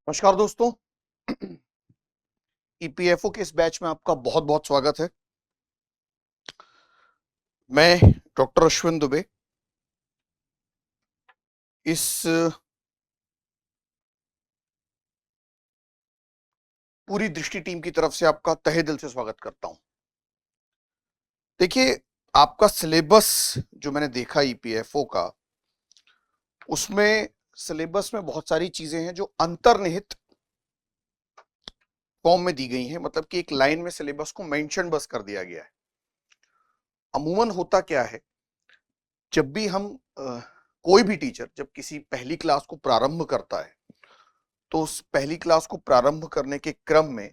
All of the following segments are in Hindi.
नमस्कार दोस्तों। ईपीएफओ के इस बैच में आपका बहुत बहुत स्वागत है। मैं डॉक्टर अश्विन दुबे इस पूरी दृष्टि टीम की तरफ से आपका तहे दिल से स्वागत करता हूं। देखिए, आपका सिलेबस जो मैंने देखा ईपीएफओ का, उसमें सिलेबस में बहुत सारी चीजें हैं जो अंतर्निहित फॉर्म में दी गई हैं। मतलब कि एक लाइन में सिलेबस को मेंशन बस कर दिया गया है। अमूमन होता क्या है, जब भी हम कोई भी टीचर जब किसी पहली क्लास को प्रारंभ करता है तो उस पहली क्लास को प्रारंभ करने के क्रम में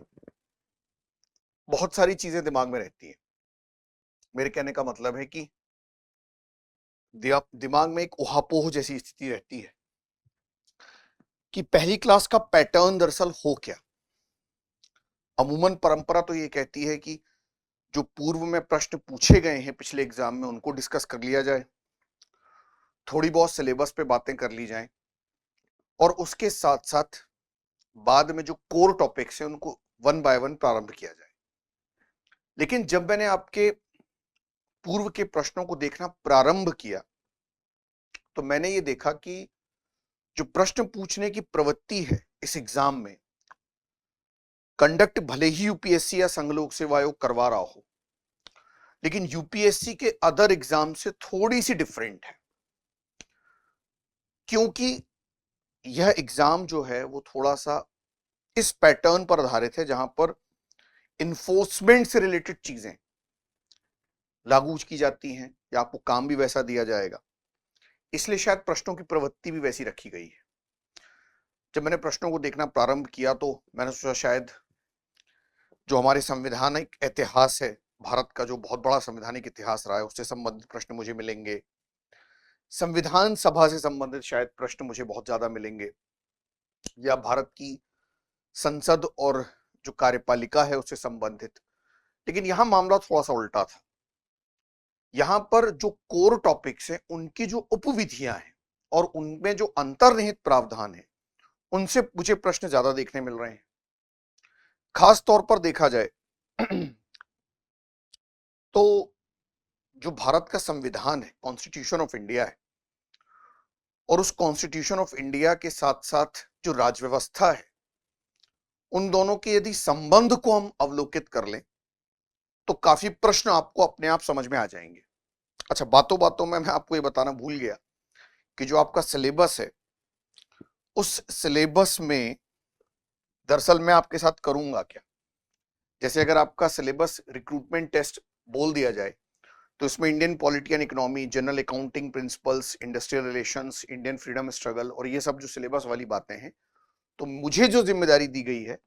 बहुत सारी चीजें दिमाग में रहती हैं। मेरे कहने का मतलब है कि दिमाग में एक उहापोह जैसी स्थिति रहती है कि पहली क्लास का पैटर्न दरअसल हो क्या। अमूमन परंपरा तो ये कहती है कि जो पूर्व में प्रश्न पूछे गए हैं पिछले एग्जाम में उनको डिस्कस कर लिया जाए, थोड़ी बहुत सिलेबस पे बातें कर ली जाएं और उसके साथ साथ बाद में जो कोर टॉपिक्स हैं उनको वन बाय वन प्रारंभ किया जाए। लेकिन जब मैंने आपके पूर्व के प्रश्नों को देखना प्रारंभ किया तो मैंने ये देखा कि जो प्रश्न पूछने की प्रवृत्ति है इस एग्जाम में, कंडक्ट भले ही यूपीएससी या संघ लोक सेवा आयोग करवा रहा हो, लेकिन यूपीएससी के अदर एग्जाम से थोड़ी सी डिफरेंट है। क्योंकि यह एग्जाम जो है वो थोड़ा सा इस पैटर्न पर आधारित है जहां पर इन्फोर्समेंट से रिलेटेड चीजें लागू की जाती हैं या आपको काम भी वैसा दिया जाएगा, इसलिए शायद प्रश्नों की प्रवृत्ति भी वैसी रखी गई है। जब मैंने प्रश्नों को देखना प्रारंभ किया तो मैंने सोचा शायद जो हमारे संवैधानिक इतिहास है, भारत का जो बहुत बड़ा संवैधानिक इतिहास रहा है, उससे संबंधित प्रश्न मुझे मिलेंगे, संविधान सभा से संबंधित शायद प्रश्न मुझे बहुत ज्यादा मिलेंगे, या भारत की संसद और जो कार्यपालिका है उससे संबंधित। लेकिन यहां मामला थोड़ा सा उल्टा था। यहां पर जो कोर टॉपिक्स हैं उनकी जो उपविधियां हैं और उनमें जो अंतर्निहित प्रावधान है उनसे मुझे प्रश्न ज्यादा देखने मिल रहे हैं। खास तौर पर देखा जाए तो जो भारत का संविधान है, कॉन्स्टिट्यूशन ऑफ इंडिया है, और उस कॉन्स्टिट्यूशन ऑफ इंडिया के साथ साथ जो राजव्यवस्था है, उन दोनों के यदि संबंध को हम अवलोकित कर लें तो काफी प्रश्न आपको अपने आप समझ में आ जाएंगे। अच्छा, बातों बातों में मैं आपको ये बताना भूल गया कि जो आपका सिलेबस है, उस सिलेबस में दरअसल मैं आपके साथ करूंगा क्या। जैसे अगर आपका सिलेबस रिक्रूटमेंट टेस्ट बोल दिया जाए तो इसमें Indian polity and economy, general accounting principles, industrial relations, Indian freedom struggle और ये सब जो सिलेबस वाली बातें हैं, तो मुझे जो जिम्मेदारी दी गई है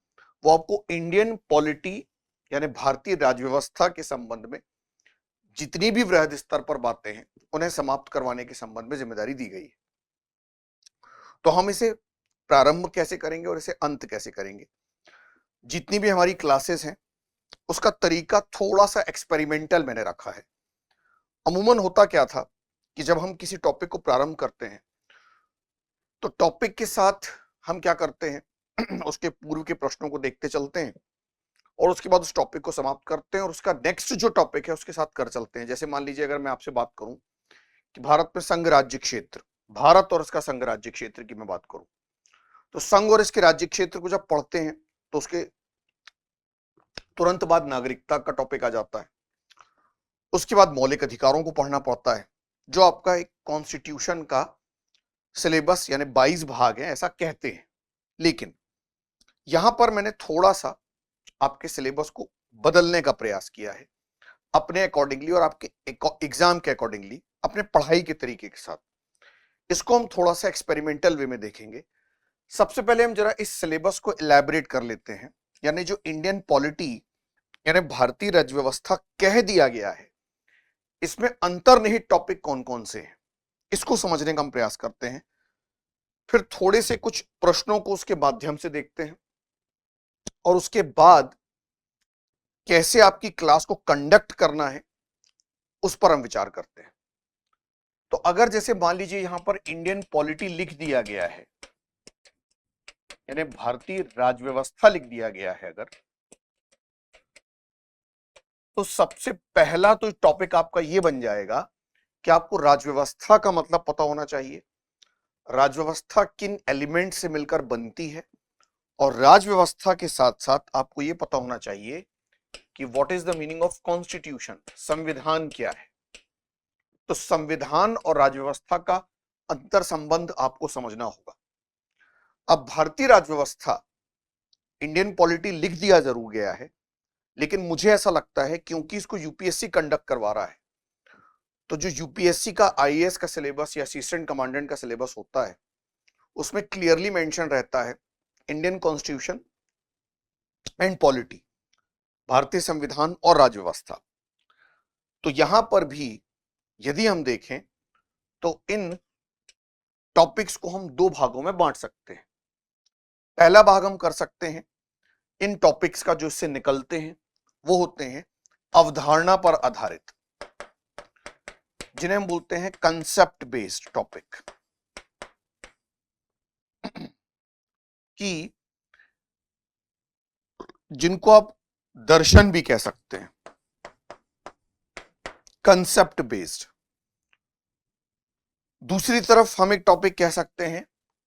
वो आपको इंडियन पॉलिटी यानी भारतीय राजव्यवस्था के संबंध में जितनी भी वृहद स्तर पर बातें हैं उन्हें समाप्त करवाने के संबंध में जिम्मेदारी दी गई है। तो हम इसे प्रारंभ कैसे करेंगे और इसे अंत कैसे करेंगे। जितनी भी हमारी क्लासेस हैं उसका तरीका थोड़ा सा एक्सपेरिमेंटल मैंने रखा है। अमूमन होता क्या था कि जब हम किसी टॉपिक को प्रारंभ करते हैं तो टॉपिक के साथ हम क्या करते हैं उसके पूर्व के प्रश्नों को देखते चलते हैं और उसके बाद उस टॉपिक को समाप्त करते हैं और उसका नेक्स्ट जो टॉपिक है उसके साथ कर चलते हैं। जैसे मान लीजिए अगर मैं आपसे बात करूं कि भारत में संघ राज्य क्षेत्र, भारत और इसका संघ राज्य क्षेत्र की मैं बात करूं, तो संघ और इसके राज्य क्षेत्र को जब पढ़ते हैं तो उसके तुरंत बाद नागरिकता का टॉपिक आ जाता है। उसके बाद मौलिक अधिकारों को पढ़ना पड़ता है, जो आपका एक कॉन्स्टिट्यूशन का सिलेबस यानी 22 भाग है ऐसा कहते हैं। लेकिन यहां पर मैंने थोड़ा सा आपके सिलेबस को बदलने का प्रयास किया है अपने अकॉर्डिंगली और आपके एग्जाम के अकॉर्डिंगली, अपने पढ़ाई के तरीके के साथ। इसको हम थोड़ा सा एक्सपेरिमेंटल वे में देखेंगे। सबसे पहले हम जरा इस सिलेबस को इलैबोरेट कर लेते हैं, यानी जो इंडियन पॉलिटी यानी भारतीय राज्य व्यवस्था कह दिया गया है, इसमें अंतर्निहित टॉपिक कौन कौन से हैं इसको समझने का हम प्रयास करते हैं। फिर थोड़े से कुछ प्रश्नों को उसके माध्यम से देखते हैं और उसके बाद कैसे आपकी क्लास को कंडक्ट करना है उस पर हम विचार करते हैं। तो अगर जैसे मान लीजिए यहां पर इंडियन पॉलिटी लिख दिया गया है यानी भारतीय राज्य व्यवस्था लिख दिया गया है अगर, तो सबसे पहला तो टॉपिक आपका ये बन जाएगा कि आपको राज्य व्यवस्था का मतलब पता होना चाहिए, राज्य व्यवस्था किन एलिमेंट से मिलकर बनती है, और राज्य व्यवस्था के साथ साथ आपको यह पता होना चाहिए कि what is the meaning of constitution, संविधान क्या है। तो संविधान और राज्य व्यवस्था का अंतर संबंध आपको समझना होगा। अब भारतीय राज्य व्यवस्था, इंडियन पॉलिटी लिख दिया जरूर गया है, लेकिन मुझे ऐसा लगता है क्योंकि इसको यूपीएससी कंडक्ट करवा रहा है, तो जो यूपीएससी का आईएएस का सिलेबस या असिस्टेंट कमांडेंट का सिलेबस होता है, उसमें क्लियरली मेंशन रहता है इंडियन कॉन्स्टिट्यूशन एंड पॉलिटी, भारतीय संविधान और राज्य व्यवस्था। तो यहां पर भी यदि हम देखें तो इन टॉपिक्स को हम दो भागों में बांट सकते हैं। पहला भाग हम कर सकते हैं इन टॉपिक्स का जो इससे निकलते हैं वो होते हैं अवधारणा पर आधारित, जिन्हें हम बोलते हैं कंसेप्ट बेस्ड टॉपिक, कि जिनको आप दर्शन भी कह सकते हैं, कंसेप्ट बेस्ड। दूसरी तरफ हम एक टॉपिक कह सकते हैं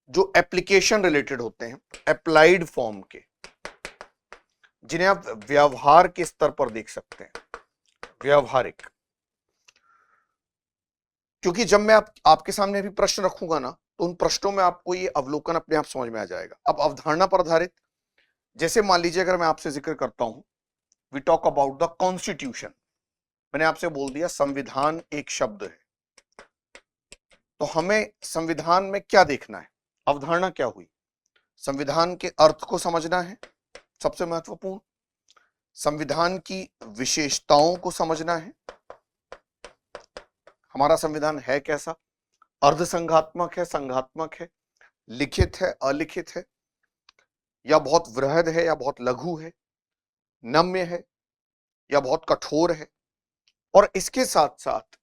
जो एप्लीकेशन रिलेटेड होते हैं, अप्लाइड फॉर्म के, जिन्हें आप व्यवहार के स्तर पर देख सकते हैं, व्यवहारिक। क्योंकि जब मैं आपके सामने भी प्रश्न रखूंगा ना, तो उन प्रश्नों में आपको ये अवलोकन अपने आप समझ में आ जाएगा। अब अवधारणा पर आधारित, जैसे मान लीजिए अगर मैं आपसे जिक्र करता हूं, we talk about the constitution, मैंने आपसे बोल दिया संविधान एक शब्द है, तो हमें संविधान में क्या देखना है, अवधारणा क्या हुई, संविधान के अर्थ को समझना है सबसे महत्वपूर्ण, संविधान की विशेषताओं को समझना है, हमारा संविधान है कैसा, अर्धसंघात्मक है, संघात्मक है, लिखित है, अलिखित है, या बहुत वृहद है या बहुत लघु है, नम्य है या बहुत कठोर है, और इसके साथ साथ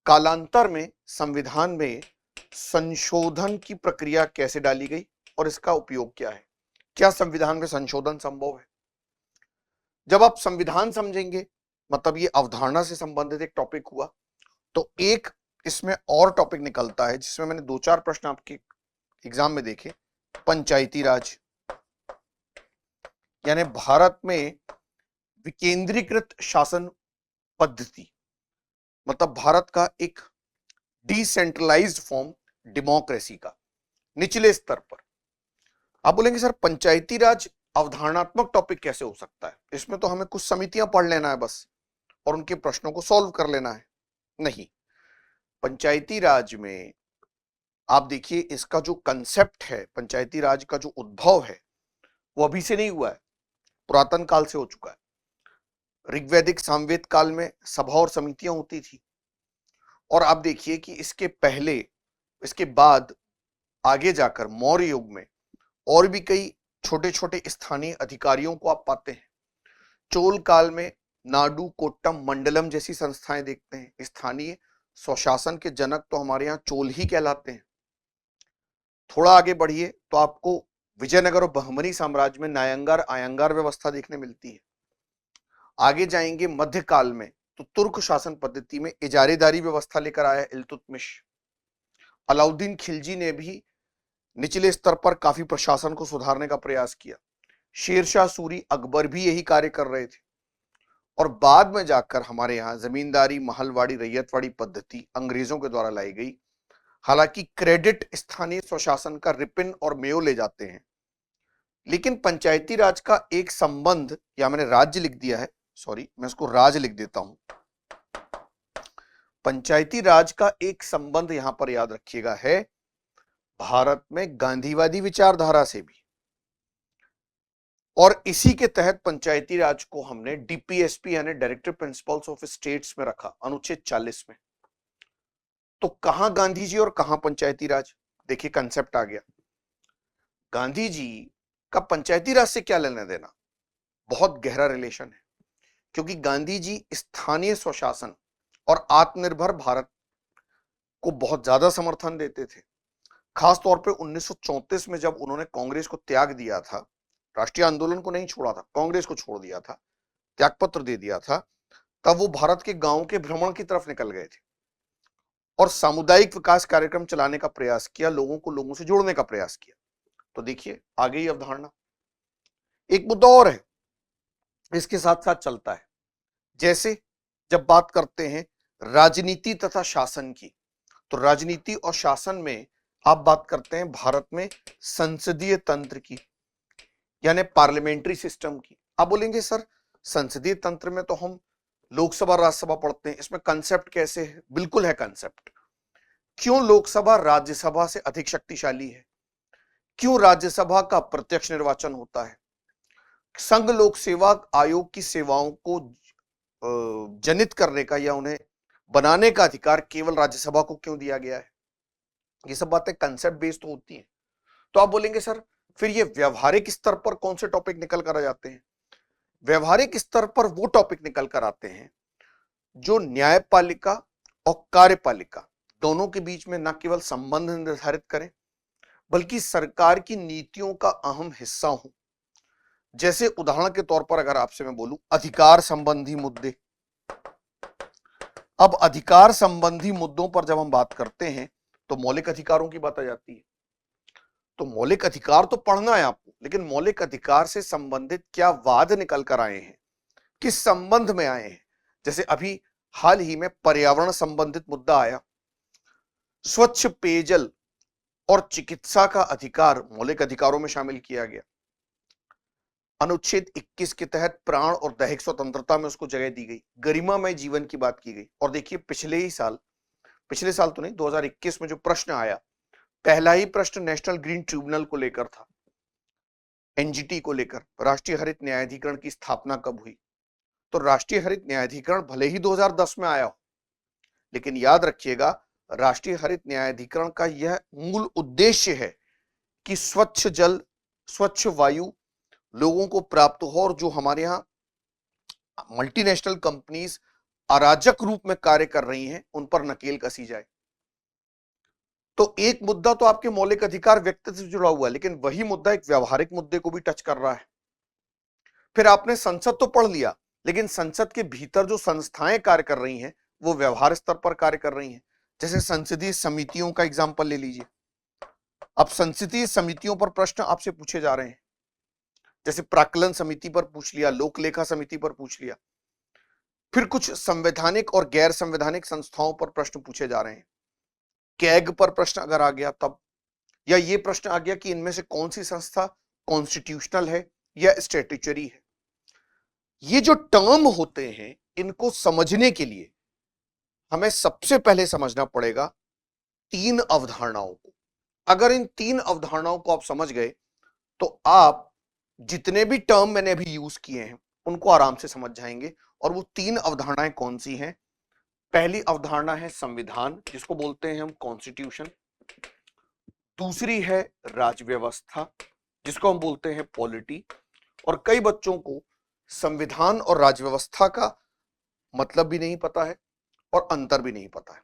कालांतर में संविधान में संशोधन की प्रक्रिया कैसे डाली गई और इसका उपयोग क्या है, क्या संविधान में संशोधन संभव है। जब आप संविधान समझेंगे, मतलब ये अवधारणा से संबंधित एक टॉपिक हुआ, तो एक इसमें और टॉपिक निकलता है जिसमें मैंने 2-4 प्रश्न आपके एग्जाम में देखे, पंचायती राज, यानी भारत में विकेंद्रीकृत शासन पद्धति, मतलब भारत का एक डिसेंट्रलाइज्ड फॉर्म डेमोक्रेसी का निचले स्तर पर। आप बोलेंगे सर पंचायती राज अवधारणात्मक टॉपिक कैसे हो सकता है, इसमें तो हमें कुछ समितियां पढ़ लेना है बस और उनके प्रश्नों को सॉल्व कर लेना है। नहीं, पंचायती राज में आप देखिए इसका जो कंसेप्ट है, पंचायती राज का जो उद्भव है वो अभी से नहीं हुआ है, पुरातन काल से हो चुका है। ऋग्वैदिक सामवेद काल में सभा और समितियां होती थी, और आप देखिए कि इसके पहले, इसके बाद आगे जाकर मौर्य युग में और भी कई छोटे छोटे स्थानीय अधिकारियों को आप पाते हैं। चोल काल में नाडु, कोट्टम, मंडलम जैसी संस्थाएं देखते हैं। स्थानीय स्वशासन के जनक तो हमारे यहाँ चोल ही कहलाते हैं। थोड़ा आगे बढ़िए तो आपको विजयनगर और बहमनी साम्राज्य में नायंगार आयंगार व्यवस्था देखने मिलती है। आगे जाएंगे मध्यकाल में तो तुर्क शासन पद्धति में इजारेदारी व्यवस्था लेकर आया इल्तुतमिश। अलाउद्दीन खिलजी ने भी निचले स्तर पर काफी प्रशासन को सुधारने का प्रयास किया। शेरशाह सूरी, अकबर भी यही कार्य कर रहे थे। और बाद में जाकर हमारे यहाँ जमींदारी, महलवाड़ी, रैयतवाड़ी पद्धति अंग्रेजों के द्वारा लाई गई। हालांकि क्रेडिट स्थानीय स्वशासन का रिपिन और मेयो ले जाते हैं, लेकिन पंचायती राज का एक संबंध, या मैंने राज्य लिख दिया है, सॉरी मैं इसको राज लिख देता हूं। पंचायती राज का एक संबंध यहां पर याद रखिएगा है भारत में गांधीवादी विचारधारा से भी, और इसी के तहत पंचायती राज को हमने डीपीएसपी यानी डायरेक्टिव प्रिंसिपल्स ऑफ स्टेट्स में रखा, अनुच्छेद 40 में। तो कहां गांधी जी और कहां पंचायती राज, देखिए कंसेप्ट आ गया। गांधी जी का पंचायती राज से क्या लेना देना, बहुत गहरा रिलेशन है, क्योंकि गांधी जी स्थानीय स्वशासन और आत्मनिर्भर भारत को बहुत ज्यादा समर्थन देते थे। खास तौर पे 1934 में जब उन्होंने कांग्रेस को त्याग दिया था, राष्ट्रीय आंदोलन को नहीं छोड़ा था, कांग्रेस को छोड़ दिया था, त्यागपत्र दे दिया था, तब वो भारत के गांव के भ्रमण की तरफ निकल गए थे और सामुदायिक विकास कार्यक्रम चलाने का प्रयास किया, लोगों को लोगों से जोड़ने का प्रयास किया। तो देखिए आ गई अवधारणा। एक मुद्दा और है, इसके साथ साथ चलता है, जैसे जब बात करते हैं राजनीति तथा शासन की, तो राजनीति और शासन में आप बात करते हैं भारत में संसदीय तंत्र की, यानी पार्लियामेंट्री सिस्टम की। आप बोलेंगे सर संसदीय तंत्र में तो हम लोकसभा राज्यसभा पढ़ते हैं, इसमें कंसेप्ट कैसे है? बिल्कुल है कंसेप्ट। क्यों लोकसभा राज्यसभा से अधिक शक्तिशाली है? क्यों राज्यसभा का प्रत्यक्ष निर्वाचन होता है? संघ लोक सेवा आयोग की सेवाओं को जनित करने का या उन्हें बनाने का अधिकार केवल राज्यसभा को क्यों दिया गया है? ये सब बातें कंसेप्ट बेस्ड होती हैं। तो आप बोलेंगे सर फिर ये व्यवहारिक स्तर पर कौन से टॉपिक निकल कर आ जाते हैं? व्यवहारिक स्तर पर वो टॉपिक निकल कर आते हैं जो न्यायपालिका और कार्यपालिका दोनों के बीच में न केवल संबंध निर्धारित करें बल्कि सरकार की नीतियों का अहम हिस्सा हो। जैसे उदाहरण के तौर पर अगर आपसे मैं बोलूं अधिकार संबंधी मुद्दे, अब अधिकार संबंधी मुद्दों पर जब हम बात करते हैं तो मौलिक अधिकारों की बात आ जाती है। तो मौलिक अधिकार तो पढ़ना है आपको, लेकिन मौलिक अधिकार से संबंधित क्या वाद निकल कर आए हैं, किस संबंध में आए हैं? जैसे अभी हाल ही में पर्यावरण संबंधित मुद्दा आया, स्वच्छ पेयजल और चिकित्सा का अधिकार मौलिक अधिकारों में शामिल किया गया। अनुच्छेद 21 के तहत प्राण और दैहिक स्वतंत्रता में उसको जगह दी गई, गरिमामय जीवन की बात की गई। और देखिए पिछले साल तो नहीं, 2021 में जो प्रश्न आया, पहला ही प्रश्न नेशनल ग्रीन ट्रिब्यूनल को लेकर था, एनजीटी को लेकर, राष्ट्रीय हरित न्यायाधिकरण की स्थापना कब हुई। तो राष्ट्रीय हरित न्यायाधिकरण भले ही 2010 में आया हो, लेकिन याद रखिएगा राष्ट्रीय हरित न्यायाधिकरण का यह मूल उद्देश्य है कि स्वच्छ जल, स्वच्छ वायु लोगों को प्राप्त हो और जो हमारे यहाँ मल्टीनेशनल कंपनीज अराजक रूप में कार्य कर रही हैं उन पर नकेल कसी जाए। तो एक मुद्दा तो आपके मौलिक अधिकार व्यक्तित्व से जुड़ा हुआ है, लेकिन वही मुद्दा एक व्यवहारिक मुद्दे को भी टच कर रहा है। फिर आपने संसद तो पढ़ लिया, लेकिन संसद के भीतर जो संस्थाएं कार्य कर रही हैं वो व्यवहार स्तर पर कार्य कर रही हैं। जैसे संसदीय समितियों का एग्जाम्पल ले लीजिए। अब संसदीय समितियों पर प्रश्न आपसे पूछे जा रहे हैं, जैसे प्राक्कलन समिति पर पूछ लिया, लोक लेखा समिति पर पूछ लिया। फिर कुछ संवैधानिक और गैर संवैधानिक संस्थाओं पर प्रश्न पूछे जा रहे हैं। कैग पर प्रश्न अगर आ गया तब, या ये प्रश्न आ गया कि इनमें से कौन सी संस्था कॉन्स्टिट्यूशनल है या स्टैट्यूटरी है। ये जो टर्म होते हैं इनको समझने के लिए हमें सबसे पहले समझना पड़ेगा तीन अवधारणाओं को। अगर इन तीन अवधारणाओं को आप समझ गए तो आप जितने भी टर्म मैंने अभी यूज किए हैं उनको आराम से समझ जाएंगे। और वो तीन अवधारणाएं कौन सी हैं? पहली अवधारणा है संविधान, जिसको बोलते हैं हम कॉन्स्टिट्यूशन। दूसरी है राज्य व्यवस्था, जिसको हम बोलते हैं पॉलिटी। और कई बच्चों को संविधान और राज्य व्यवस्था का मतलब भी नहीं पता है और अंतर भी नहीं पता है।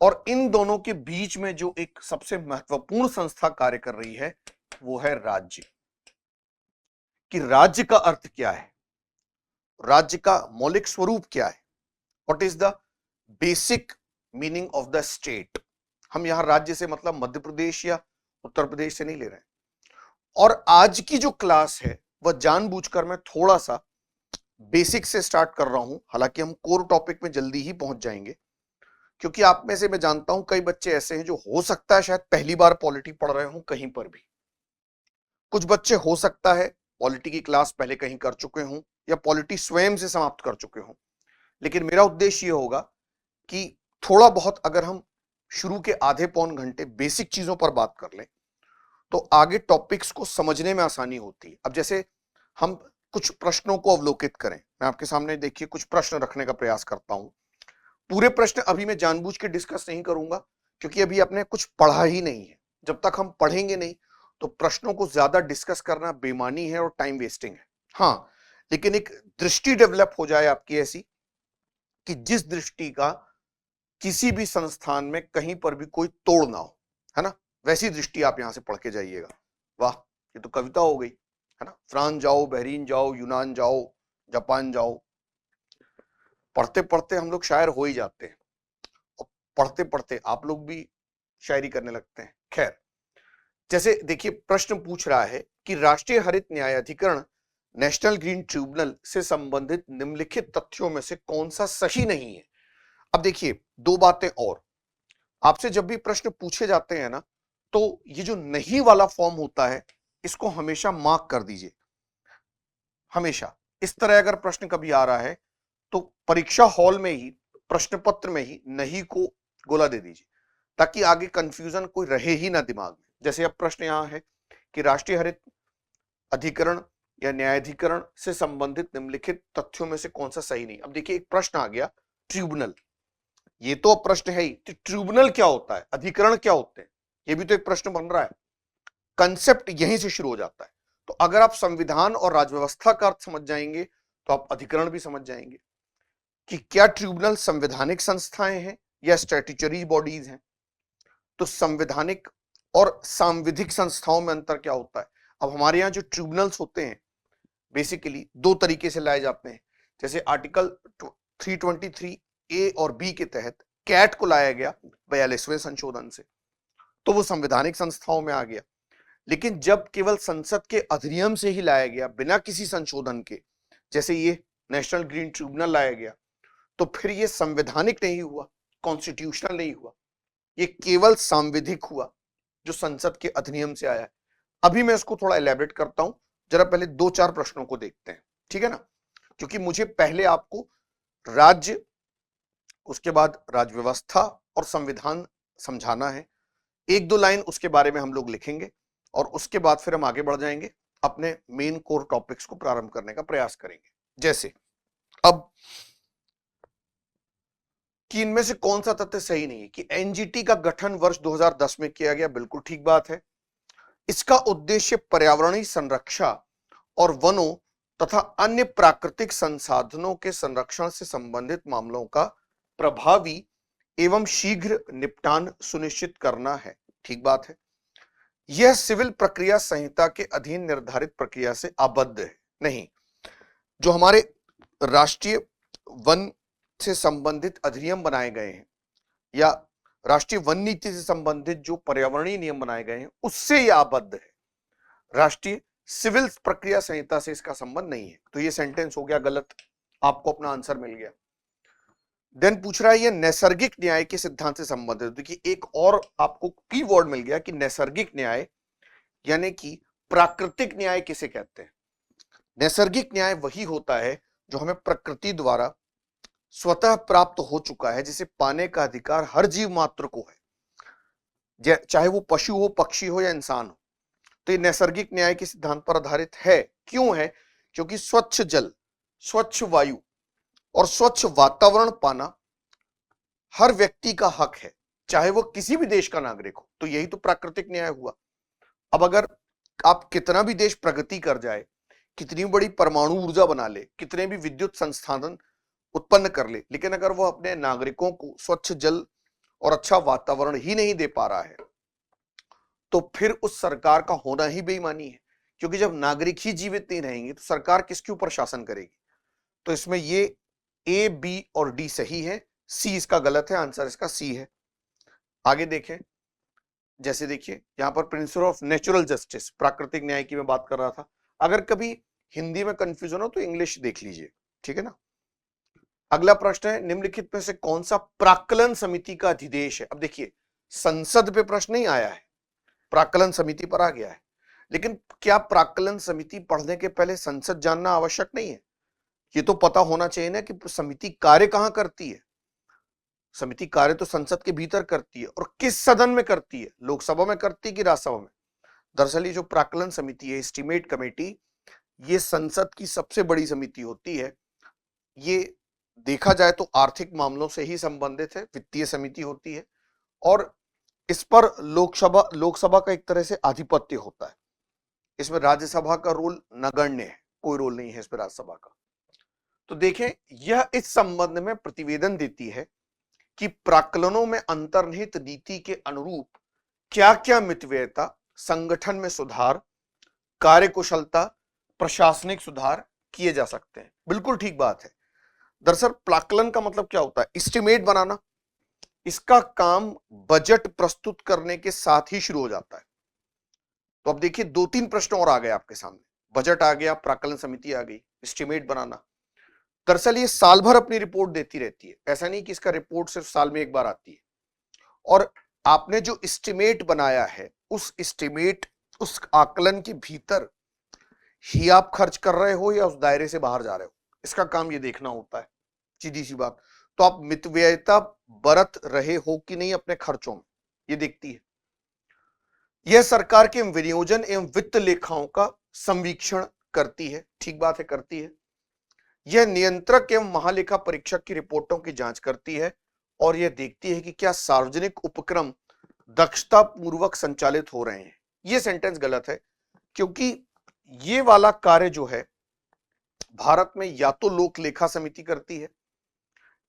और इन दोनों के बीच में जो एक सबसे महत्वपूर्ण संस्था कार्य कर रही है वो है राज्य। कि राज्य का अर्थ क्या है, राज्य का मौलिक स्वरूप क्या है, what is the basic meaning of the state. हम यहां राज्य से मतलब मध्य प्रदेश या उत्तर प्रदेश से नहीं ले रहे हैं। और आज की जो क्लास है वह जानबूझकर मैं थोड़ा सा बेसिक से स्टार्ट कर रहा हूं, हालांकि हम कोर टॉपिक में जल्दी ही पहुंच जाएंगे। क्योंकि आप में से मैं जानता हूं कई बच्चे ऐसे हैं जो हो सकता है शायद पहली बार पॉलिटी पढ़ रहे हो कहीं पर भी। कुछ बच्चे हो सकता है पॉलिटी की क्लास पहले कहीं कर चुके हों या पॉलिटी स्वयं से समाप्त कर चुके हों। लेकिन मेरा उद्देश्य ये होगा कि थोड़ा बहुत अगर हम शुरू के आधे पौन घंटे बेसिक चीजों पर बात कर लें तो आगे टॉपिक्स को समझने में आसानी होती है। अब जैसे हम कुछ प्रश्नों को अवलोकित करें, मैं आपके सामने देखिए कुछ प्रश्न रखने का प्रयास करता हूं। पूरे प्रश्न अभी मैं जानबूझ के डिस्कस नहीं करूंगा क्योंकि अभी आपने कुछ पढ़ा ही नहीं है। जब तक हम पढ़ेंगे नहीं तो प्रश्नों को ज्यादा डिस्कस करना बेमानी है और टाइम वेस्टिंग है। हाँ, लेकिन एक दृष्टि डेवलप हो जाए आपकी ऐसी कि जिस दृष्टि का किसी भी संस्थान में कहीं पर भी कोई तोड़ ना हो, है ना, वैसी दृष्टि आप यहां से पढ़ के जाइएगा। वाह, ये तो कविता हो गई, है ना। फ्रांस जाओ, बहरीन जाओ, यूनान जाओ, जापान जाओ, पढ़ते पढ़ते हम लोग शायर हो ही जाते हैं, और पढ़ते पढ़ते आप लोग भी शायरी करने लगते हैं। खैर, जैसे देखिए प्रश्न पूछ रहा है कि राष्ट्रीय हरित न्याय अधिकरण नेशनल ग्रीन ट्रिब्यूनल से संबंधित निम्नलिखित तथ्यों में से कौन सा सही नहीं है। अब देखिए दो बातें और, आपसे जब भी प्रश्न पूछे जाते हैं ना, तो ये जो नहीं वाला फॉर्म होता है इसको हमेशा मार्क कर दीजिए। हमेशा इस तरह अगर प्रश्न कभी आ रहा है तो परीक्षा हॉल में ही, प्रश्न पत्र में ही नहीं को गोला दे दीजिए, ताकि आगे कंफ्यूजन कोई रहे ही ना दिमाग में। जैसे अब प्रश्न यहां है कि राष्ट्रीय हरित अधिकरण या न्यायाधिकरण से संबंधित निम्नलिखित तथ्यों में से कौन सा सही नहीं। अब देखिए एक प्रश्न आ गया ट्रिब्यूनल, ये तो प्रश्न है ही, तो ट्रिब्यूनल क्या होता है, अधिकरण क्या होते हैं, ये भी तो एक प्रश्न बन रहा है। कंसेप्ट यहीं से शुरू हो जाता है। तो अगर आप संविधान और राजव्यवस्था का अर्थ समझ जाएंगे तो आप अधिकरण भी समझ जाएंगे कि क्या ट्रिब्यूनल संवैधानिक संस्थाएं हैं या स्टैट्यूटरी बॉडीज हैं। तो संवैधानिक और सांविधिक संस्थाओं में अंतर क्या होता है। अब हमारे यहाँ जो ट्रिब्यूनल्स होते हैं बेसिकली दो तरीके से लाए जाते हैं। जैसे आर्टिकल 323 ए और बी के तहत कैट को लाया गया 42वें संशोधन से, तो वो संवैधानिक संस्थाओं में आ गया। लेकिन जब केवल संसद के अधिनियम से ही लाया गया बिना किसी संशोधन के, जैसे ये नेशनल ग्रीन ट्रिब्यूनल लाया गया, तो फिर ये संवैधानिक नहीं हुआ, कॉन्स्टिट्यूशनल नहीं हुआ, ये केवल सांविधिक हुआ जो संसद के अधिनियम से आया है। अभी मैं इसको थोड़ा एलैबोरेट करता हूं, जरा पहले दो चार प्रश्नों को देखते हैं, ठीक है ना। क्योंकि मुझे पहले आपको राज्य, उसके बाद राज्य व्यवस्था और संविधान समझाना है। एक दो लाइन उसके बारे में हम लोग लिखेंगे और उसके बाद फिर हम आगे बढ़ जाएंगे, अपने मेन कोर टॉपिक्स को प्रारंभ करने का प्रयास करेंगे। जैसे अब कि इनमें से कौन सा तथ्य सही नहीं है कि एनजीटी का गठन वर्ष 2010 में किया गया, बिल्कुल ठीक बात है। इसका उद्देश्य पर्यावरणीय संरक्षा और वनों तथा अन्य प्राकृतिक संसाधनों के संरक्षण से संबंधित मामलों का प्रभावी एवं शीघ्र निपटान सुनिश्चित करना है, ठीक बात है। यह सिविल प्रक्रिया संहिता के अधीन निर्धारित प्रक्रिया से आबद्ध है। नहीं, जो हमारे राष्ट्रीय वन से संबंधित अधिनियम बनाए गए हैं या राष्ट्रीय वन नीति से संबंधित जो पर्यावरणीय नियम बनाए गए हैं उससे यह आबद्ध है, राष्ट्रीय सिविल प्रक्रिया संहिता से इसका संबंध नहीं है। तो ये सेंटेंस हो गया गलत, आपको अपना आंसर मिल गया। देन पूछ रहा है ये नैसर्गिक न्याय के सिद्धांत से संबंधित। देखिए एक और आपको की वर्ड मिल गया कि नैसर्गिक न्याय, यानी कि प्राकृतिक न्याय किसे कहते हैं। नैसर्गिक न्याय वही होता है जो हमें प्रकृति द्वारा स्वतः प्राप्त हो चुका है, जिसे पाने का अधिकार हर जीव मात्र को है, चाहे वो पशु हो, पक्षी हो या इंसान हो। तो ये नैसर्गिक न्याय के सिद्धांत पर आधारित है। क्यों है? क्योंकि स्वच्छ जल, स्वच्छ वायु और स्वच्छ वातावरण पाना हर व्यक्ति का हक है, चाहे वो किसी भी देश का नागरिक हो। तो यही तो प्राकृतिक न्याय हुआ। अब अगर आप कितना भी देश प्रगति कर जाए, कितनी बड़ी परमाणु ऊर्जा बना ले, कितने भी विद्युत संसाधन उत्पन्न कर ले, लेकिन अगर वो अपने नागरिकों को स्वच्छ जल और अच्छा वातावरण ही नहीं दे पा रहा है, तो फिर उस सरकार का होना ही बेईमानी है। क्योंकि जब नागरिक ही जीवित नहीं रहेंगे तो सरकार किसके ऊपर शासन करेगी। तो इसमें ये ए, बी और डी सही है, सी इसका गलत है, आंसर इसका सी है। आगे देखें, जैसे देखिए यहां पर प्रिंसिपल ऑफ नेचुरल जस्टिस, प्राकृतिक न्याय की मैं बात कर रहा था। अगर कभी हिंदी में कंफ्यूजन हो तो इंग्लिश देख लीजिए, ठीक है ना। अगला प्रश्न है निम्नलिखित में से कौन सा प्राक्कलन समिति का अधिदेश है। अब देखिए संसद पे प्रश्न नहीं आया है, प्राक्कलन समिति पर आ गया है। लेकिन क्या प्राक्कलन समिति पढ़ने के पहले संसद जानना आवश्यक नहीं है? ये तो पता होना चाहिए ना कि समिति कार्य कहां करती है। समिति कार्य तो संसद के भीतर करती है, और किस सदन में करती है, लोकसभा में करती है कि राज्यसभा में। दरअसल ये जो प्राक्कलन समिति है, एस्टीमेट कमेटी, ये संसद की सबसे बड़ी समिति होती है। ये देखा जाए तो आर्थिक मामलों से ही संबंधित है, वित्तीय समिति होती है, और इस पर लोकसभा का एक तरह से आधिपत्य होता है। इसमें राज्यसभा का रोल नगण्य है, कोई रोल नहीं है इसमें राज्यसभा का। तो देखें यह इस संबंध में प्रतिवेदन देती है कि प्राक्कलनों में अंतर्निहित नीति के अनुरूप क्या क्या मितव्ययिता, संगठन में सुधार, कार्यकुशलता, प्रशासनिक सुधार किए जा सकते हैं? बिल्कुल ठीक बात है। दरअसल प्राक्कलन का मतलब क्या होता है? एस्टिमेट बनाना। इसका काम बजट प्रस्तुत करने के साथ ही शुरू हो जाता है। तो अब देखिए, दो तीन प्रश्न और आ गए आपके सामने। बजट आ गया, प्राक्कलन समिति आ गई, एस्टिमेट बनाना। दरअसल ये साल भर अपनी रिपोर्ट देती रहती है, ऐसा नहीं कि इसका रिपोर्ट सिर्फ साल में एक बार आती है। और आपने जो एस्टिमेट बनाया है, उस एस्टिमेट, उस आकलन के भीतर ही आप खर्च कर रहे हो या उस दायरे से बाहर जा रहे हो, इसका काम ये देखना होता है, सीधी सी बात। तो आप मितव्ययिता बरत रहे हो कि नहीं अपने खर्चों में, ये देखती है। यह सरकार के विनियोजन एवं वित्त लेखाओं का संवीक्षण करती है, ठीक बात है, करती है। यह नियंत्रक एवं महालेखा परीक्षक की रिपोर्टों की जांच करती है और यह देखती है कि क्या सार्वजनिक उपक्रम दक्षता पूर्वक संचालित हो रहे हैं। यह सेंटेंस गलत है, क्योंकि ये वाला कार्य जो है भारत में या तो लोक लेखा समिति करती है,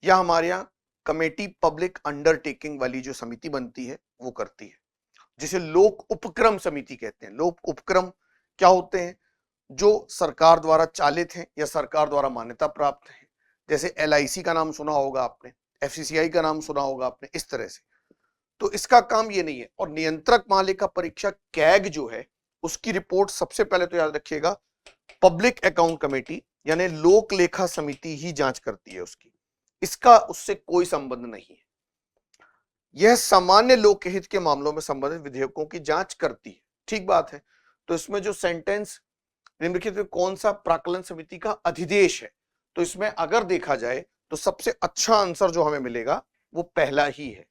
या हमारे यहां कमेटी पब्लिक अंडरटेकिंग वाली जो समिति बनती है वो करती है, जिसे लोक उपक्रम समिति कहते हैं। लोक उपक्रम क्या होते हैं? जो सरकार द्वारा चालित हैं या सरकार द्वारा मान्यता प्राप्त हैं। जैसे LIC का नाम सुना होगा आपने, FCCI का नाम सुना होगा आपने, इस तरह से। तो इसका काम ये नहीं है। और नियंत्रक महालेखा परीक्षक कैग जो है, उसकी रिपोर्ट सबसे पहले तो याद रखिएगा पब्लिक अकाउंट कमेटी यानी लोक लेखा समिति ही जांच करती है उसकी, इसका उससे कोई संबंध नहीं है। यह सामान्य लोक हित के मामलों में संबंधित विधेयकों की जांच करती है, ठीक बात है। तो इसमें जो सेंटेंस निम्नलिखित में कौन सा प्राक्कलन समिति का अधिदेश है, तो इसमें अगर देखा जाए तो सबसे अच्छा आंसर जो हमें मिलेगा वो पहला ही है।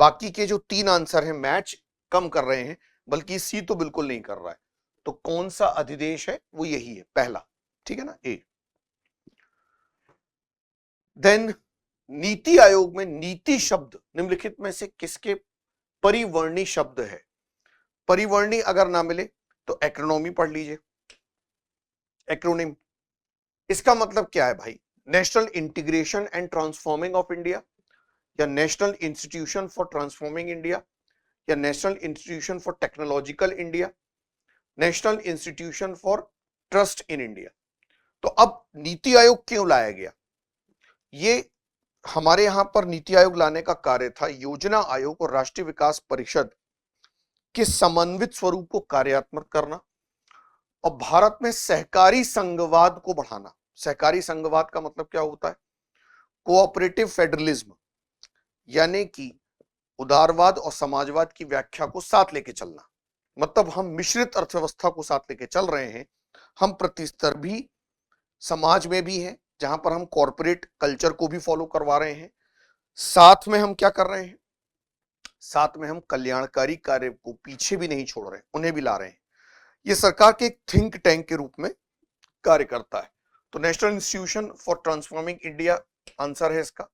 बाकी के जो तीन आंसर हैं मैच कम कर रहे हैं, बल्कि सी तो बिल्कुल नहीं कर रहा है। तो कौन सा अधिदेश है? वो यही है, पहला, ठीक है ना, ए। देन नीति आयोग में नीति शब्द निम्नलिखित में से किसके परिवर्णी शब्द है? परिवर्णी अगर ना मिले तो एक्रोनॉमी पढ़ लीजिए, एक्रोनिम। इसका मतलब क्या है भाई? National integration and transforming of India, या national institution for transforming India, या national institution for technological India, national institution for trust in India. तो अब नीति आयोग क्यों लाया गया? ये हमारे यहां पर नीति आयोग लाने का कार्य था योजना आयोग और राष्ट्रीय विकास परिषद के समन्वित स्वरूप को कार्यात्मक करना और भारत में सहकारी संघवाद को बढ़ाना। सहकारी संघवाद का मतलब क्या होता है? कोऑपरेटिव फेडरलिज्म, यानी कि उदारवाद और समाजवाद की व्याख्या को साथ लेके चलना। मतलब हम मिश्रित अर्थव्यवस्था को साथ लेके चल रहे हैं। हम प्रतिस्पर्धी समाज में भी हैं, जहां पर हम कॉर्पोरेट कल्चर को भी फॉलो करवा रहे हैं। साथ में हम क्या कर रहे हैं? साथ में हम कल्याणकारी कार्य को पीछे भी नहीं छोड़ रहे हैं, उन्हें भी ला रहे हैं। यह सरकार के एक थिंक टैंक के रूप में कार्य करता है। तो national institution for transforming India answer है इसका।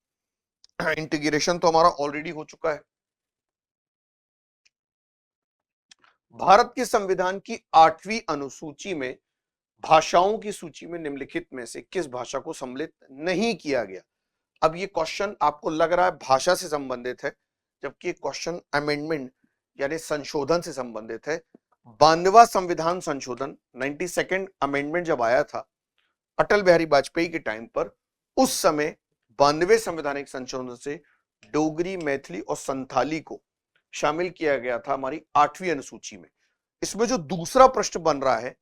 इंटीग्रेशन तो हमारा ऑलरेडी हो चुका है। भारत के संविधान की 8वीं अनुसूची में भाषाओं की सूची में निम्नलिखित में से किस भाषा को सम्मिलित नहीं किया गया? अब ये क्वेश्चन आपको लग रहा है भाषा से संबंधित है, जबकि क्वेश्चन अमेंडमेंट यानी संशोधन से संबंधित है। 92वां संविधान संशोधन 92nd अमेंडमेंट जब आया था अटल बिहारी वाजपेयी के टाइम पर, उस समय 92वें संवैधानिक संशोधन से डोगरी, मैथिली और संथाली को शामिल किया गया था हमारी 8वीं अनुसूची में। इसमें जो दूसरा प्रश्न बन रहा है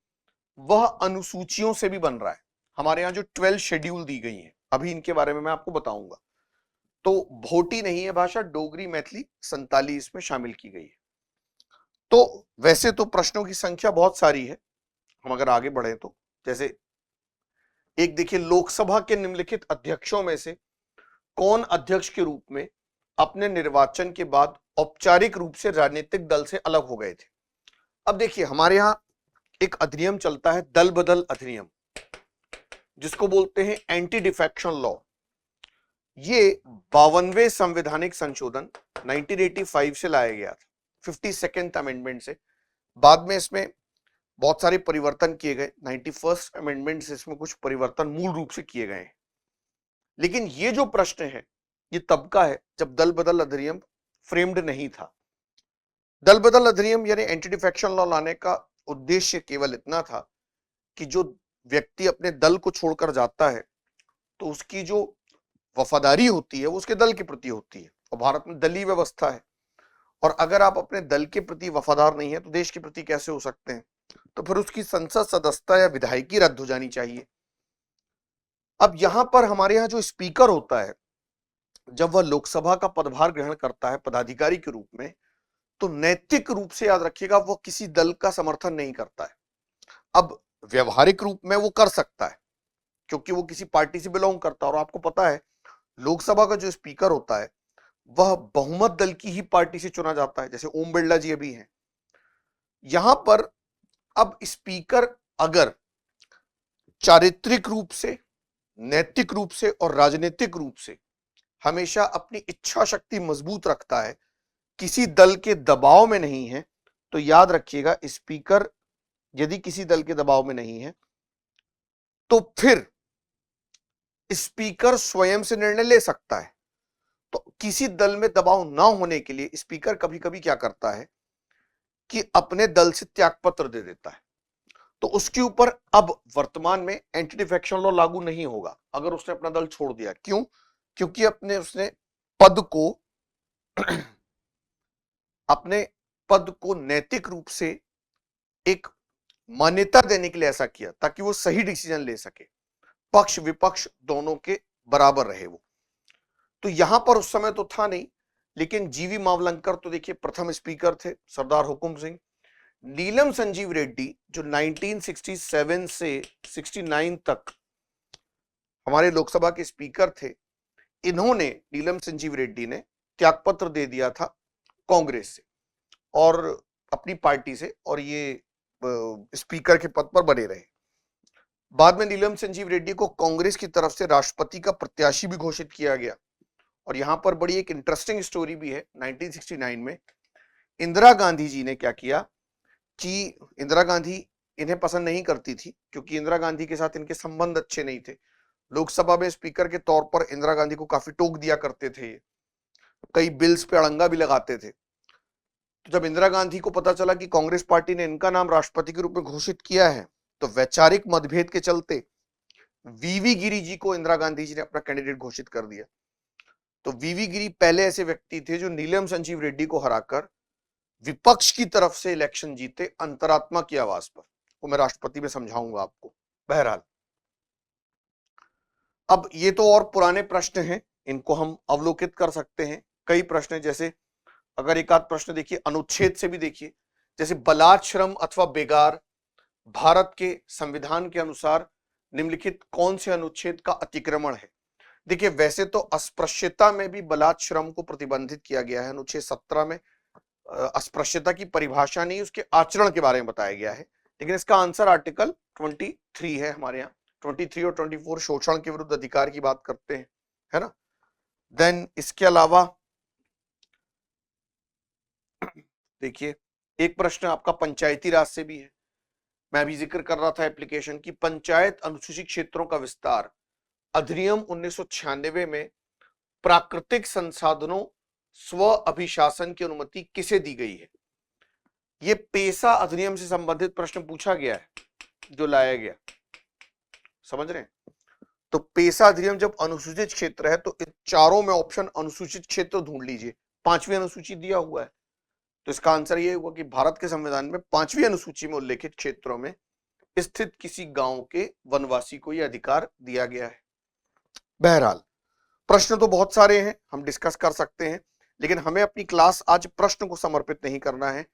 वह अनुसूचियों से भी बन रहा है। हमारे यहां जो 12 शेड्यूल दी गई हैं, अभी इनके बारे में मैं आपको बताऊंगा। तो भोटी नहीं है भाषा, डोगरी, मैथिली, संताली इसमें शामिल की गई है। तो वैसे तो प्रश्नों की संख्या बहुत सारी है, हम अगर आगे बढ़े तो जैसे एक देखिए, लोकसभा के निम्नलिखित अध्यक्षों में से कौन अध्यक्ष के रूप में अपने निर्वाचन के बाद औपचारिक रूप से राजनीतिक दल से अलग हो गए थे? अब देखिए, हमारे यहां एक अधिनियम चलता है दल बदल अधिनियम, जिसको बोलते हैं एंटी डिफेक्शन लॉ। ये 52वें संवैधानिक संशोधन 1985 से लाया गया था, 52nd अमेंडमेंट से। बाद में इसमें बहुत सारे परिवर्तन किए गए। 91st अमेंडमेंट से इसमें कुछ परिवर्तन मूल रूप से किए गए हैं। लेकिन ये जो प्रश्न है ये तब का है जब दल बदल अधिनियम फ्रेम्ड नहीं था। दल बदल अधिनियम यानी एंटी डिफेक्शन लॉ लाने का उद्देश्य केवल इतना था कि जो व्यक्ति अपने दल को छोड़कर जाता है तो उसकी जो वफादारी होती है वो उसके दल के प्रति होती है, और भारत में दलीय व्यवस्था है, और अगर आप अपने दल के प्रति वफादार नहीं है तो देश के प्रति कैसे हो सकते हैं? तो फिर उसकी संसद सदस्यता या विधायकी रद्द हो जानी चाहिए। अब यहां पर हमारे यहाँ जो स्पीकर होता है, जब वह लोकसभा का पदभार ग्रहण करता है पदाधिकारी के रूप में, तो नैतिक रूप से याद रखिएगा वह किसी दल का समर्थन नहीं करता है। अब व्यवहारिक रूप में वो कर सकता है क्योंकि वो किसी पार्टी से बिलोंग करता है, और आपको पता है लोकसभा का जो स्पीकर होता है वह बहुमत दल की ही पार्टी से चुना जाता है, जैसे ओम बिरला जी अभी हैं। यहां पर अब स्पीकर अगर चारित्रिक रूप से, नैतिक रूप से और राजनीतिक रूप से हमेशा अपनी इच्छा शक्ति मजबूत रखता है, किसी दल के दबाव में नहीं है, तो याद रखिएगा स्पीकर यदि किसी दल के दबाव में नहीं है तो फिर स्पीकर स्वयं से निर्णय ले सकता है। तो किसी दल में दबाव ना होने के लिए स्पीकर कभी कभी क्या करता है कि अपने दल से त्यागपत्र दे देता है, तो उसके ऊपर अब वर्तमान में एंटी डिफेक्शन लॉ लागू नहीं होगा अगर उसने अपना दल छोड़ दिया। क्यों? क्योंकि उसने अपने पद को नैतिक रूप से एक मान्यता देने के लिए ऐसा किया ताकि वो सही डिसीजन ले सके, पक्ष विपक्ष दोनों के बराबर रहे वो। तो यहां पर उस समय तो था नहीं, लेकिन जीवी मावलंकर तो देखिए प्रथम स्पीकर थे, सरदार हुकुम सिंह। नीलम संजीव रेड्डी जो 1967 से 69 तक हमारे लोकसभा के स्पीकर थे, इन्होंने, नीलम संजीव रेड्डी ने त्यागपत्र दे दिया था कांग्रेस से और अपनी पार्टी से, और ये स्पीकर के पद पर बने रहे। बाद में नीलम संजीव रेड्डी को कांग्रेस की तरफ से राष्ट्रपति का प्रत्याशी भी घोषित किया गया। और यहां पर बड़ी एक इंटरेस्टिंग स्टोरी भी है। 1969 में इंदिरा गांधी जी ने क्या किया कि इंदिरा गांधी इन्हें पसंद नहीं करती थी क्योंकि इंदिरा गांधी के साथ इनके संबंध अच्छे नहीं थे। लोकसभा में स्पीकर के तौर पर इंदिरा गांधी को काफी टोक दिया करते थे, ये कई बिल्स पे अड़ंगा भी लगाते थे। तो जब इंदिरा गांधी को पता चला कि कांग्रेस पार्टी ने इनका नाम राष्ट्रपति के रूप में घोषित किया है, तो वैचारिक मतभेद के चलते वीवी गिरी जी को इंदिरा गांधी जी ने अपना कैंडिडेट घोषित कर दिया। तो वीवी गिरी पहले ऐसे व्यक्ति थे जो नीलम संजीव रेड्डी को हराकर विपक्ष की तरफ से इलेक्शन जीते अंतरात्मा की आवाज पर। वो मैं राष्ट्रपति में समझाऊंगा आपको। बहरहाल अब ये तो और पुराने प्रश्न हैं, इनको हम अवलोकित कर सकते हैं। कई प्रश्न, जैसे अगर एक आध प्रश्न देखिए अनुच्छेद से भी देखिए, जैसे बलात् श्रम अथवा बेगार भारत के संविधान के अनुसार निम्नलिखित कौन से अनुच्छेद का अतिक्रमण है? देखिए वैसे तो अस्पृश्यता में भी बलात् श्रम को प्रतिबंधित किया गया है। अनुच्छेद 17 में अस्पृश्यता की परिभाषा नहीं, उसके आचरण के बारे में बताया गया है, लेकिन इसका आंसर आर्टिकल 23 है हमारे यहाँ। 23 और 24 शोषण के विरुद्ध अधिकार की बात करते हैं, है ना। देन इसके अलावा देखिए एक प्रश्न आपका पंचायती राज से भी है। मैं अभी जिक्र कर रहा था एप्लीकेशन की, पंचायत अनुसूचित क्षेत्रों का विस्तार अधिनियम 1996 में प्राकृतिक संसाधनों स्व अभिशासन की अनुमति किसे दी गई है? ये पेशा अधिनियम से संबंधित प्रश्न पूछा गया है जो लाया गया, समझ रहे हैं। तो पेशा अधिनियम जब अनुसूचित क्षेत्र है तो इन चारों में ऑप्शन अनुसूचित क्षेत्र ढूंढ लीजिए। 5वीं अनुसूची दिया हुआ है, तो इसका आंसर ये हुआ कि भारत के संविधान में 5वीं अनुसूची में उल्लेखित क्षेत्रों में स्थित किसी गांव के वनवासी को यह अधिकार दिया गया है। बहरहाल प्रश्न तो बहुत सारे हैं, हम डिस्कस कर सकते हैं, लेकिन हमें अपनी क्लास आज प्रश्न को समर्पित नहीं करना है।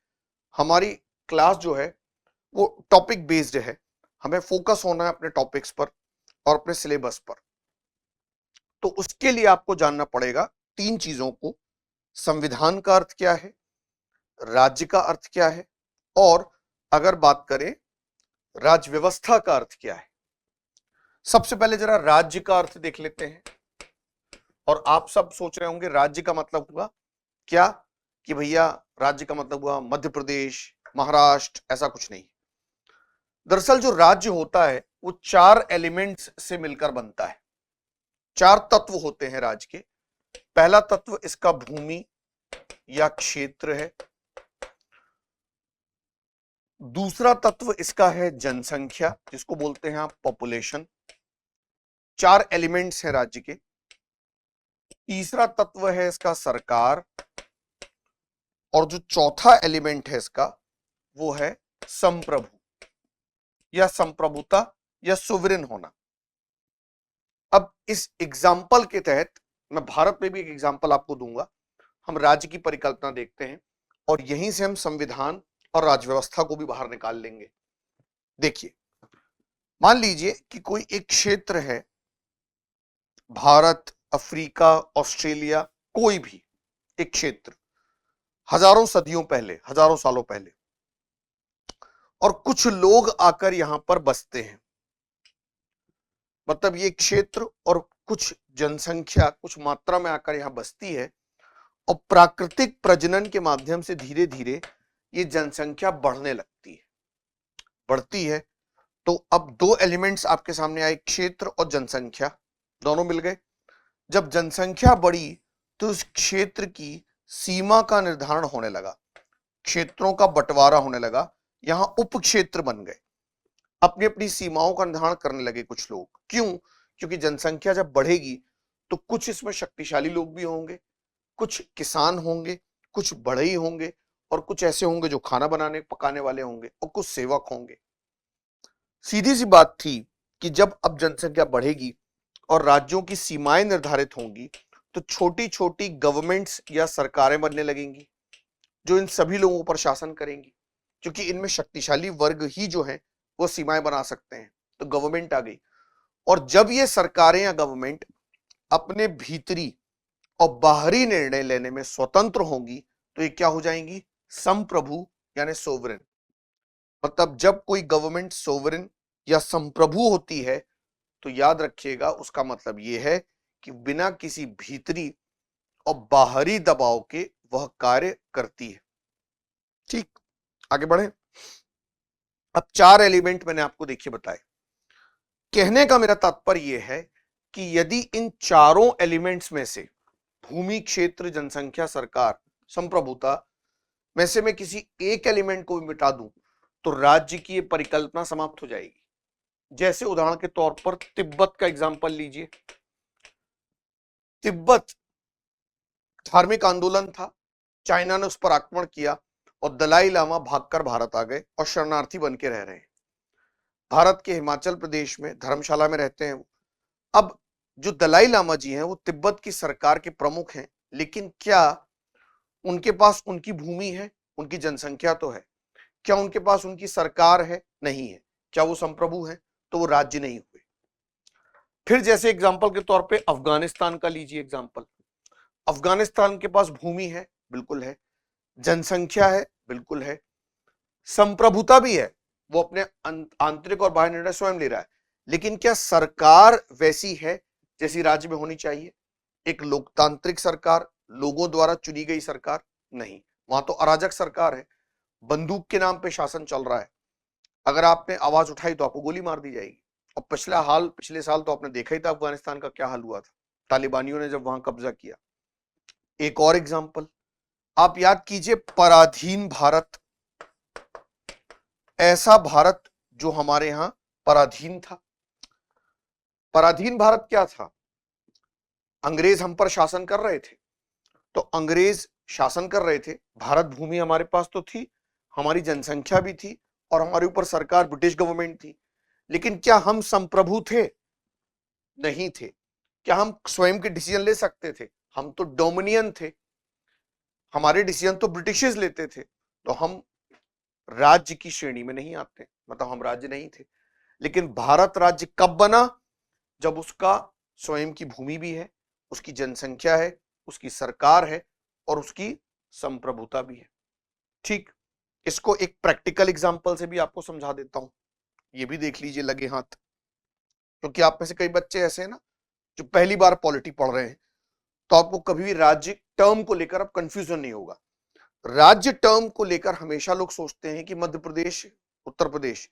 हमारी क्लास जो है वो टॉपिक बेस्ड है, हमें फोकस होना है अपने टॉपिक्स पर और अपने सिलेबस पर। तो उसके लिए आपको जानना पड़ेगा 3 चीजों को: संविधान का अर्थ क्या है, राज्य का अर्थ क्या है, और अगर बात करें राज्य व्यवस्था का अर्थ क्या है। सबसे पहले जरा राज्य का अर्थ देख लेते हैं। और आप सब सोच रहे होंगे राज्य का मतलब हुआ क्या कि भैया राज्य का मतलब हुआ मध्य प्रदेश, महाराष्ट्र, ऐसा कुछ नहीं। दरअसल जो राज्य होता है वो 4 एलिमेंट्स से मिलकर बनता है। 4 तत्व होते हैं राज्य के। पहला तत्व इसका भूमि या क्षेत्र है, दूसरा तत्व इसका है जनसंख्या, जिसको बोलते हैं आप पॉपुलेशन। 4 एलिमेंट्स हैं राज्य के। तीसरा तत्व है इसका सरकार, और जो चौथा एलिमेंट है इसका वो है संप्रभु या संप्रभुता या सुवरेन होना। अब इस एग्जाम्पल के तहत मैं भारत में भी एक एग्जाम्पल आपको दूंगा। हम राज्य की परिकल्पना देखते हैं और यहीं से हम संविधान और राज्य व्यवस्था को भी बाहर निकाल लेंगे। देखिए, मान लीजिए कि कोई एक क्षेत्र है, भारत, अफ्रीका, ऑस्ट्रेलिया, कोई भी एक क्षेत्र, हजारों सदियों पहले, हजारों सालों पहले, और कुछ लोग आकर यहां पर बसते हैं। मतलब ये क्षेत्र और कुछ जनसंख्या कुछ मात्रा में आकर यहां बसती है, और प्राकृतिक प्रजनन के माध्यम से धीरे धीरे ये जनसंख्या बढ़ने लगती है, बढ़ती है। तो अब 2 एलिमेंट्स आपके सामने आए, क्षेत्र और जनसंख्या, दोनों मिल गए। जब जनसंख्या बढ़ी तो उस क्षेत्र की सीमा का निर्धारण होने लगा, क्षेत्रों का बंटवारा होने लगा, यहां उप क्षेत्र बन गए, अपनी अपनी सीमाओं का निर्धारण करने लगे कुछ लोग। क्यों? क्योंकि जनसंख्या जब बढ़ेगी तो कुछ इसमें शक्तिशाली लोग भी होंगे, कुछ किसान होंगे, कुछ बढ़ई होंगे, और कुछ ऐसे होंगे जो खाना बनाने पकाने वाले होंगे, और कुछ सेवक होंगे। सीधी सी बात थी कि जब अब जनसंख्या बढ़ेगी और राज्यों की सीमाएं निर्धारित होंगी तो छोटी छोटी गवर्नमेंट्स या सरकारें बनने लगेंगी जो इन सभी लोगों पर शासन करेंगी, क्योंकि इनमें शक्तिशाली वर्ग ही जो है वो सीमाएं बना सकते हैं। तो गवर्नमेंट आ गई, और जब ये सरकारें या गवर्नमेंट अपने भीतरी और बाहरी निर्णय लेने में स्वतंत्र होंगी तो ये क्या हो जाएंगी? संप्रभु यानी सोवरेन। मतलब जब कोई गवर्नमेंट सोवरेन या संप्रभु होती है तो याद रखिएगा उसका मतलब यह है कि बिना किसी भीतरी और बाहरी दबाव के वह कार्य करती है। ठीक, आगे बढ़े। अब 4 एलिमेंट मैंने आपको देखिए बताए। कहने का मेरा तात्पर्य यह है कि यदि इन चारों एलिमेंट्स में से भूमि, क्षेत्र, जनसंख्या, सरकार, संप्रभुता में से मैं किसी एक एलिमेंट को भी मिटा दूं तो राज्य की यह परिकल्पना समाप्त हो जाएगी। जैसे उदाहरण के तौर पर तिब्बत का एग्जांपल लीजिए। तिब्बत धार्मिक आंदोलन था, चाइना ने उस पर आक्रमण किया और दलाई लामा भागकर भारत आ गए और शरणार्थी बन के रह रहे हैं। भारत के हिमाचल प्रदेश में धर्मशाला में रहते हैं। अब जो दलाई लामा जी हैं वो तिब्बत की सरकार के प्रमुख हैं, लेकिन क्या उनके पास उनकी भूमि है? उनकी जनसंख्या तो है। क्या उनके पास उनकी सरकार है? नहीं है। क्या वो संप्रभु है? तो वो राज्य नहीं हुए। फिर जैसे एग्जांपल के तौर पे अफगानिस्तान का लीजिए एग्जांपल। अफगानिस्तान के पास भूमि है, बिल्कुल है, जनसंख्या है, बिल्कुल है, संप्रभुता भी है, वो अपने आंतरिक और बाह्य निर्णय स्वयं ले रहा है, लेकिन क्या सरकार वैसी है जैसी राज्य में होनी चाहिए? एक लोकतांत्रिक सरकार, लोगों द्वारा चुनी गई सरकार? नहीं, वहां तो अराजक सरकार है, बंदूक के नाम पे शासन चल रहा है। अगर आपने आवाज उठाई तो आपको गोली मार दी जाएगी। और पिछले साल तो आपने देखा ही था अफगानिस्तान का क्या हाल हुआ था, तालिबानियों ने जब वहां कब्जा किया। एक और एग्जांपल आप याद कीजिए, पराधीन भारत। ऐसा भारत जो हमारे यहां पराधीन था। पराधीन भारत क्या था? अंग्रेज हम पर शासन कर रहे थे, तो अंग्रेज शासन कर रहे थे, भारत भूमि हमारे पास तो थी, हमारी जनसंख्या भी थी, और हमारे ऊपर सरकार ब्रिटिश गवर्नमेंट थी, लेकिन क्या हम संप्रभु थे? नहीं थे। क्या हम स्वयं के डिसीजन ले सकते थे? हम तो डोमिनियन थे, हमारे डिसीजन तो ब्रिटिशर्स लेते थे, तो हम राज्य की श्रेणी में नहीं आते, मतलब हम राज्य नहीं थे। लेकिन भारत राज्य कब बना? जब उसका स्वयं की भूमि भी है, उसकी जनसंख्या है, उसकी सरकार है, और उसकी संप्रभुता भी है। ठीक, इसको एक प्रैक्टिकल एग्जांपल से भी आपको समझा देता हूं, ये भी देख लीजिए लगे हाथ, क्योंकि आप में से कई बच्चे ऐसे हैं ना जो पहली बार पॉलिटी पढ़ रहे हैं, तो आपको कभी भी राज्य टर्म को लेकर अब कंफ्यूजन नहीं होगा। राज्य टर्म को लेकर हमेशा लोग सोचते हैं कि मध्य प्रदेश, उत्तर प्रदेश,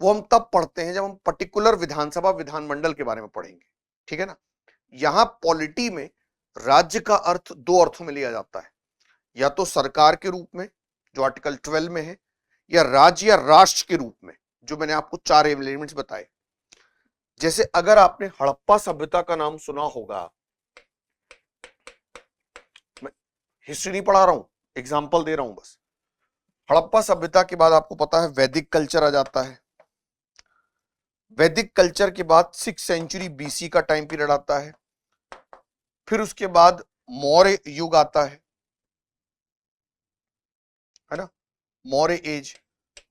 वो हम तब पढ़ते हैं जब हम पर्टिकुलर विधानसभा विधानमंडल के बारे में पढ़ेंगे, ठीक है ना। यहां पॉलिटी में राज्य का अर्थ 2 अर्थों में लिया जाता है, या तो सरकार के रूप में जो आर्टिकल 12 में है, या राज्य या राष्ट्र के रूप में, जो मैंने आपको 4 एलिमेंट्स बताए। जैसे अगर आपने हड़प्पा सभ्यता का नाम सुना होगा, मैं हिस्ट्री नहीं पढ़ा रहा हूं, एग्जाम्पल दे रहा हूं बस। हड़प्पा सभ्यता के बाद आपको पता है वैदिक कल्चर आ जाता है। वैदिक कल्चर के बाद 6th सेंचुरी बीसी का टाइम पीरियड आता है। फिर उसके बाद मौर्य युग आता है ना, मौर्य एज।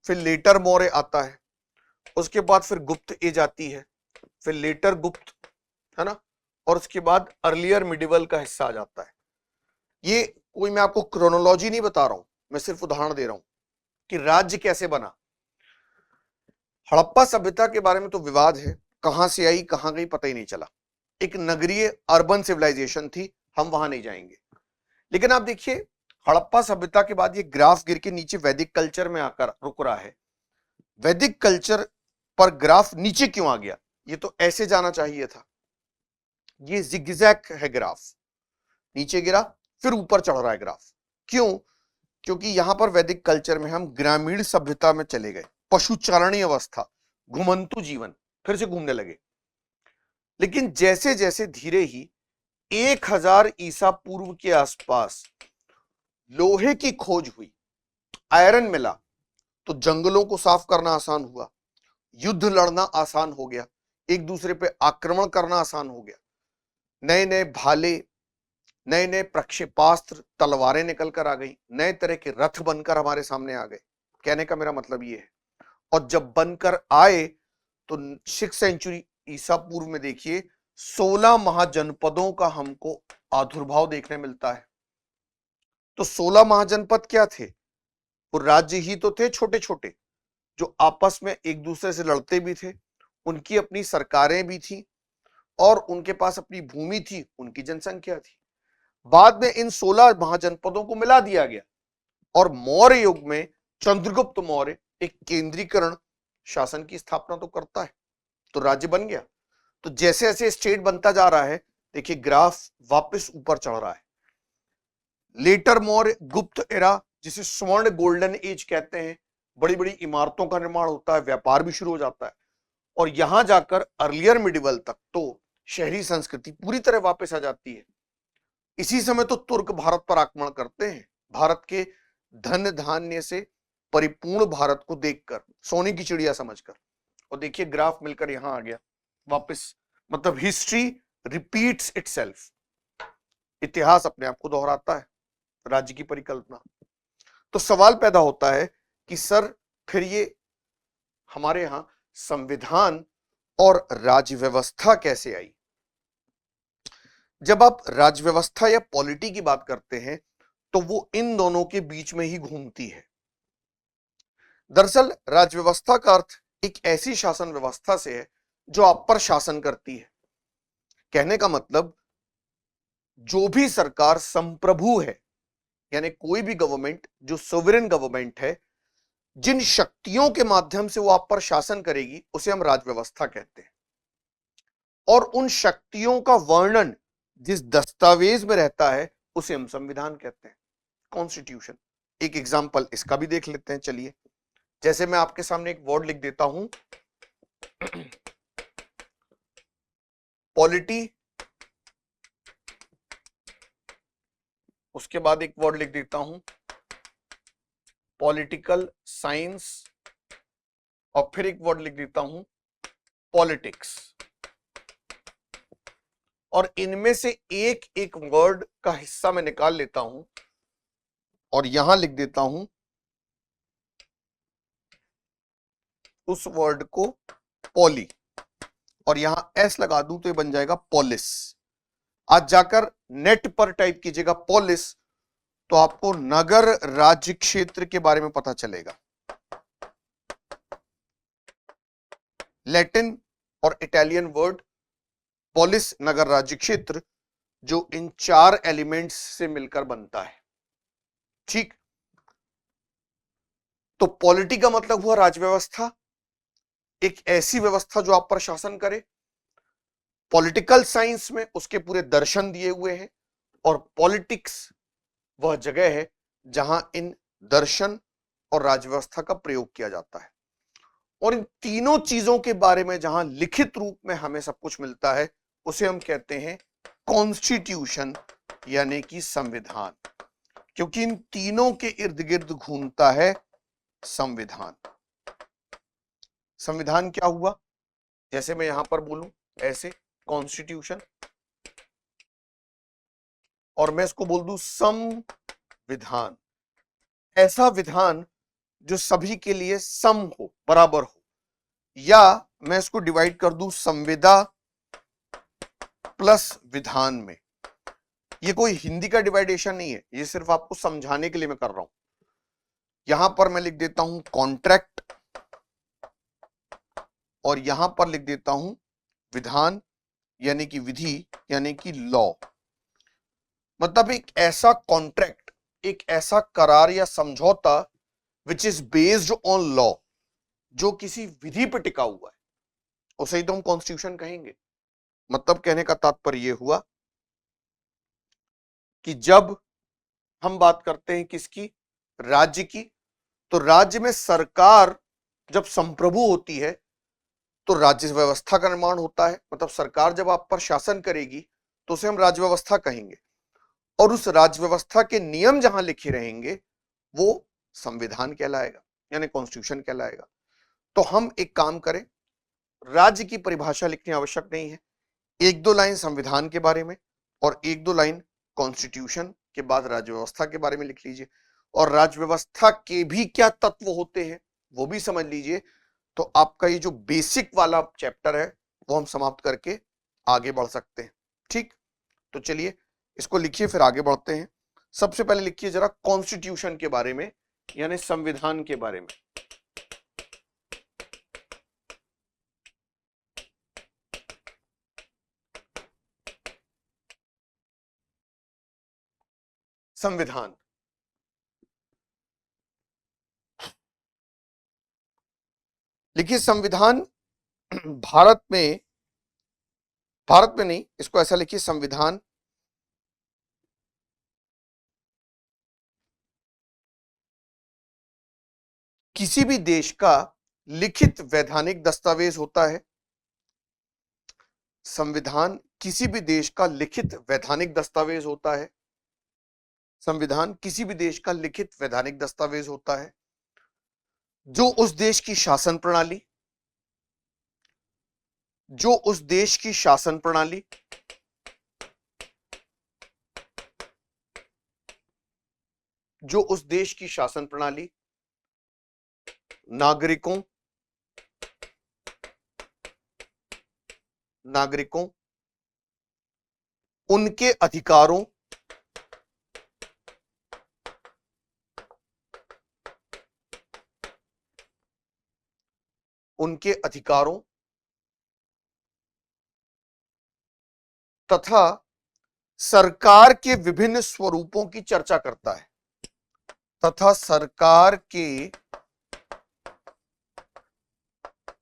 फिर लेटर मौर्य आता है। उसके बाद फिर गुप्त एज आती है, फिर लेटर गुप्त, है ना, और उसके बाद अर्लियर मिडिवल का हिस्सा आ जाता है। ये कोई मैं आपको क्रोनोलॉजी नहीं बता रहा हूं, मैं सिर्फ उदाहरण दे रहा हूं कि राज्य कैसे बना। हड़प्पा सभ्यता के बारे में तो विवाद है, कहां से आई कहां गई पता ही नहीं चला। एक नगरीय अर्बन सिविलाइजेशन थी, हम वहां नहीं जाएंगे। लेकिन आप देखिए हड़प्पा सभ्यता के बाद ये ग्राफ गिर के नीचे वैदिक कल्चर में आकर रुक रहा है। वैदिक कल्चर पर ग्राफ नीचे क्यों आ गया? ये तो ऐसे जाना चाहिए था। ये जिगजैग है ग्राफ, नीचे गिरा फिर ऊपर चढ़ रहा है ग्राफ। क्यों? क्योंकि यहां पर वैदिक कल्चर में हम ग्रामीण सभ्यता में चले गए, पशुचारणी अवस्था, घुमंतु जीवन, फिर से घूमने लगे। लेकिन जैसे जैसे धीरे ही 1000 ईसा पूर्व के आसपास लोहे की खोज हुई, आयरन मिला, तो जंगलों को साफ करना आसान हुआ, युद्ध लड़ना आसान हो गया, एक दूसरे पे आक्रमण करना आसान हो गया। नए नए भाले, नए नए प्रक्षेपास्त्र, तलवारें निकल कर आ गई, नए तरह के रथ बनकर हमारे सामने आ गए। कहने का मेरा मतलब ये है। और जब बनकर आए तो 6th सेंचुरी ईसा पूर्व में देखिए 16 महाजनपदों का हमको आविर्भाव देखने मिलता है। तो 16 महाजनपद क्या थे? वो राज्य ही तो थे, छोटे छोटे, जो आपस में एक दूसरे से लड़ते भी थे, उनकी अपनी सरकारें भी थी और उनके पास अपनी भूमि थी, उनकी जनसंख्या थी। बाद में इन 16 महाजनपदों को मिला दिया गया और मौर्य युग में चंद्रगुप्त मौर्य एक केंद्रीकरण शासन की स्थापना तो करता है, तो राज्य बन गया। तो जैसे जैसे स्टेट बनता जा रहा है, देखिए ग्राफ वापस ऊपर चढ़ रहा है। लेटर मौर्य गुप्त एरा, जिसे स्वर्ण गोल्डन एज कहते हैं, बड़ी बड़ी इमारतों का निर्माण होता है, व्यापार भी शुरू हो जाता है। और यहां जाकर अर्लियर मिडिवल तक तो शहरी संस्कृति पूरी तरह वापस आ जाती है। इसी समय तो तुर्क भारत पर आक्रमण करते हैं, भारत के धन धान्य से परिपूर्ण भारत को देखकर, सोने की चिड़िया समझकर। और देखिए ग्राफ मिलकर यहां आ गया वापस। मतलब हिस्ट्री रिपीट्स इटसेल्फ, इतिहास अपने आप को दोहराता है, राज्य की परिकल्पना। तो सवाल पैदा होता है कि सर फिर ये हमारे यहां संविधान और राज्य व्यवस्था कैसे आई? जब आप राज्य व्यवस्था या पॉलिटी की बात करते हैं तो वो इन दोनों के बीच में ही घूमती है। दरअसल राज्य व्यवस्था का अर्थ एक ऐसी शासन व्यवस्था से है जो आप पर शासन करती है। कहने का मतलब जो भी सरकार संप्रभु है, यानी कोई भी गवर्नमेंट जो सोवरेन गवर्नमेंट है, जिन शक्तियों के माध्यम से वो आप पर शासन करेगी उसे हम राज्य व्यवस्था कहते हैं। और उन शक्तियों का वर्णन जिस दस्तावेज में रहता है उसे हम संविधान कहते हैं, कॉन्स्टिट्यूशन। एक एग्जांपल इसका भी देख लेते हैं, चलिए। जैसे मैं आपके सामने एक वर्ड लिख देता हूं, पॉलिटी, उसके बाद एक वर्ड लिख देता हूं पॉलिटिकल साइंस, और फिर एक वर्ड लिख देता हूं पॉलिटिक्स। और इनमें से एक एक वर्ड का हिस्सा मैं निकाल लेता हूं और यहां लिख देता हूं उस वर्ड को पॉली, और यहां एस लगा दूं तो ये बन जाएगा पॉलिस। आज जाकर नेट पर टाइप कीजिएगा पॉलिस, तो आपको नगर राज्य क्षेत्र के बारे में पता चलेगा। लैटिन और इटालियन वर्ड पॉलिस, नगर राज्य क्षेत्र, जो इन 4 एलिमेंट्स से मिलकर बनता है। ठीक, तो पॉलिटी का मतलब हुआ राज्य व्यवस्था, एक ऐसी व्यवस्था जो आप पर शासन करे। पॉलिटिकल साइंस में उसके पूरे दर्शन दिए हुए हैं, और पॉलिटिक्स वह जगह है जहां इन दर्शन और राज्य व्यवस्था का प्रयोग किया जाता है। और इन तीनों चीजों के बारे में जहां लिखित रूप में हमें सब कुछ मिलता है उसे हम कहते हैं कॉन्स्टिट्यूशन यानी कि संविधान, क्योंकि इन तीनों के इर्द गिर्द घूमता है संविधान। संविधान क्या हुआ? जैसे मैं यहां पर बोलूं ऐसे कॉन्स्टिट्यूशन, और मैं इसको बोल दूं संविधान, ऐसा विधान जो सभी के लिए सम हो, बराबर हो। या मैं इसको डिवाइड कर दूं संविदा प्लस विधान में। ये कोई हिंदी का डिवाइडेशन नहीं है, ये सिर्फ आपको समझाने के लिए मैं कर रहा हूं। यहां पर मैं लिख देता हूं कॉन्ट्रैक्ट और यहां पर लिख देता हूं विधान यानी कि विधि यानी कि लॉ। मतलब एक ऐसा कॉन्ट्रैक्ट, एक ऐसा करार या समझौता which is based on law, जो किसी विधि पर टिका हुआ है, उसे ही तो हम कॉन्स्टिट्यूशन कहेंगे। मतलब कहने का तात्पर्य यह हुआ कि जब हम बात करते हैं किसकी, राज्य की, तो राज्य में सरकार जब संप्रभु होती है तो राज्य व्यवस्था का निर्माण होता है। मतलब सरकार जब आप पर शासन करेगी तो उसे हम राज्य व्यवस्था कहेंगे, और उस राज्य व्यवस्था के नियम जहां लिखे रहेंगे वो संविधान कहलाएगा यानी कॉन्स्टिट्यूशन कहलाएगा। तो हम एक काम करें, राज्य की परिभाषा लिखनी आवश्यक नहीं है, एक दो लाइन संविधान के बारे में और एक दो लाइन कॉन्स्टिट्यूशन के बाद राज्य व्यवस्था के बारे में लिख लीजिए, और राज्य व्यवस्था के भी क्या तत्व होते हैं वो भी समझ लीजिए। तो आपका ये जो बेसिक वाला चैप्टर है वो हम समाप्त करके आगे बढ़ सकते हैं। ठीक, तो चलिए इसको लिखिए, फिर आगे बढ़ते हैं। सबसे पहले लिखिए जरा कॉन्स्टिट्यूशन के बारे में यानी संविधान के बारे में। संविधान, लिखिए संविधान भारत में नहीं, इसको ऐसा लिखिए, संविधान किसी भी देश का लिखित वैधानिक दस्तावेज होता है। संविधान किसी भी देश का लिखित वैधानिक दस्तावेज होता है। संविधान किसी भी देश का लिखित वैधानिक दस्तावेज होता है जो उस देश की शासन प्रणाली, जो उस देश की शासन प्रणाली, जो उस देश की शासन प्रणाली नागरिकों उनके अधिकारों तथा सरकार के विभिन्न स्वरूपों की चर्चा करता है, तथा सरकार के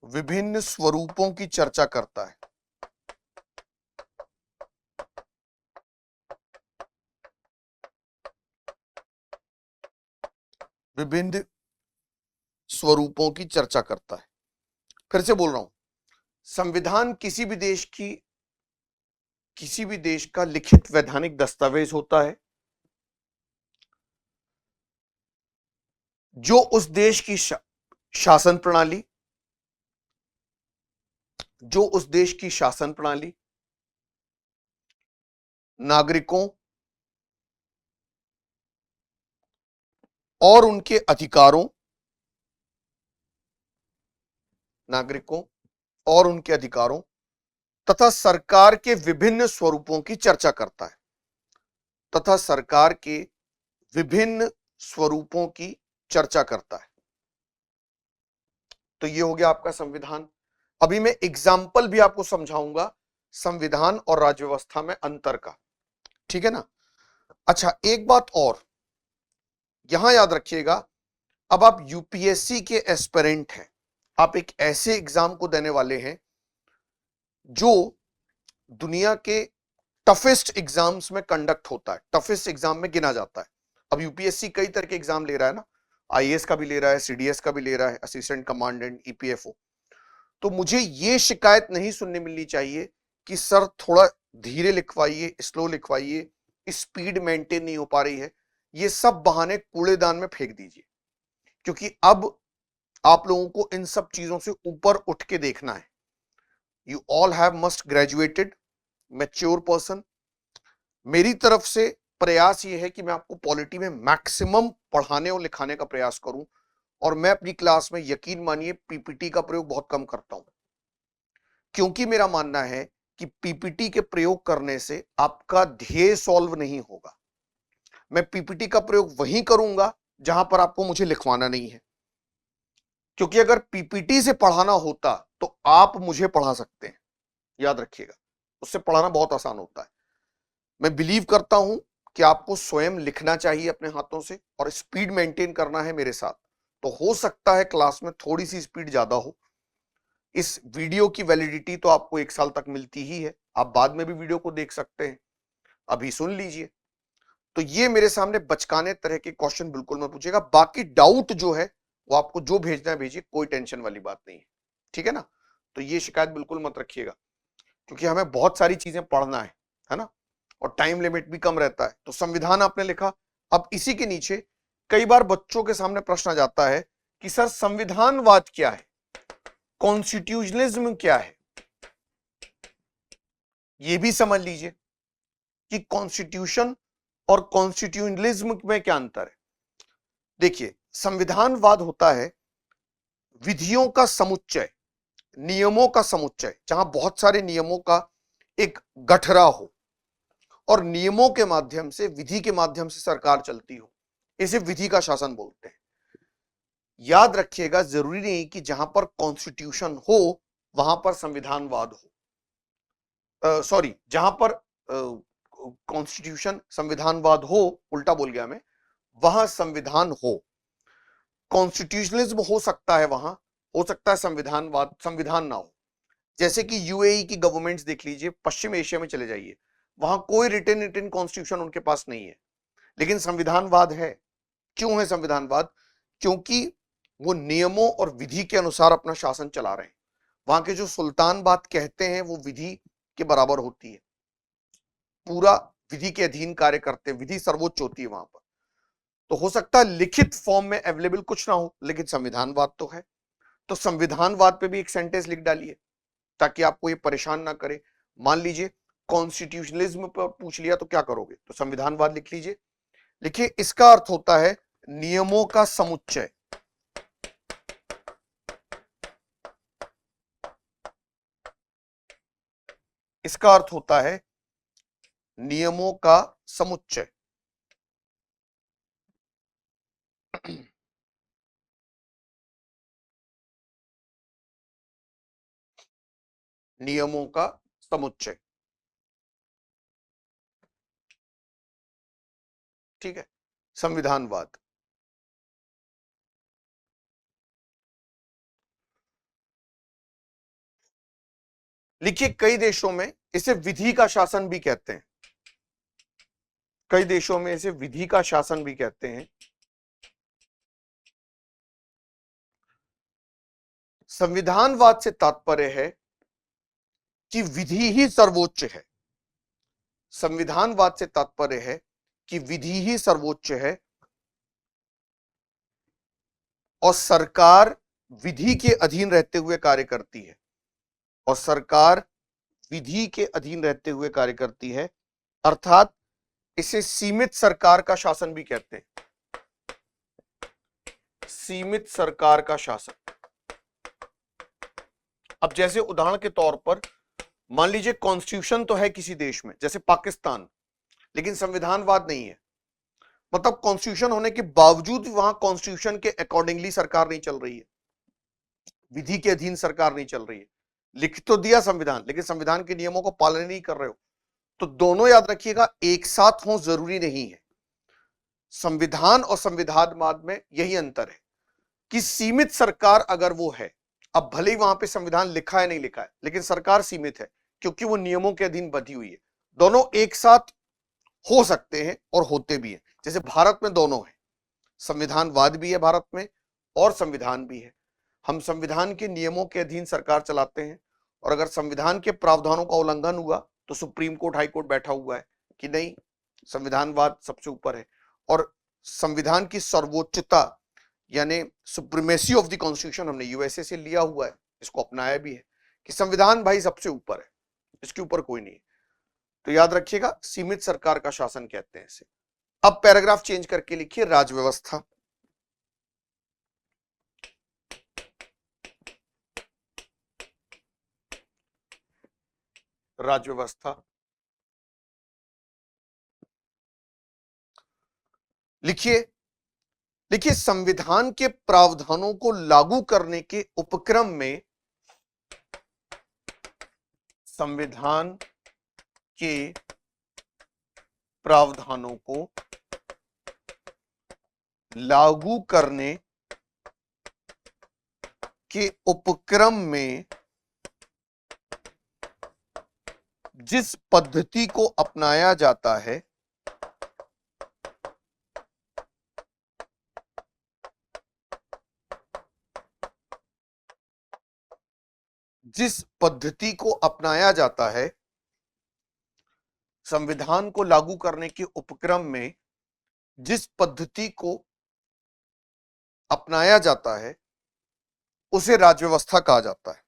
विभिन्न स्वरूपों की चर्चा करता है। विभिन्न स्वरूपों की चर्चा करता है। फिर से बोल रहा हूं, संविधान किसी भी देश का लिखित वैधानिक दस्तावेज होता है जो उस देश की शासन प्रणाली, नागरिकों और उनके अधिकारों तथा सरकार के विभिन्न स्वरूपों की चर्चा करता है, तो ये हो गया आपका संविधान। अभी मैं एग्जाम्पल भी आपको समझाऊंगा संविधान और राज्य व्यवस्था में अंतर का, ठीक है ना। अच्छा, एक बात और यहां याद रखिएगा, अब आप यूपीएससी के एस्पिरेंट हैं, आप एक ऐसे एग्जाम को देने वाले हैं जो दुनिया के टफेस्ट एग्जाम्स में कंडक्ट होता है, टफेस्ट एग्जाम में गिना जाता है। अब यूपीएससी कई तरह के एग्जाम ले रहा है ना, आईएएस का भी ले रहा है, सीडीएस का भी ले रहा है, असिस्टेंट कमांडेंट, ईपीएफओ। तो मुझे ये शिकायत नहीं सुनने मिलनी चाहिए कि सर थोड़ा धीरे लिखवाइए, स्लो लिखवाइए, स्पीड मेंटेन नहीं हो पा रही है। ये सब बहाने कूड़ेदान में फेंक दीजिए, क्योंकि अब आप लोगों को इन सब चीजों से ऊपर उठ के देखना है। You all have must graduated, mature person. मेरी तरफ से प्रयास ये है कि मैं आपको पॉलिटी में मैक्सिमम पढ़ाने और लिखाने का प्रयास करूं, और मैं अपनी क्लास में यकीन मानिए पीपीटी का प्रयोग बहुत कम करता हूं, क्योंकि मेरा मानना है कि पीपीटी के प्रयोग करने से आपका ध्येय सॉल्व नहीं होगा। मैं पीपीटी का प्रयोग वहीं करूंगा जहां पर आपको मुझे लिखवाना नहीं है, क्योंकि अगर पीपीटी से पढ़ाना होता तो आप मुझे पढ़ा सकते हैं, याद रखिएगा, उससे पढ़ाना बहुत आसान होता है। मैं बिलीव करता हूं कि आपको स्वयं लिखना चाहिए अपने हाथों से, और स्पीड मेंटेन करना है मेरे साथ। तो हो सकता है क्लास में थोड़ी सी स्पीड ज्यादा हो। इस वीडियो की वैलिडिटी तो आपको 1 साल तक मिलती ही है, आप बाद में भी वीडियो को देख सकते हैं, अभी सुन लीजिए। तो ये मेरे सामने बचकाने तरह के क्वेश्चन बिल्कुल मत पूछिएगा। बाकी डाउट जो है वो आपको जो भेजना है भेजिए, कोई टेंशन वाली बात नहीं है, ठीक है ना। तो ये शिकायत बिल्कुल मत रखिएगा, क्योंकि हमें बहुत सारी चीजें पढ़ना है ना, और टाइम लिमिट भी कम रहता है। तो संविधान आपने लिखा, अब इसी के नीचे कई बार बच्चों के सामने प्रश्न आ जाता है कि सर संविधानवाद क्या है, कॉन्स्टिट्यूशनलिज्म क्या है। ये भी समझ लीजिए कि कॉन्स्टिट्यूशन और कॉन्स्टिट्यूशनलिज्म में क्या अंतर है। देखिए, संविधानवाद होता है विधियों का समुच्चय, नियमों का समुच्चय, जहां बहुत सारे नियमों का एक गठरा हो, और नियमों के माध्यम से, विधि के माध्यम से सरकार चलती हो। इसे विधि का शासन बोलते हैं। याद रखिएगा, जरूरी नहीं कि जहां पर कॉन्स्टिट्यूशन हो वहां पर संविधानवाद हो। सॉरी, जहां पर कॉन्स्टिट्यूशन संविधानवाद हो, उल्टा बोल गया मैं, वहां संविधान हो। कॉन्स्टिट्यूशनलिज्म हो सकता है वहां, हो सकता है संविधानवाद, संविधान ना हो। जैसे कि यूएई की गवर्नमेंट्स देख लीजिए, पश्चिम एशिया में चले जाइए, वहां कोई रिटन कॉन्स्टिट्यूशन उनके पास नहीं है, लेकिन संविधानवाद है। क्यों है संविधानवाद? क्योंकि वो नियमों और विधि के अनुसार अपना शासन चला रहे हैं। वहां के जो सुल्तान बात कहते हैं वो विधि के बराबर होती है, पूरा विधि के अधीन कार्य करते हैं, विधि सर्वोच्च होती है वहां पर। तो हो सकता है लिखित फॉर्म में अवेलेबल कुछ ना हो, लेकिन संविधानवाद तो है। तो संविधानवाद पे भी एक सेंटेंस लिख डालिए, ताकि आपको ये परेशान ना करे। मान लीजिए कॉन्स्टिट्यूशनलिज्म पर पूछ लिया तो क्या करोगे, तो संविधानवाद लिख लीजिए। लिखिए, इसका अर्थ होता है नियमों का समुच्चय। इसका अर्थ होता है नियमों का समुच्चय। नियमों का समुच्चय, ठीक है, संविधानवाद। लिखिए, कई देशों में इसे विधि का शासन भी कहते हैं, कई देशों में इसे विधि का शासन भी कहते हैं। संविधानवाद से तात्पर्य है कि विधि ही सर्वोच्च है। संविधानवाद से तात्पर्य है कि विधि ही सर्वोच्च है, और सरकार विधि के अधीन रहते हुए कार्य करती है, और सरकार विधि के अधीन रहते हुए कार्य करती है। अर्थात इसे सीमित सरकार का शासन भी कहते हैं, सीमित सरकार का शासन। अब जैसे उदाहरण के तौर पर मान लीजिए कॉन्स्टिट्यूशन तो है किसी देश में, जैसे पाकिस्तान, लेकिन संविधानवाद नहीं है। मतलब कॉन्स्टिट्यूशन होने के बावजूद वहां कॉन्स्टिट्यूशन के अकॉर्डिंगली सरकार नहीं चल रही है, विधि के अधीन सरकार नहीं चल रही है। लिख तो दिया संविधान, लेकिन संविधान के नियमों को पालन नहीं कर रहे हो। तो दोनों याद रखिएगा, एक साथ हो जरूरी नहीं है। संविधान और संविधानवाद में यही अंतर है कि सीमित सरकार अगर वो है, अब भले ही वहां पे संविधान लिखा है नहीं लिखा है, लेकिन सरकार सीमित है, क्योंकि वो नियमों के अधीन बधी हुई है। दोनों एक साथ हो सकते हैं और होते भी हैं, जैसे भारत में दोनों है, संविधानवाद भी है भारत में और संविधान भी है। हम संविधान के नियमों के अधीन सरकार चलाते हैं, और अगर संविधान के प्रावधानों का उल्लंघन हुआ तो सुप्रीम कोर्ट, हाई कोर्ट बैठा हुआ है कि नहीं, संविधानवाद सबसे ऊपर है। और संविधान की सर्वोच्चता यानी सुप्रीमेसी ऑफ द कॉन्स्टिट्यूशन हमने यूएसए से लिया हुआ है, इसको अपनाया भी है कि संविधान भाई सबसे ऊपर है, इसके ऊपर कोई नहीं है। तो याद रखिएगा, सीमित सरकार का शासन कहते हैं इसे। अब पैराग्राफ चेंज करके लिखिए राजव्यवस्था। राजव्यवस्था लिखिए। देखिए, संविधान के प्रावधानों को लागू करने के उपक्रम में संविधान के प्रावधानों को लागू करने के उपक्रम में जिस पद्धति को अपनाया जाता है, जिस पद्धति को अपनाया जाता है, संविधान को लागू करने के उपक्रम में जिस पद्धति को अपनाया जाता है उसे राजव्यवस्था कहा जाता है,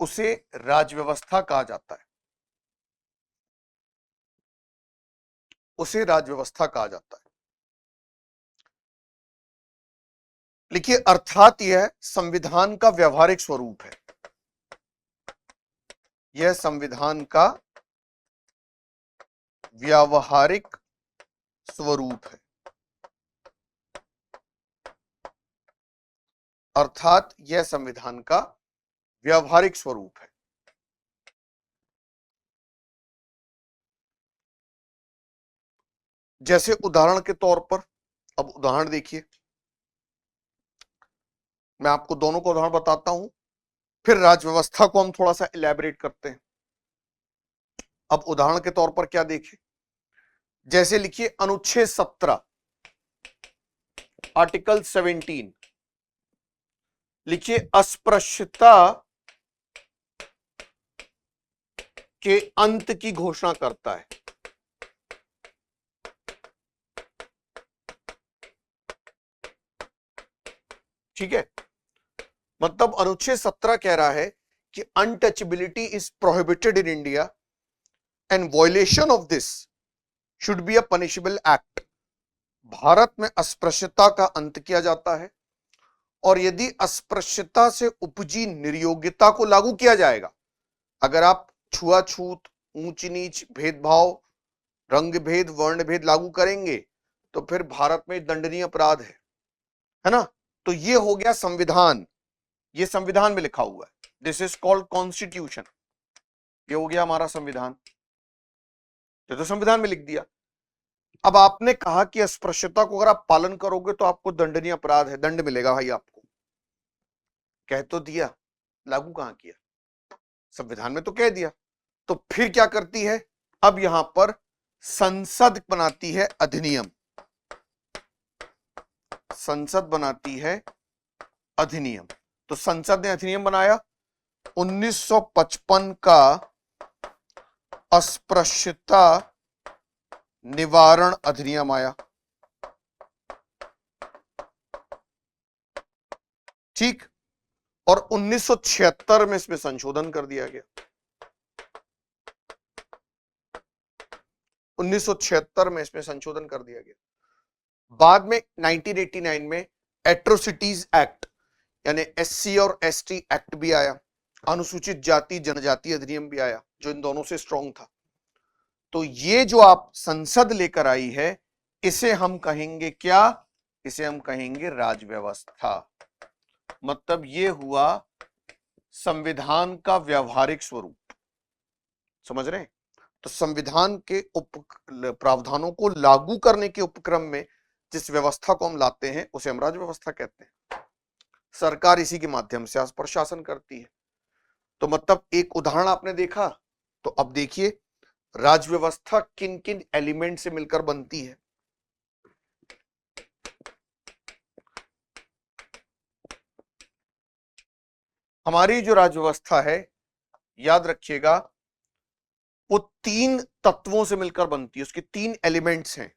उसे राजव्यवस्था कहा जाता है, उसे राजव्यवस्था कहा जाता है। लिखिए, अर्थात यह संविधान का व्यवहारिक स्वरूप है, यह संविधान का व्यावहारिक स्वरूप है, अर्थात यह संविधान का व्यावहारिक स्वरूप है। जैसे उदाहरण के तौर पर, अब उदाहरण देखिए, मैं आपको दोनों को उदाहरण बताता हूं, फिर राजव्यवस्था को हम थोड़ा सा इलैबोरेट करते हैं। अब उदाहरण के तौर पर क्या देखें, जैसे लिखिए अनुच्छेद 17 आर्टिकल 17, लिखिए अस्पृश्यता के अंत की घोषणा करता है। ठीक है, मतलब अनुच्छेद 17 कह रहा है कि untouchability is prohibited in India and violation of this should be a punishable act. Bharat में अस्पृश्यता का अंत किया जाता है, और यदि अस्पृश्यता से उपजी निर्योग्यता को लागू किया जाएगा, अगर आप छुआछूत, ऊंच नीच, भेदभाव, रंग भेद, वर्ण भेद लागू करेंगे तो फिर भारत में दंडनीय अपराध है ना। तो ये हो गया संविधान, ये संविधान में लिखा हुआ है, दिस इज कॉल्ड कॉन्स्टिट्यूशन। ये हो गया हमारा संविधान, तो संविधान में लिख दिया। अब आपने कहा कि अस्पृश्यता को अगर आप पालन करोगे तो आपको दंडनीय अपराध है, दंड मिलेगा भाई आपको, कह तो दिया, लागू कहां किया, संविधान में तो कह दिया। तो फिर क्या करती है, अब यहां पर संसद बनाती है अधिनियम, संसद बनाती है अधिनियम। तो संसद ने अधिनियम बनाया, 1955 का अस्पृश्यता निवारण अधिनियम आया। ठीक, और 1976 में इसमें संशोधन कर दिया गया, 1976 में इसमें संशोधन कर दिया गया। बाद में 1989 में एट्रोसिटीज एक्ट यानी एससी और एसटी एक्ट भी आया, अनुसूचित जाति जनजाति अधिनियम भी आया, जो इन दोनों से स्ट्रॉन्ग था। तो ये जो आप संसद लेकर आई है, इसे हम कहेंगे क्या, इसे हम कहेंगे राजव्यवस्था। मतलब ये हुआ संविधान का व्यवहारिक स्वरूप, समझ रहे हैं। तो संविधान के प्रावधानों को लागू करने के उपक्रम में जिस व्यवस्था को हम लाते हैं उसे हम राजव्यवस्था कहते हैं। सरकार इसी के माध्यम से आज पर शासन करती है। तो मतलब एक उदाहरण आपने देखा, तो अब देखिए राजव्यवस्था किन किन एलिमेंट से मिलकर बनती है। हमारी जो राज्य व्यवस्था है, याद रखिएगा, वो 3 तत्वों से मिलकर बनती है। उसके 3 एलिमेंट्स हैं।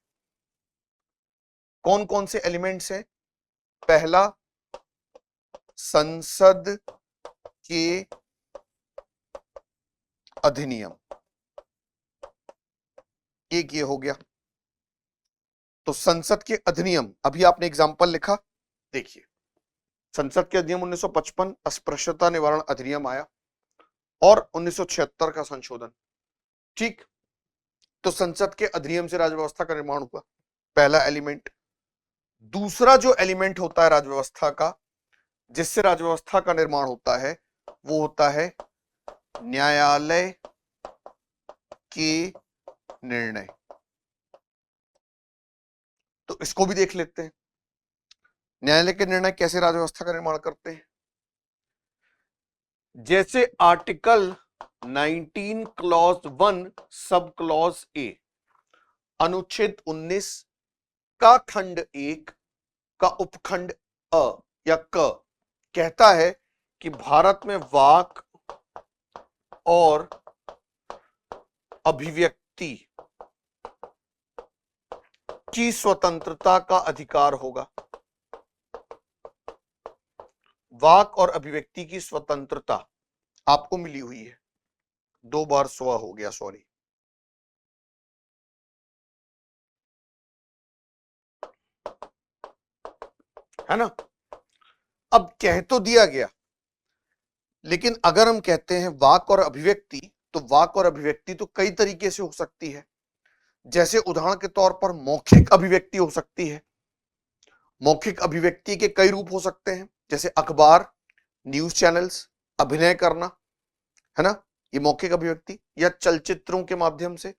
कौन कौन से एलिमेंट्स हैं? पहला, संसद के अधिनियम, एक ये हो गया। तो संसद के अधिनियम, अभी आपने एग्जांपल लिखा, देखिए संसद के अधिनियम 1955 अस्पृश्यता निवारण अधिनियम आया और 1976 का संशोधन। ठीक, तो संसद के अधिनियम से राज्य व्यवस्था का निर्माण हुआ, पहला एलिमेंट। दूसरा जो एलिमेंट होता है राज्य व्यवस्था का, जिससे राज्य व्यवस्था का निर्माण होता है, वो होता है न्यायालय के निर्णय। तो इसको भी देख लेते हैं, न्यायालय के निर्णय कैसे राज्य व्यवस्था का निर्माण करते हैं। जैसे article 19 clause 1 sub clause A, अनुच्छेद 19 का खंड 1 का उपखंड अ या क कहता है कि भारत में वाक और अभिव्यक्ति की स्वतंत्रता का अधिकार होगा। वाक और अभिव्यक्ति की स्वतंत्रता आपको मिली हुई है, 2 बार स्व हो गया, सॉरी। है ना? अब कह तो दिया गया, लेकिन अगर हम कहते हैं वाक और अभिव्यक्ति, तो वाक और अभिव्यक्ति तो कई तरीके से हो सकती है। जैसे उदाहरण के तौर पर मौखिक अभिव्यक्ति हो सकती है। मौखिक अभिव्यक्ति के कई रूप हो सकते हैं, जैसे अखबार, न्यूज चैनल्स, अभिनय करना, है ना, ये मौखिक अभिव्यक्ति, या चलचित्रों के माध्यम से।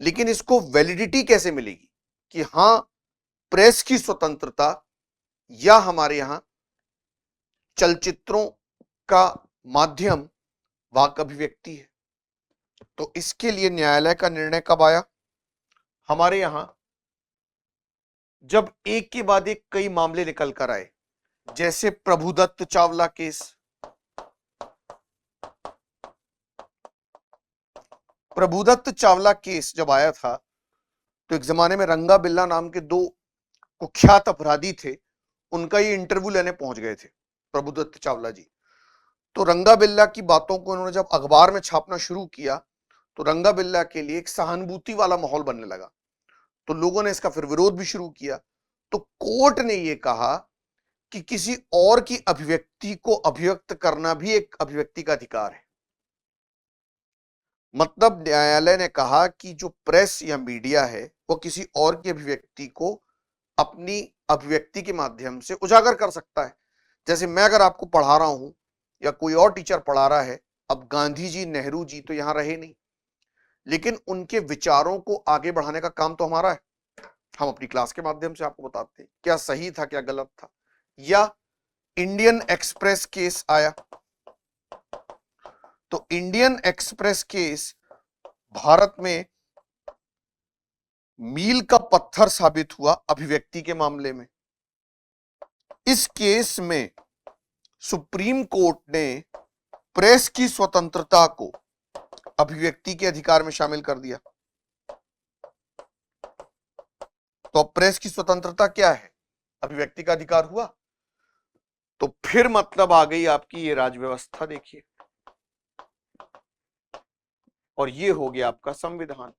लेकिन इसको वैलिडिटी कैसे मिलेगी कि हां प्रेस की स्वतंत्रता या हमारे यहां चलचित्रों का माध्यम वाक अभिव्यक्ति है? तो इसके लिए न्यायालय का निर्णय कब आया? हमारे यहां जब एक के बाद एक कई मामले निकल कर आए, जैसे प्रभुदत्त चावला केस। प्रभुदत्त चावला केस जब आया था, तो एक जमाने में रंगा बिल्ला नाम के 2 कुख्यात अपराधी थे, उनका ये इंटरव्यू लेने पहुंच गए थे प्रभुदत्त चावला जी। तो रंगा बिल्ला की बातों को उन्होंने जब अखबार में छापना शुरू किया, तो रंगा बिल्ला के लिए एक सहानुभूति वाला माहौल बनने लगा। तो लोगों ने इसका फिर विरोध भी शुरू किया। तो कोर्ट ने यह कहा कि किसी और की अभिव्यक्ति को अभिव्यक्त करना भी एक अभिव्यक्ति का अधिकार है। मतलब न्यायालय ने कहा कि जो प्रेस या मीडिया है, वो किसी और की अभिव्यक्ति को अपनी अभिव्यक्ति के माध्यम से उजागर कर सकता है। जैसे मैं अगर आपको पढ़ा रहा हूं या कोई और टीचर पढ़ा रहा है, अब गांधी जी, नेहरू जी तो यहां रहे नहीं, लेकिन उनके विचारों को आगे बढ़ाने का काम तो हमारा है। हम अपनी क्लास के माध्यम से आपको बताते हैं क्या सही था, क्या गलत था। या इंडियन एक्सप्रेस केस आया, तो इंडियन एक्सप्रेस केस भारत में मील का पत्थर साबित हुआ अभिव्यक्ति के मामले में। इस केस में सुप्रीम कोर्ट ने प्रेस की स्वतंत्रता को अभिव्यक्ति के अधिकार में शामिल कर दिया। तो अब प्रेस की स्वतंत्रता क्या है? अभिव्यक्ति का अधिकार हुआ। तो फिर मतलब आ गई आपकी ये राज्य व्यवस्था, देखिए, और ये हो गया आपका संविधान।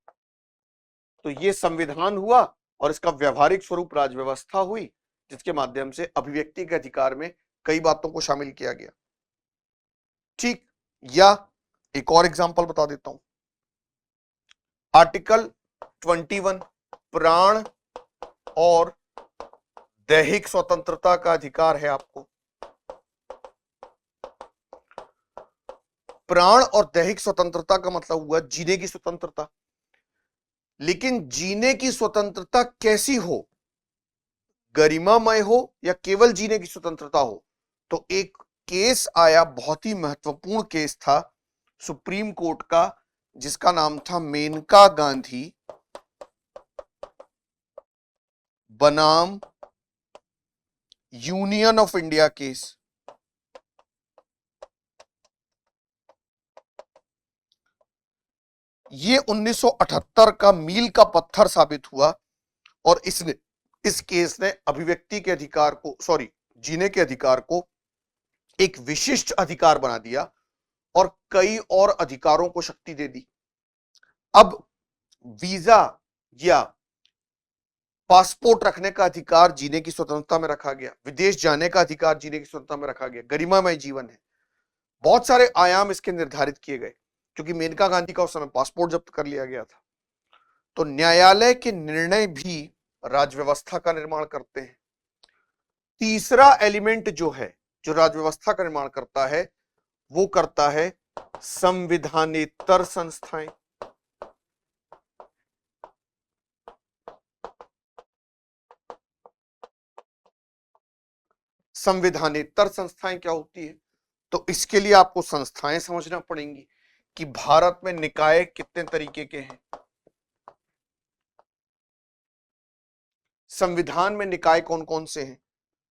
तो ये संविधान हुआ और इसका व्यवहारिक स्वरूप राज्य व्यवस्था हुई, जिसके माध्यम से अभिव्यक्ति के अधिकार में कई बातों को शामिल किया गया। ठीक, या एक और एग्जांपल बता देता हूं। आर्टिकल 21 प्राण और दैहिक स्वतंत्रता का अधिकार है आपको। प्राण और दैहिक स्वतंत्रता का मतलब हुआ जीने की स्वतंत्रता। लेकिन जीने की स्वतंत्रता कैसी हो? गरिमामय हो या केवल जीने की स्वतंत्रता हो? तो एक केस आया, बहुत ही महत्वपूर्ण केस था सुप्रीम कोर्ट का, जिसका नाम था मेनका गांधी बनाम यूनियन ऑफ इंडिया केस। ये 1978 का मील का पत्थर साबित हुआ और इस केस ने अभिव्यक्ति के अधिकार को, जीने के अधिकार को एक विशिष्ट अधिकार बना दिया और कई और अधिकारों को शक्ति दे दी। अब वीजा या पासपोर्ट रखने का अधिकार जीने की स्वतंत्रता में रखा गया, विदेश जाने का अधिकार जीने की स्वतंत्रता में रखा गया, गरिमामय जीवन है। बहुत सारे आयाम इसके निर्धारित किए गए, क्योंकि मेनका गांधी का उस समय पासपोर्ट जब्त कर लिया गया था। तो न्यायालय के निर्णय भी राजव्यवस्था का निर्माण करते हैं। तीसरा एलिमेंट जो है, जो राजव्यवस्था का निर्माण करता है, वो करता है संविधानेतर संस्थाएं। संविधानेतर संस्थाएं क्या होती है? तो इसके लिए आपको संस्थाएं समझना पड़ेंगी कि भारत में निकाय कितने तरीके के हैं। संविधान में निकाय कौन कौन से हैं?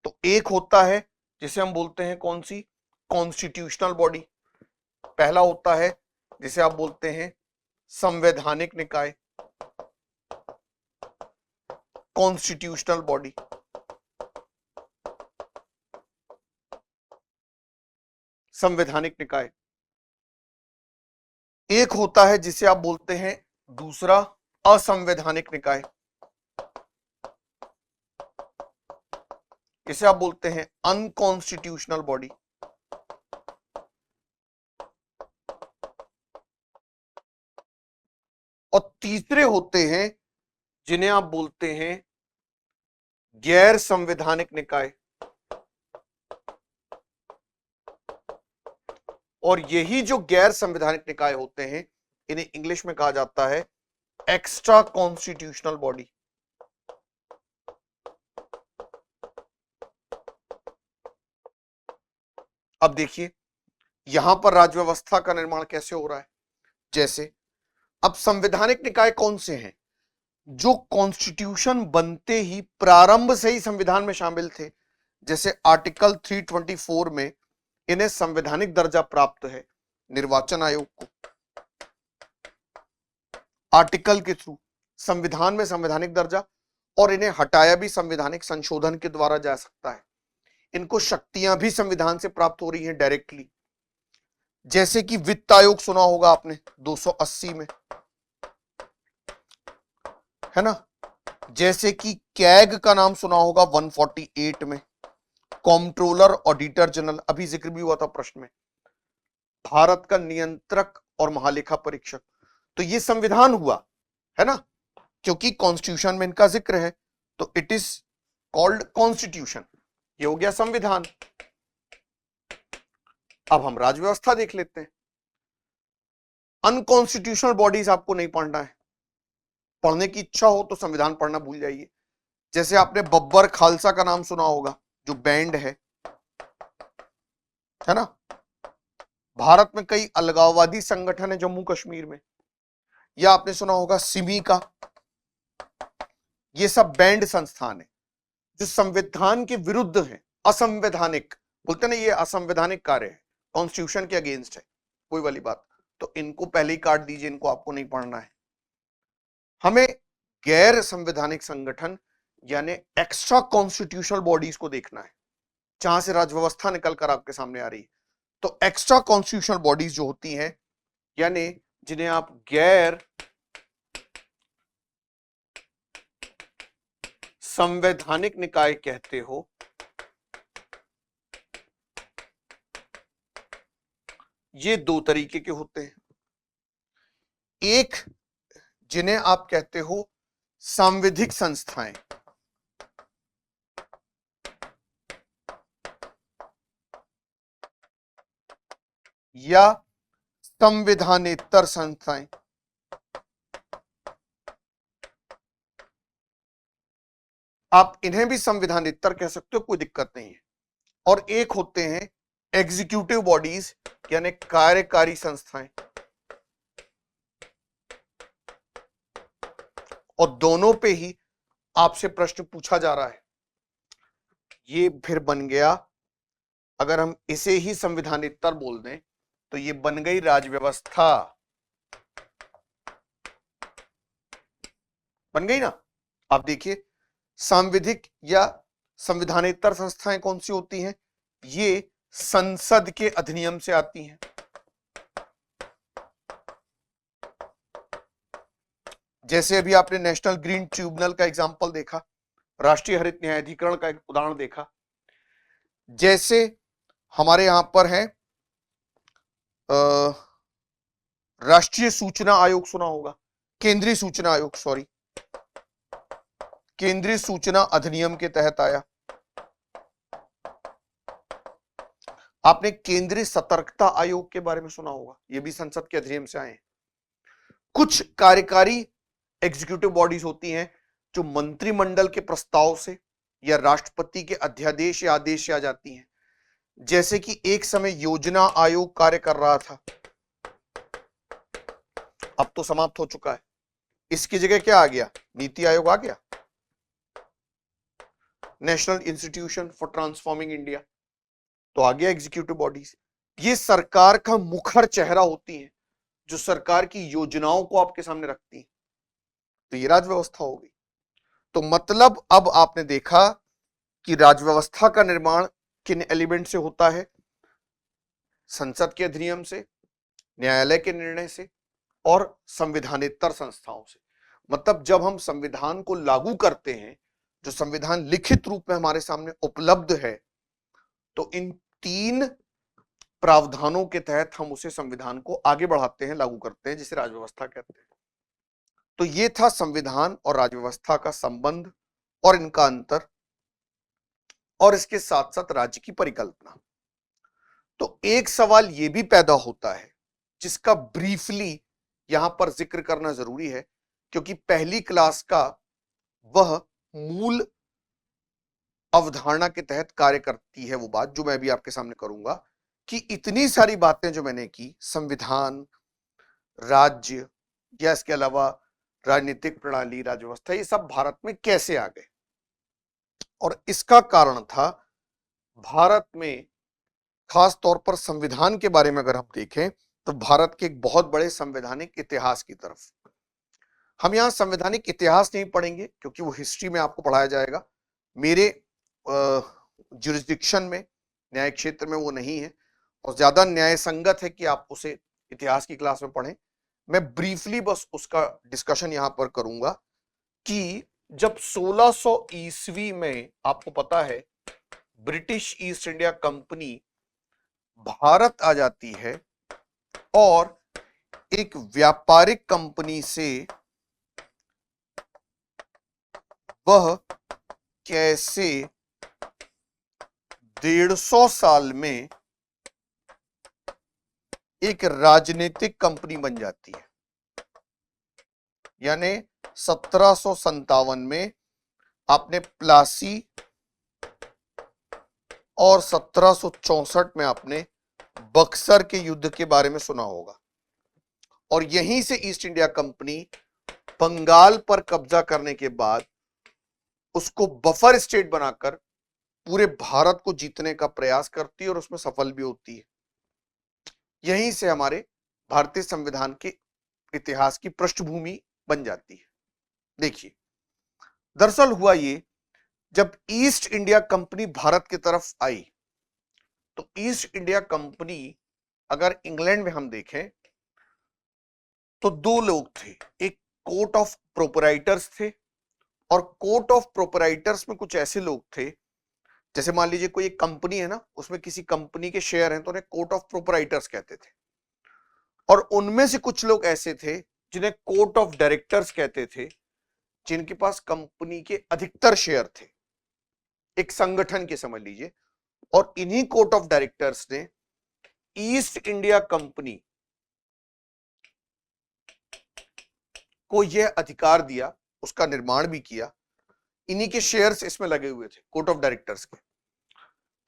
तो एक होता है जिसे हम बोलते हैं कौन सी, कॉन्स्टिट्यूशनल बॉडी। पहला होता है जिसे आप बोलते हैं संवैधानिक निकाय, कॉन्स्टिट्यूशनल बॉडी। संवैधानिक निकाय। एक होता है जिसे आप बोलते हैं दूसरा असंवैधानिक निकाय, इसे आप बोलते हैं अनकॉन्स्टिट्यूशनल बॉडी। और तीसरे होते हैं जिन्हें आप बोलते हैं गैर संवैधानिक निकाय। और यही जो गैर संवैधानिक निकाय होते हैं, इन्हें इंग्लिश में कहा जाता है एक्स्ट्रा कॉन्स्टिट्यूशनल बॉडी। अब देखिए यहां पर राजव्यवस्था का निर्माण कैसे हो रहा है। जैसे अब संवैधानिक निकाय कौन से हैं? जो कॉन्स्टिट्यूशन बनते ही प्रारंभ से ही संविधान में शामिल थे। जैसे आर्टिकल 324 में इन्हें संवैधानिक दर्जा प्राप्त है निर्वाचन आयोग को। आर्टिकल के थ्रू संविधान में संवैधानिक दर्जा, और इन्हें हटाया भी संवैधानिक संशोधन के द्वारा जा सकता है। इनको शक्तियां भी संविधान से प्राप्त हो रही हैं डायरेक्टली। जैसे कि वित्त आयोग सुना होगा आपने 280 में, है ना। जैसे कि कैग का नाम सुना होगा 148 में, कॉम्प्ट्रोलर ऑडिटर जनरल अभी जिक्र भी हुआ था प्रश्न में, भारत का नियंत्रक और महालेखा परीक्षक। तो ये संविधान हुआ, है ना, क्योंकि कॉन्स्टिट्यूशन में इनका जिक्र है, तो इट इज कॉल्ड कॉन्स्टिट्यूशन। ये हो गया संविधान। अब हम राजव्यवस्था देख लेते हैं। अनकॉन्स्टिट्यूशनल बॉडीज आपको नहीं पढ़ना है, पढ़ने की इच्छा हो तो संविधान पढ़ना भूल जाइए। जैसे आपने बब्बर खालसा का नाम सुना होगा, जो बैंड है ना। भारत में कई अलगाववादी संगठन है जम्मू कश्मीर में, या आपने सुना होगा सिमी का। ये सब बैंड संस्थान है जो संविधान के विरुद्ध है, असंवैधानिक बोलते ना, ये असंवैधानिक कार्य है, कॉन्स्टिट्यूशन के अगेंस्ट है, कोई वाली बात। तो इनको पहले ही काट दीजिए, इनको आपको नहीं पढ़ना है। हमें गैर संवैधानिक संगठन यानी एक्स्ट्रा कॉन्स्टिट्यूशनल बॉडीज को देखना है, जहां से राजव्यवस्था निकल कर आपके सामने आ रही है। तो एक्स्ट्रा कॉन्स्टिट्यूशनल बॉडीज जो होती हैं, यानी जिन्हें आप गैर संवैधानिक निकाय कहते हो, ये दो तरीके के होते हैं। एक जिन्हें आप कहते हो सांविधिक संस्थाएं, या संविधानेतर संस्थाएं। आप इन्हें भी संविधानेतर कह सकते हो, कोई दिक्कत नहीं है। और एक होते हैं एग्जीक्यूटिव बॉडीज यानी कार्यकारी संस्थाएं। और दोनों पे ही आपसे प्रश्न पूछा जा रहा है। ये फिर बन गया, अगर हम इसे ही संविधानेतर बोल दें तो ये बन गई राजव्यवस्था। बन गई ना। आप देखिए सांविधिक या संविधानेतर संस्थाएं कौन सी होती हैं? ये संसद के अधिनियम से आती हैं। जैसे अभी आपने नेशनल ग्रीन ट्रिब्यूनल का एग्जांपल देखा, राष्ट्रीय हरित न्यायाधिकरण का एक उदाहरण देखा। जैसे हमारे यहां पर है राष्ट्रीय सूचना आयोग, सुना होगा, केंद्रीय सूचना आयोग, सॉरी, केंद्रीय सूचना अधिनियम के तहत आया। आपने केंद्रीय सतर्कता आयोग के बारे में सुना होगा, ये भी संसद के अधिनियम से आए हैं। कुछ कार्यकारी एग्जीक्यूटिव बॉडीज होती हैं जो मंत्रिमंडल के प्रस्ताव से या राष्ट्रपति के अध्यादेश या आदेश से आ जाती हैं। जैसे कि एक समय योजना आयोग कार्य कर रहा था, अब तो समाप्त हो चुका है। इसकी जगह क्या आ गया? नीति आयोग आ गया, national institution for transforming India, तो आ गया एग्जीक्यूटिव बॉडीज। ये सरकार का मुखर चेहरा होती हैं जो सरकार की योजनाओं को आपके सामने रखती हैं। तो ये राजव्यवस्था होगी। तो मतलब अब आपने देखा कि राजव्यवस्था का निर्माण किन एलिमेंट से होता है? संसद के अधिनियम से, न्यायालय के निर्णय से और संविधानेतर संस्थाओं से। मतलब जब हम संविधान को लागू करते हैं, जो संविधान लिखित रूप में हमारे सामने उपलब्ध है, तो इन तीन प्रावधानों के तहत हम उसे संविधान को आगे बढ़ाते हैं, लागू करते हैं, जिसे राजव्यवस्था कहते हैं। तो ये था संविधान और राजव्यवस्था का संबंध और इनका अंतर, और इसके साथ साथ राज्य की परिकल्पना। तो एक सवाल यह भी पैदा होता है जिसका ब्रीफली यहां पर जिक्र करना जरूरी है, क्योंकि पहली क्लास का वह मूल अवधारणा के तहत कार्य करती है वो बात जो मैं भी आपके सामने करूंगा, कि इतनी सारी बातें जो मैंने की, संविधान, राज्य या इसके अलावा राजनीतिक प्रणाली, राजव्यवस्था, ये सब भारत में कैसे आ गए। और इसका कारण था भारत में खास तौर पर संविधान के बारे में अगर हम देखें तो भारत के एक बहुत बड़े संवैधानिक इतिहास की तरफ। हम यहां संवैधानिक इतिहास नहीं पढ़ेंगे क्योंकि वो हिस्ट्री में आपको पढ़ाया जाएगा। मेरे जुरिस्डिक्शन में, न्याय क्षेत्र में वो नहीं है, और ज्यादा न्याय संगत है कि आप उसे इतिहास की क्लास में पढ़ें। मैं ब्रीफली बस उसका डिस्कशन यहां पर करूंगा कि जब 1600 ईस्वी में, आपको पता है, British East India Company Bharat आ जाती है और एक व्यापारिक कंपनी से वह कैसे 150 साल में एक राजनीतिक कंपनी बन जाती है। यानी 1757 में आपने प्लासी और 1764 में आपने बक्सर के युद्ध के बारे में सुना होगा, और यहीं से ईस्ट इंडिया कंपनी बंगाल पर कब्जा करने के बाद उसको बफर स्टेट बनाकर पूरे भारत को जीतने का प्रयास करती है और उसमें सफल भी होती है। यहीं से हमारे भारतीय संविधान के इतिहास की पृष्ठभूमि बन जाती है। देखिए, दरअसल हुआ ये, जब ईस्ट इंडिया कंपनी भारत की तरफ आई तो ईस्ट इंडिया कंपनी, अगर इंग्लैंड में हम देखें तो दो लोग थे, एक कोर्ट ऑफ प्रोपराइटर्स थे, और कोर्ट ऑफ प्रोपराइटर्स में कुछ ऐसे लोग थे, जैसे मान लीजिए कोई एक कंपनी है ना, उसमें किसी कंपनी के शेयर हैं तो उन्हें कोर्ट ऑफ प्रोपराइटर्स कहते थे, और उनमें से कुछ लोग ऐसे थे जिन्हें कोर्ट ऑफ डायरेक्टर्स कहते थे, जिनके पास कंपनी के अधिकतर शेयर थे, एक संगठन के समझ लीजिए। और इन्हीं कोर्ट ऑफ डायरेक्टर्स ने ईस्ट इंडिया कंपनी को यह अधिकार दिया, उसका निर्माण भी किया, इन्हीं के शेयर्स इसमें लगे हुए थे कोर्ट ऑफ डायरेक्टर्स के,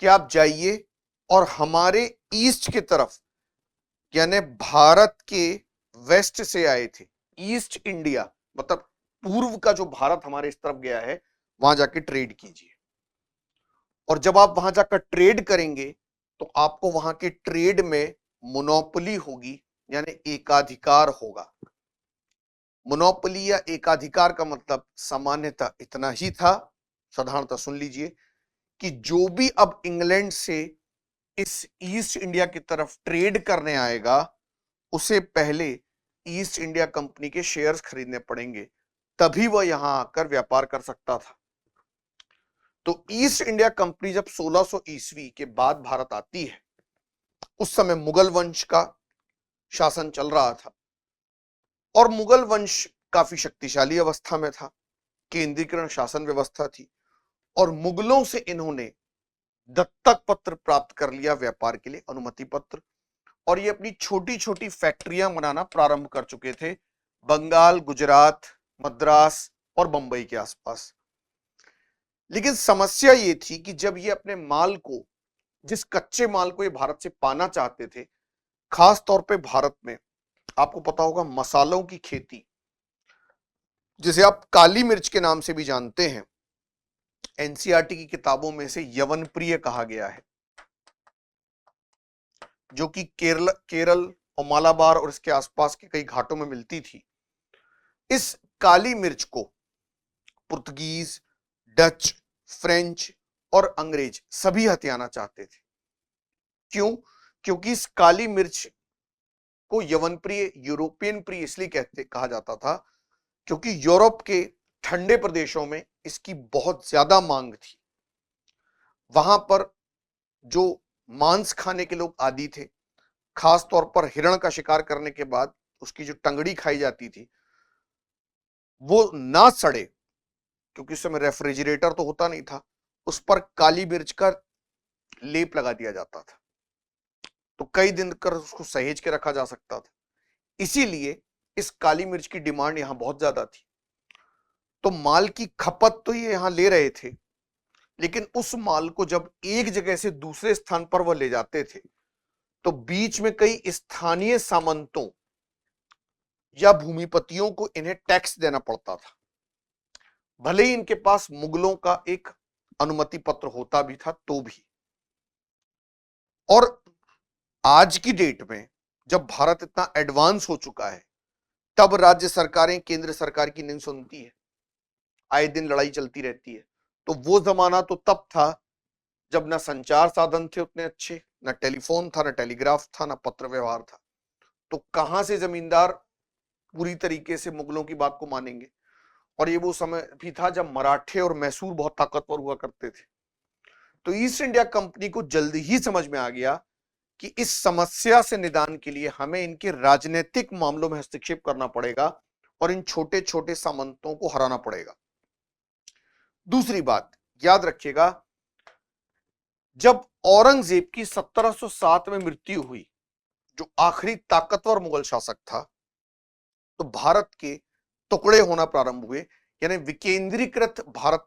कि आप जाइए और हमारे ईस्ट की तरफ, यानी भारत के वेस्ट से आए थे, ईस्ट इंडिया मतलब पूर्व का जो भारत हमारे इस तरफ गया है, वहां जाके ट्रेड कीजिए। और जब आप वहां जाकर ट्रेड करेंगे तो आपको वहां के ट्रेड में मोनोपोली होगी, यानी एकाधिकार होगा। मोनोपोली या एकाधिकार का मतलब सामान्यतः इतना ही था, साधारणतः सुन लीजिए, कि जो भी अब इंग्लैंड से इस ईस्ट इंडिया की तरफ ट्रेड करने आएगा उसे पहले ईस्ट इंडिया कंपनी के शेयर्स खरीदने पड़ेंगे, तभी वह यहां आकर व्यापार कर सकता था। तो ईस्ट इंडिया कंपनी जब 1600 ईस्वी के बाद भारत आती है, उस समय मुगल वंश का शासन चल रहा था और मुगल वंश काफी शक्तिशाली अवस्था में था, केंद्रीकृत शासन व्यवस्था थी और मुगलों से इन्होंने दत्तक पत्र प्राप्त कर लिया, व्यापार के लिए अनुमति पत्र, और ये अपनी छोटी छोटी फैक्ट्रियां बनाना प्रारंभ कर चुके थे बंगाल, गुजरात, मद्रास और बंबई के आसपास। लेकिन समस्या ये थी कि जब ये अपने माल को, जिस कच्चे माल को ये भारत से पाना चाहते थे, खास तौर पे भारत में आपको पता होगा मसालों की खेती, जिसे आप काली मिर्च के नाम से भी जानते हैं, एनसीईआरटी की किताबों में से यवन प्रिय कहा गया है, जो कि केरल और मालाबार और इसके आसपास के कई घाटों में मिलती थी। इस काली मिर्च को पुर्तगीज, डच, फ्रेंच और अंग्रेज सभी हथियाना चाहते थे। क्यों? क्योंकि इस काली मिर्च को यवन प्रिय, यूरोपियन प्रिय इसलिए कहा जाता था क्योंकि यूरोप के ठंडे प्रदेशों में इसकी बहुत ज्यादा मांग थी। वहां पर जो मांस खाने के लोग आदी थे, खास तौर पर हिरण का शिकार करने के बाद उसकी जो टंगड़ी खाई जाती थी वो ना सड़े, क्योंकि उस समय रेफ्रिजरेटर तो होता नहीं था, उस पर काली मिर्च का लेप लगा दिया जाता था, तो कई दिन कर उसको सहेज के रखा जा सकता था। इसीलिए इस काली मिर्च की डिमांड यहां बहुत ज्यादा थी। तो माल की खपत तो ये यहां ले रहे थे, लेकिन उस माल को जब एक जगह से दूसरे स्थान पर वह ले जाते थे तो बीच में कई स्थानीय सामंतों या भूमिपतियों को इन्हें टैक्स देना पड़ता था, भले ही इनके पास मुगलों का एक अनुमति पत्र होता भी था तो भी। और आज की डेट में जब भारत इतना एडवांस हो चुका है, तब राज्य सरकारें केंद्र सरकार की नहीं सुनती है, आए दिन लड़ाई चलती रहती है। तो वो जमाना तो तब था जब ना संचार साधन थे उतने अच्छे, ना टेलीफोन था, ना टेलीग्राफ था, ना पत्र व्यवहार था, तो कहां से जमींदार पूरी तरीके से मुगलों की बात को मानेंगे। और ये वो समय भी था जब मराठे और मैसूर बहुत ताकतवर हुआ करते थे। तो ईस्ट इंडिया कंपनी को जल्दी ही समझ में आ गया कि इस समस्या से निदान के लिए हमें इनके राजनीतिक मामलों में हस्तक्षेप करना पड़ेगा और इन छोटे छोटे सामंतों को हराना पड़ेगा। दूसरी बात याद रखिएगा, जब औरंगजेब की 1707 में मृत्यु हुई, जो आखिरी ताकतवर मुगल शासक था, तो भारत के टुकड़े होना प्रारंभ हुए, यानी विकेंद्रीकृत भारत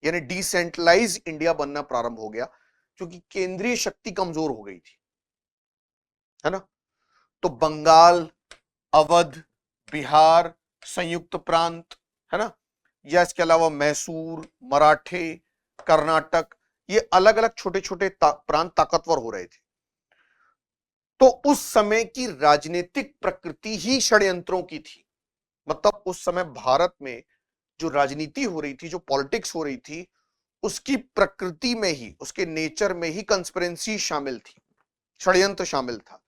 यानी डिसेंट्रलाइज इंडिया बनना प्रारंभ हो गया, क्योंकि केंद्रीय शक्ति कमजोर हो गई थी, है ना। तो बंगाल, अवध, बिहार, संयुक्त प्रांत, है ना, या इसके अलावा मैसूर, मराठे, कर्नाटक, ये अलग अलग छोटे छोटे प्रांत ताकतवर हो रहे थे। तो उस समय की राजनीतिक प्रकृति ही षड्यंत्रों की थी। मतलब उस समय भारत में जो राजनीति हो रही थी, जो पॉलिटिक्स हो रही थी, उसकी प्रकृति में ही, उसके नेचर में ही कंस्पिरेंसी शामिल थी, षड्यंत्र शामिल था।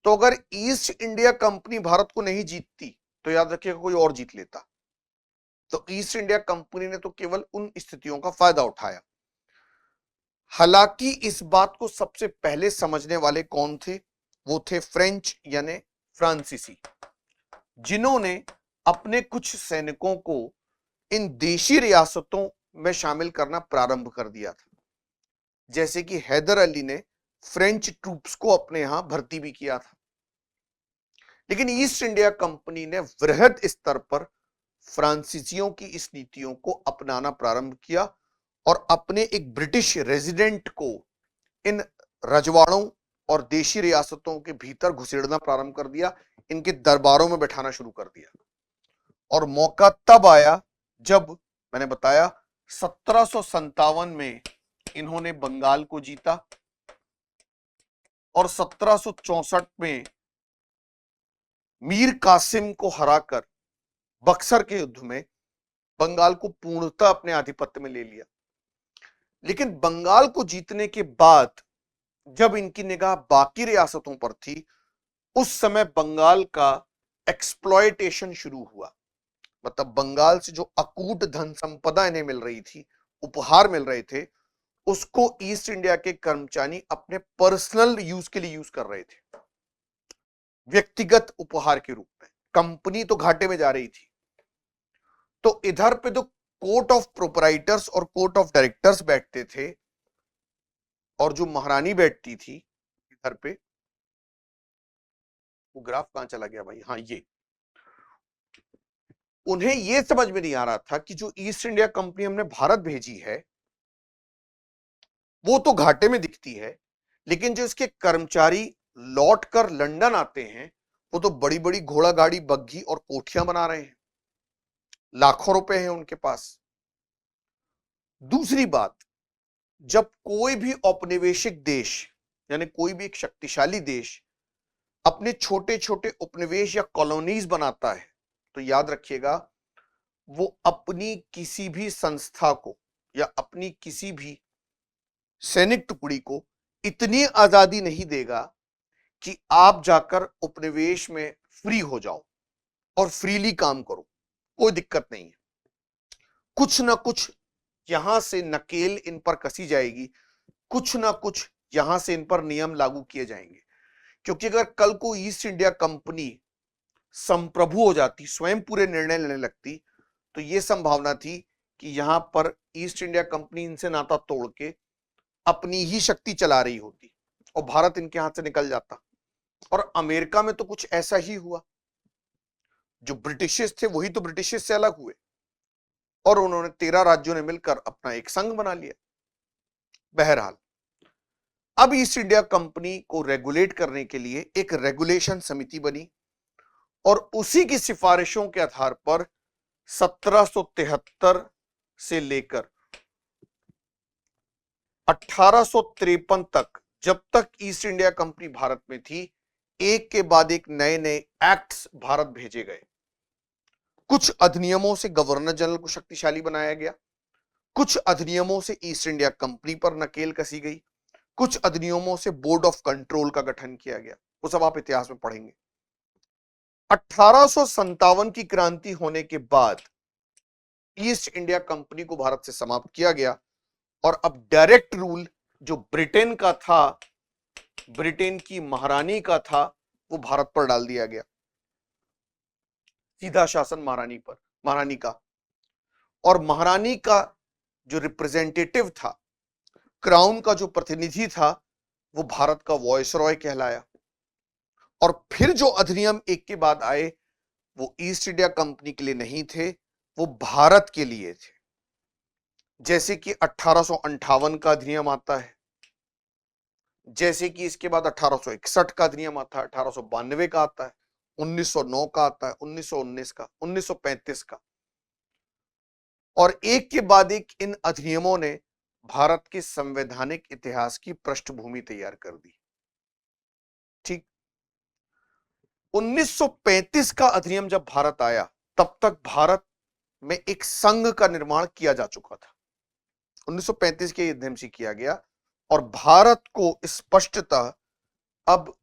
तो अगर ईस्ट इंडिया कंपनी भारत को नहीं जीतती तो याद रखिएगा कोई और जीत लेता। तो ईस्ट इंडिया कंपनी ने तो केवल उन स्थितियों का फायदा उठाया। हालांकि इस बात को सबसे पहले समझने वाले कौन थे? वो थे फ्रेंच यानी फ्रांसीसी, जिन्होंने अपने कुछ सैनिकों को इन देशी रियासतों में शामिल करना प्रारंभ कर दिया था। जैसे कि हैदर अली ने फ्रेंच ट्रूप्स को अपने यहां भर्ती भी किया था। लेकिन ईस्ट इंडिया कंपनी ने वृहद स्तर पर फ्रांसीसियों की इस नीतियों को अपनाना प्रारंभ किया और अपने एक ब्रिटिश रेजिडेंट को इन रजवाड़ों और देशी रियासतों के भीतर घुसेड़ना प्रारंभ कर दिया, इनके दरबारों में बैठाना शुरू कर दिया। और मौका तब आया जब मैंने बताया 1757 में इन्होंने बंगाल को जीता और 1764 में मीर कासिम को हराकर बक्सर के युद्ध में बंगाल को पूर्णतः अपने आधिपत्य में ले लिया। लेकिन बंगाल को जीतने के बाद जब इनकी निगाह बाकी रियासतों पर थी, उस समय बंगाल का एक्सप्लॉयटेशन शुरू हुआ। मतलब बंगाल से जो अकूट धन संपदा इन्हें मिल रही थी, उपहार मिल रहे थे, उसको ईस्ट इंडिया के कर्मचारी अपने पर्सनल यूज के लिए यूज कर रहे थे, व्यक्तिगत उपहार के रूप में। कंपनी तो घाटे में जा रही थी। तो इधर पे तो कोर्ट ऑफ प्रोपराइटर्स और कोर्ट ऑफ डायरेक्टर्स बैठते थे, और जो महारानी बैठती थी इधर पे, वो ग्राफ कहां चला गया भाई, हाँ ये, उन्हें ये समझ में नहीं आ रहा था कि जो ईस्ट इंडिया कंपनी हमने भारत भेजी है वो तो घाटे में दिखती है, लेकिन जो इसके कर्मचारी लौट कर लंदन आते हैं वो तो बड़ी बड़ी घोड़ा गाड़ी, बग्घी और कोठियां बना रहे हैं, लाखों रुपए हैं उनके पास। दूसरी बात, जब कोई भी औपनिवेशिक देश यानी कोई भी एक शक्तिशाली देश अपने छोटे छोटे उपनिवेश या कॉलोनीज बनाता है, तो याद रखिएगा वो अपनी किसी भी संस्था को या अपनी किसी भी सैनिक टुकड़ी को इतनी आजादी नहीं देगा कि आप जाकर उपनिवेश में फ्री हो जाओ और फ्रीली काम करो, कोई दिक्कत नहीं है। कुछ ना कुछ यहां से नकेल इन पर कसी जाएगी, कुछ ना कुछ यहां से इन पर नियम लागू किए जाएंगे। क्योंकि अगर कल को ईस्ट इंडिया कंपनी संप्रभु हो जाती, स्वयं पूरे निर्णय लेने लगती, तो यह संभावना थी कि यहां पर ईस्ट इंडिया कंपनी इनसे नाता तोड़ के अपनी ही शक्ति चला रही होती और भारत इनके हाथ से निकल जाता। और अमेरिका में तो कुछ ऐसा ही हुआ। जो ब्रिटिशर्स थे वही तो ब्रिटिशर्स से अलग हुए और उन्होंने 13 राज्यों ने मिलकर अपना एक संघ बना लिया। बहरहाल, अब ईस्ट इंडिया कंपनी को रेगुलेट करने के लिए एक रेगुलेशन समिति बनी और उसी की सिफारिशों के आधार पर 1773 से लेकर 1853 तक, जब तक ईस्ट इंडिया कंपनी भारत में थी, एक के बाद एक नए नए एक्ट्स भारत भेजे गए। कुछ अधिनियमों से गवर्नर जनरल को शक्तिशाली बनाया गया, कुछ अधिनियमों से ईस्ट इंडिया कंपनी पर नकेल कसी गई, कुछ अधिनियमों से बोर्ड ऑफ कंट्रोल का गठन किया गया। वो सब आप इतिहास में पढ़ेंगे। 1857 की क्रांति होने के बाद ईस्ट इंडिया कंपनी को भारत से समाप्त किया गया और अब डायरेक्ट रूल जो ब्रिटेन का था, ब्रिटेन की महारानी का था, वो भारत पर डाल दिया गया। सीधा शासन महारानी का। और महारानी का जो रिप्रेजेंटेटिव था, क्राउन का जो प्रतिनिधि था, वो भारत का वॉयसरॉय कहलाया। और फिर जो अधिनियम एक के बाद आए वो ईस्ट इंडिया कंपनी के लिए नहीं थे, वो भारत के लिए थे। जैसे कि 1858 का अधिनियम आता है, जैसे कि इसके बाद 1861 का अधिनियम आता है, 1892 का आता है, 1909 का आता है, 1919 का, 1935 का। और एक के बाद एक इन अधिनियमों ने भारत के संवैधानिक इतिहास की पृष्ठभूमि तैयार कर दी। ठीक, 1935 का अधिनियम जब भारत आया, तब तक भारत में एक संघ का निर्माण किया जा चुका था। 1935 के अधिनियम से किया गया और भारत को स्पष्टतः अब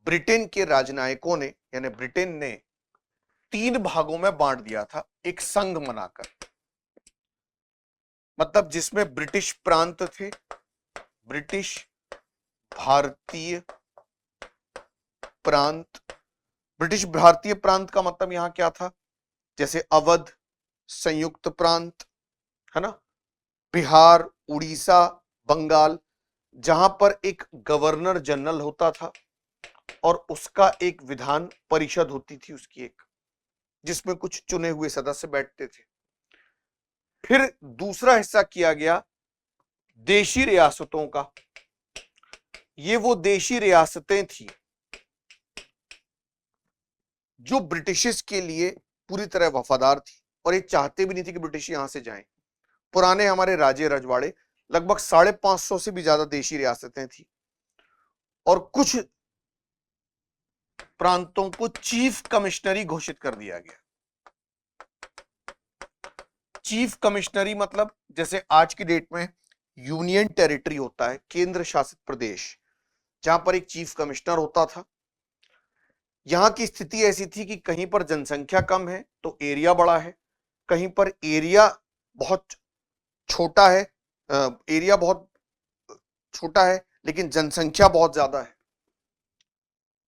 ब्रिटेन के राजनयिकों ने, यानी ब्रिटेन ने 3 भागों में बांट दिया था, एक संघ बनाकर। मतलब जिसमें ब्रिटिश प्रांत थे, ब्रिटिश भारतीय प्रांत। ब्रिटिश भारतीय प्रांत का मतलब यहां क्या था, जैसे अवध, संयुक्त प्रांत, है ना, बिहार, उड़ीसा, बंगाल, जहां पर एक गवर्नर जनरल होता था और उसका एक विधान परिषद होती थी, उसकी एक, जिसमें कुछ चुने हुए सदस्य बैठते थे। फिर दूसरा हिस्सा किया गया देशी रियासतों का। ये वो देशी रियासतें थी जो ब्रिटिश के लिए पूरी तरह वफादार थी और ये चाहते भी नहीं थे कि ब्रिटिश यहां से जाएं। पुराने हमारे राजे रजवाड़े, लगभग 550 से भी ज्यादा देशी रियासतें थी और कुछ प्रांतों को चीफ कमिश्नरी घोषित कर दिया गया। चीफ कमिश्नरी मतलब जैसे आज की डेट में यूनियन टेरिटरी होता है, केंद्र शासित प्रदेश, जहां पर एक चीफ कमिश्नर होता था। यहां की स्थिति ऐसी थी कि कहीं पर जनसंख्या कम है तो एरिया बड़ा है, कहीं पर एरिया बहुत छोटा है, एरिया बहुत छोटा है लेकिन जनसंख्या बहुत ज्यादा है।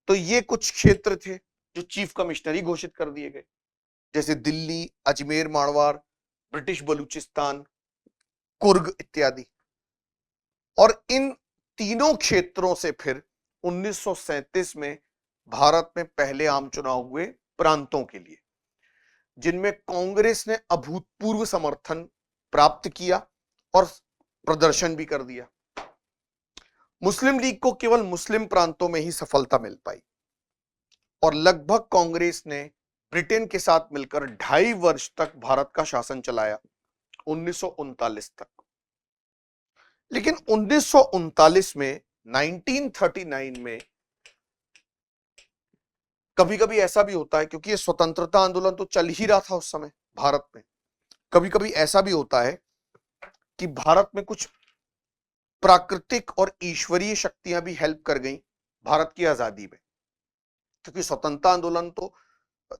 तो ये कुछ क्षेत्र थे जो चीफ कमिश्नरी घोषित कर दिए गए, जैसे दिल्ली, अजमेर, मारवाड़, ब्रिटिश बलूचिस्तान, कुर्ग इत्यादि। और इन तीनों क्षेत्रों से फिर 1937 में भारत में पहले आम चुनाव हुए प्रांतों के लिए, जिनमें कांग्रेस ने अभूतपूर्व समर्थन प्राप्त किया और प्रदर्शन भी कर दिया। मुस्लिम लीग को केवल मुस्लिम प्रांतों में ही सफलता मिल पाई और लगभग कांग्रेस ने ब्रिटेन के साथ मिलकर 2.5 वर्ष तक भारत का शासन चलाया, 1939 तक। लेकिन 1939 में, 1939 में कभी कभी ऐसा भी होता है, क्योंकि ये स्वतंत्रता आंदोलन तो चल ही रहा था उस समय भारत में, कभी कभी ऐसा भी होता है कि भारत में कुछ प्राकृतिक और ईश्वरीय शक्तियां भी हेल्प कर गई भारत की आजादी में। क्योंकि स्वतंत्रता आंदोलन तो,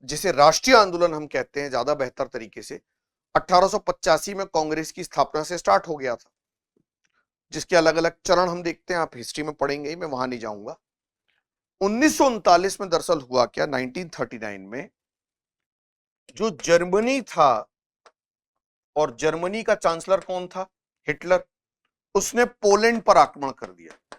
जिसे राष्ट्रीय आंदोलन हम कहते हैं ज्यादा बेहतर तरीके से, 1885 में कांग्रेस की स्थापना से स्टार्ट हो गया था, जिसके अलग अलग चरण हम देखते हैं, आप हिस्ट्री में पढ़ेंगे, मैं वहां नहीं जाऊंगा। 1939 में दरअसल हुआ क्या, 1939 में जो जर्मनी था, और जर्मनी का चांसलर कौन था, हिटलर, उसने पोलैंड पर आक्रमण कर दिया।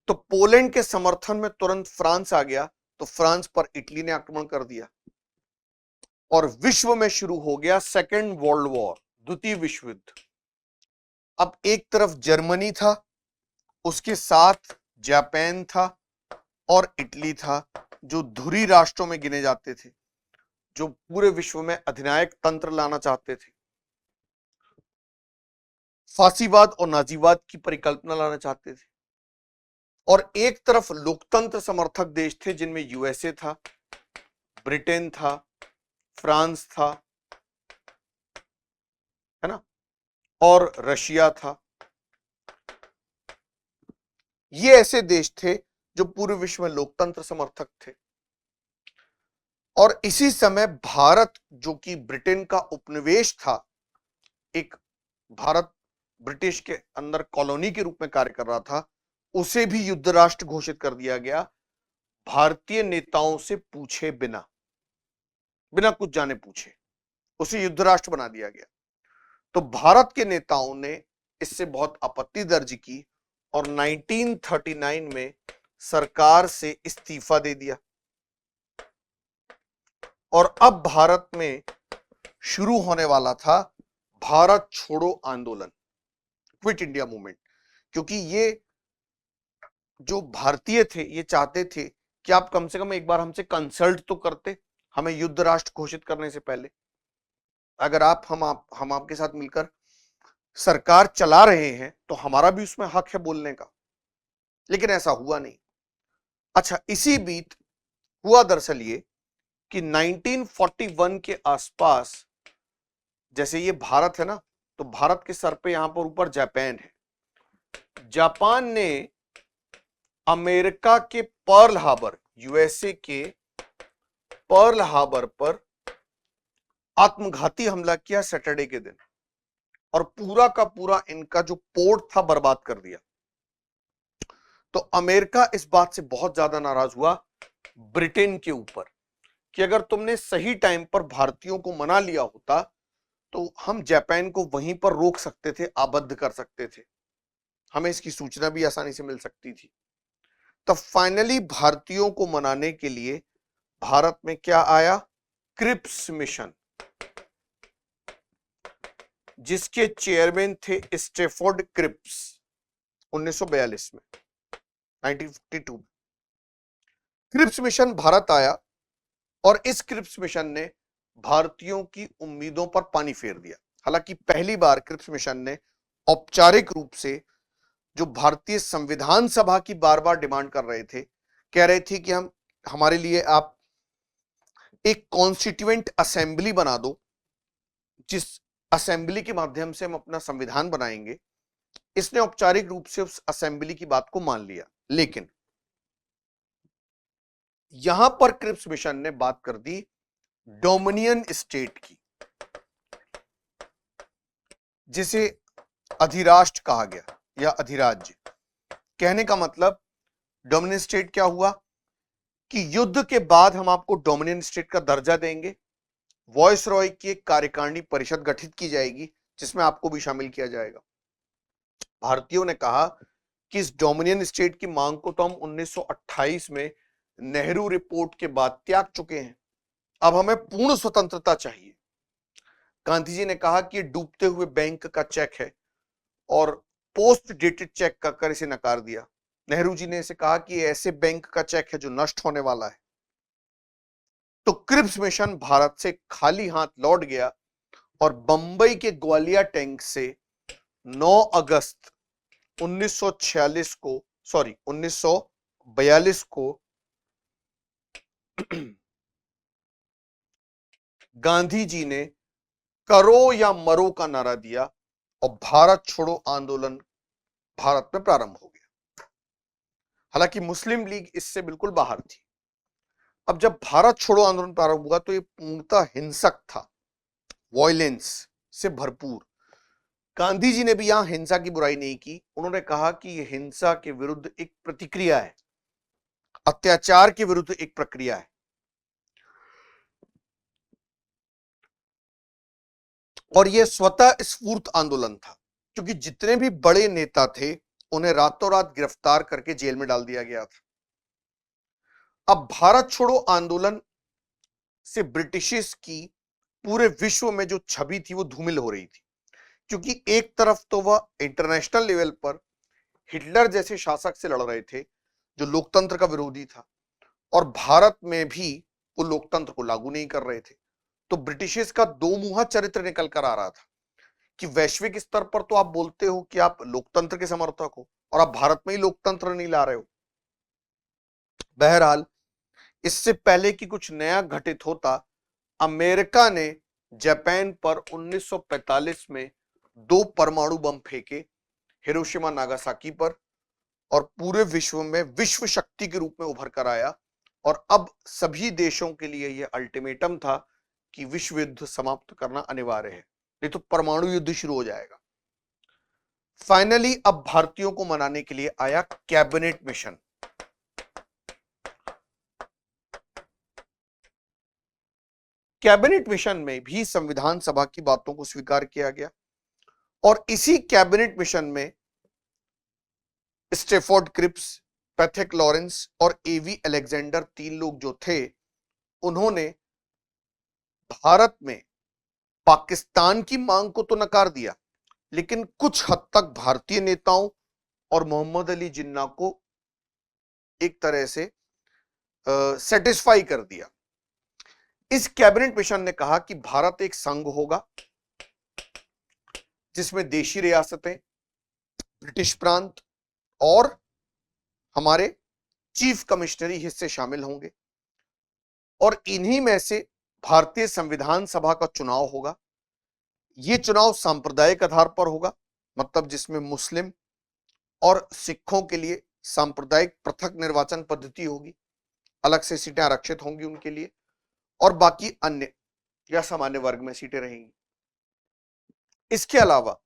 तो पोलैंड के समर्थन में तुरंत फ्रांस आ गया, तो फ्रांस पर इटली ने आक्रमण कर दिया और विश्व में शुरू हो गया सेकेंड वर्ल्ड वॉर, द्वितीय विश्व युद्ध। अब एक तरफ जर्मनी था, उसके साथ जापान था और इटली था, जो धुरी राष्ट्रों में गिने जाते थे, जो पूरे विश्व में अधिनायक तंत्र लाना चाहते थे, फासीवाद और नाजीवाद की परिकल्पना लाना चाहते थे। और एक तरफ लोकतंत्र समर्थक देश थे, जिनमें यूएसए था, ब्रिटेन था, फ्रांस था, है ना, और रशिया था। ये ऐसे देश थे जो पूरे विश्व में लोकतंत्र समर्थक थे। और इसी समय भारत, जो कि ब्रिटेन का उपनिवेश था, एक भारत ब्रिटिश के अंदर कॉलोनी के रूप में कार्य कर रहा था, उसे भी युद्ध राष्ट्र घोषित कर दिया गया, भारतीय नेताओं से पूछे बिना, बिना कुछ जाने पूछे उसे युद्ध राष्ट्र बना दिया गया। तो भारत के नेताओं ने इससे बहुत आपत्ति दर्ज की और 1939 में सरकार से इस्तीफा दे दिया। और अब भारत में शुरू होने वाला था भारत छोड़ो आंदोलन, क्विट इंडिया मूवमेंट। क्योंकि ये जो भारतीय थे, ये चाहते थे कि आप कम से कम एक बार हमसे कंसल्ट तो करते, हमें युद्ध राष्ट्र घोषित करने से पहले। अगर हम आपके साथ मिलकर सरकार चला रहे हैं तो हमारा भी उसमें हक है बोलने का। लेकिन ऐसा हुआ नहीं। अच्छा, इसी बीच हुआ दरअसल ये कि 1941 के आसपास, जैसे ये भारत है ना, तो भारत के सर पे यहां पर ऊपर जापान है। जापान ने अमेरिका के पर्ल हार्बर, यूएसए के पर्ल हार्बर पर आत्मघाती हमला किया सैटरडे के दिन, और पूरा का पूरा इनका जो पोर्ट था बर्बाद कर दिया। तो अमेरिका इस बात से बहुत ज्यादा नाराज हुआ ब्रिटेन के ऊपर कि अगर तुमने सही टाइम पर भारतीयों को मना लिया होता तो हम जापान को वहीं पर रोक सकते थे, आबद्ध कर सकते थे, हमें इसकी सूचना भी आसानी से मिल सकती थी। तब फाइनली भारतीयों को मनाने के लिए भारत में क्या आया, क्रिप्स मिशन, जिसके चेयरमैन थे स्टेफोर्ड क्रिप्स 1942 में, 1952 में। क्रिप्स मिशन भारत आया और इस क्रिप्स मिशन ने भारतीयों की उम्मीदों पर पानी फेर दिया। हालांकि पहली बार क्रिप्स मिशन ने औपचारिक रूप से, जो भारतीय संविधान सभा की बार बार डिमांड कर रहे थे, कह रहे थे कि हमारे लिए आप एक कॉन्स्टिट्यूएंट असेंबली बना दो जिस असेंबली के माध्यम से हम अपना संविधान बनाएंगे, इसने औपचारिक रूप से उस असेंबली की बात को मान लिया। लेकिन यहां पर क्रिप्स मिशन ने बात कर दी डोमिनियन स्टेट की, जिसे अधिराष्ट्र कहा गया या अधिराज्य। कहने का मतलब डोमिनियन स्टेट क्या हुआ कि युद्ध के बाद हम आपको डोमिनियन स्टेट का दर्जा देंगे, वॉइस रॉय की एक कार्यकारिणी परिषद गठित की जाएगी जिसमें आपको भी शामिल किया जाएगा। भारतीयों ने कहा कि इस डोमिनियन स्टेट की मांग को तो हम 1928 में नेहरू रिपोर्ट के बाद त्याग चुके हैं, अब हमें पूर्ण स्वतंत्रता चाहिए। गांधी जी ने कहा कि ये डूबते हुए बैंक का चेक है और पोस्ट डेटेड चेक कर इसे नकार दिया। नेहरू जी ने इसे कहा कि ऐसे बैंक का चेक है जो नष्ट होने वाला है। तो क्रिप्स मिशन भारत से खाली हाथ लौट गया और बंबई के ग्वालियर टैंक से 9 अगस्त 1942 को गांधी जी ने करो या मरो का नारा दिया और भारत छोड़ो आंदोलन भारत में प्रारंभ हो गया। हालांकि मुस्लिम लीग इससे बिल्कुल बाहर थी। अब जब भारत छोड़ो आंदोलन प्रारंभ हुआ तो ये पूर्णतः हिंसक था, वॉयलेंस से भरपूर। गांधी जी ने भी यहां हिंसा की बुराई नहीं की, उन्होंने कहा कि यह हिंसा के विरुद्ध एक प्रतिक्रिया है, अत्याचार के विरुद्ध एक प्रक्रिया है। और यह स्वतः स्फूर्त आंदोलन था, क्योंकि जितने भी बड़े नेता थे उन्हें रातों रात गिरफ्तार करके जेल में डाल दिया गया था। अब भारत छोड़ो आंदोलन से ब्रिटिशिस की पूरे विश्व में जो छवि थी वो धूमिल हो रही थी, क्योंकि एक तरफ तो वह इंटरनेशनल लेवल पर हिटलर जैसे शासक से लड़ रहे थे जो लोकतंत्र का विरोधी था, और भारत में भी वो लोकतंत्र को लागू नहीं कर रहे थे। तो ब्रिटिशिस का दो मुहा चरित्र निकल कर आ रहा था कि वैश्विक स्तर पर तो आप बोलते हो कि आप लोकतंत्र के समर्थक हो और आप भारत में ही लोकतंत्र नहीं ला रहे हो। बहरहाल, इससे पहले कि कुछ नया घटित होता, अमेरिका ने जापान पर 1945 में 2 परमाणु बम फेंके, हिरोशिमा नागासाकी पर, और पूरे विश्व में विश्व शक्ति के रूप में उभर कर आया। और अब सभी देशों के लिए यह अल्टीमेटम था कि विश्व युद्ध समाप्त करना अनिवार्य है, नहीं तो परमाणु युद्ध शुरू हो जाएगा। फाइनली अब भारतीयों को मनाने के लिए आया कैबिनेट मिशन। कैबिनेट मिशन में भी संविधान सभा की बातों को स्वीकार किया गया, और इसी कैबिनेट मिशन में स्टेफोर्ड क्रिप्स, पैथिक लॉरेंस और एवी अलेक्जेंडर 3 लोग जो थे, उन्होंने भारत में पाकिस्तान की मांग को तो नकार दिया, लेकिन कुछ हद तक भारतीय नेताओं और मोहम्मद अली जिन्ना को एक तरह से सेटिस्फाई कर दिया। इस कैबिनेट मिशन ने कहा कि भारत एक संघ होगा जिसमें देशी रियासतें, ब्रिटिश प्रांत और हमारे चीफ कमिश्नरी हिस्से शामिल होंगे, और इन्हीं में से भारतीय संविधान सभा का चुनाव होगा। यह चुनाव सांप्रदायिक आधार पर होगा, मतलब जिसमें मुस्लिम और सिखों के लिए सांप्रदायिक पृथक निर्वाचन पद्धति होगी, अलग से सीटें आरक्षित होंगी उनके लिए, और बाकी अन्य या सामान्य वर्ग में सीटें रहेंगी। इसके अलावा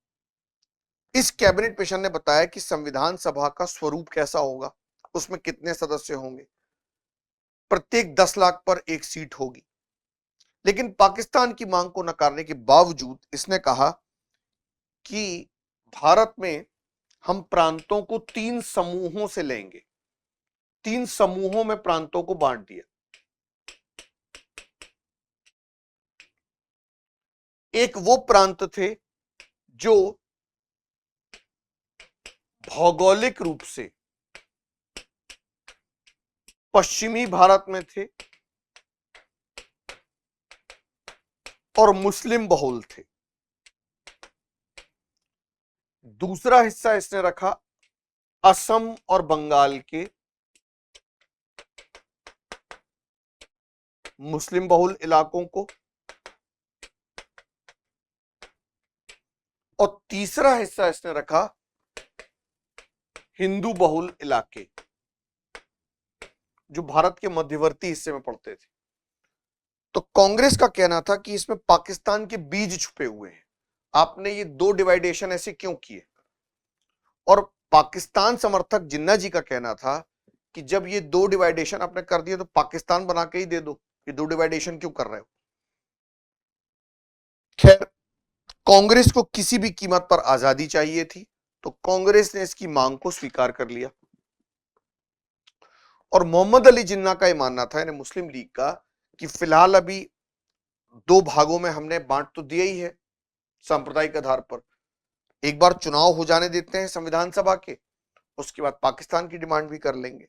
इस कैबिनेट मिशन ने बताया कि संविधान सभा का स्वरूप कैसा होगा, उसमें कितने सदस्य होंगे, प्रत्येक 10 लाख पर एक सीट होगी। लेकिन पाकिस्तान की मांग को नकारने के बावजूद इसने कहा कि भारत में हम प्रांतों को 3 समूहों से लेंगे, 3 समूहों में प्रांतों को बांट दिया। एक वो प्रांत थे जो भौगोलिक रूप से पश्चिमी भारत में थे और मुस्लिम बहुल थे। दूसरा हिस्सा इसने रखा असम और बंगाल के मुस्लिम बहुल इलाकों को, और तीसरा हिस्सा इसने रखा हिंदू बहुल इलाके, जो भारत के मध्यवर्ती हिस्से में पड़ते थे। तो कांग्रेस का कहना था कि इसमें पाकिस्तान के बीज छुपे हुए हैं, आपने ये दो डिवाइडेशन ऐसे क्यों किए। और पाकिस्तान समर्थक जिन्ना जी का कहना था कि जब ये दो डिवाइडेशन आपने कर दिए तो पाकिस्तान बना के ही दे दो, ये दो डिवाइडेशन क्यों कर रहे हो। खैर, कांग्रेस को किसी भी कीमत पर आजादी चाहिए थी, तो कांग्रेस ने इसकी मांग को स्वीकार कर लिया। और मोहम्मद अली जिन्ना का यह मानना था, यानी मुस्लिम लीग का, कि फिलहाल अभी दो भागों में हमने बांट तो दिया ही है सांप्रदायिक आधार पर, एक बार चुनाव हो जाने देते हैं संविधान सभा के, उसके बाद पाकिस्तान की डिमांड भी कर लेंगे।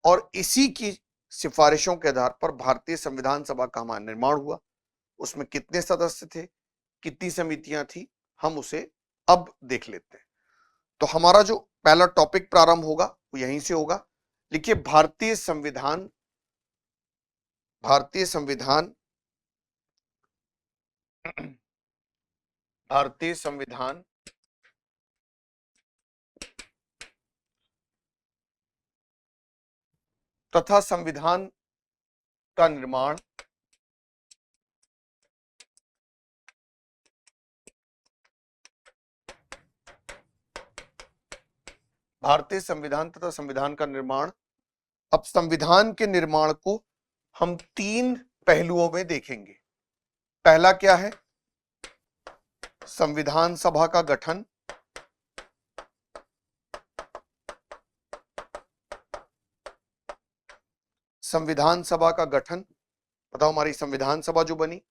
और इसी की सिफारिशों के आधार पर भारतीय संविधान सभा का हमारा निर्माण हुआ। उसमें कितने सदस्य थे, कितनी समितियां थी, हम उसे अब देख लेते हैं। तो हमारा जो पहला टॉपिक प्रारंभ होगा वो यहीं से होगा। लिखिए, भारतीय संविधान, भारतीय संविधान, भारतीय संविधान तथा संविधान का निर्माण भारतीय संविधान तथा संविधान का निर्माण। अब संविधान के निर्माण को हम तीन पहलुओं में देखेंगे। पहला क्या है, संविधान सभा का गठन। संविधान सभा का गठन, बताओ हमारी संविधान सभा जो बनी।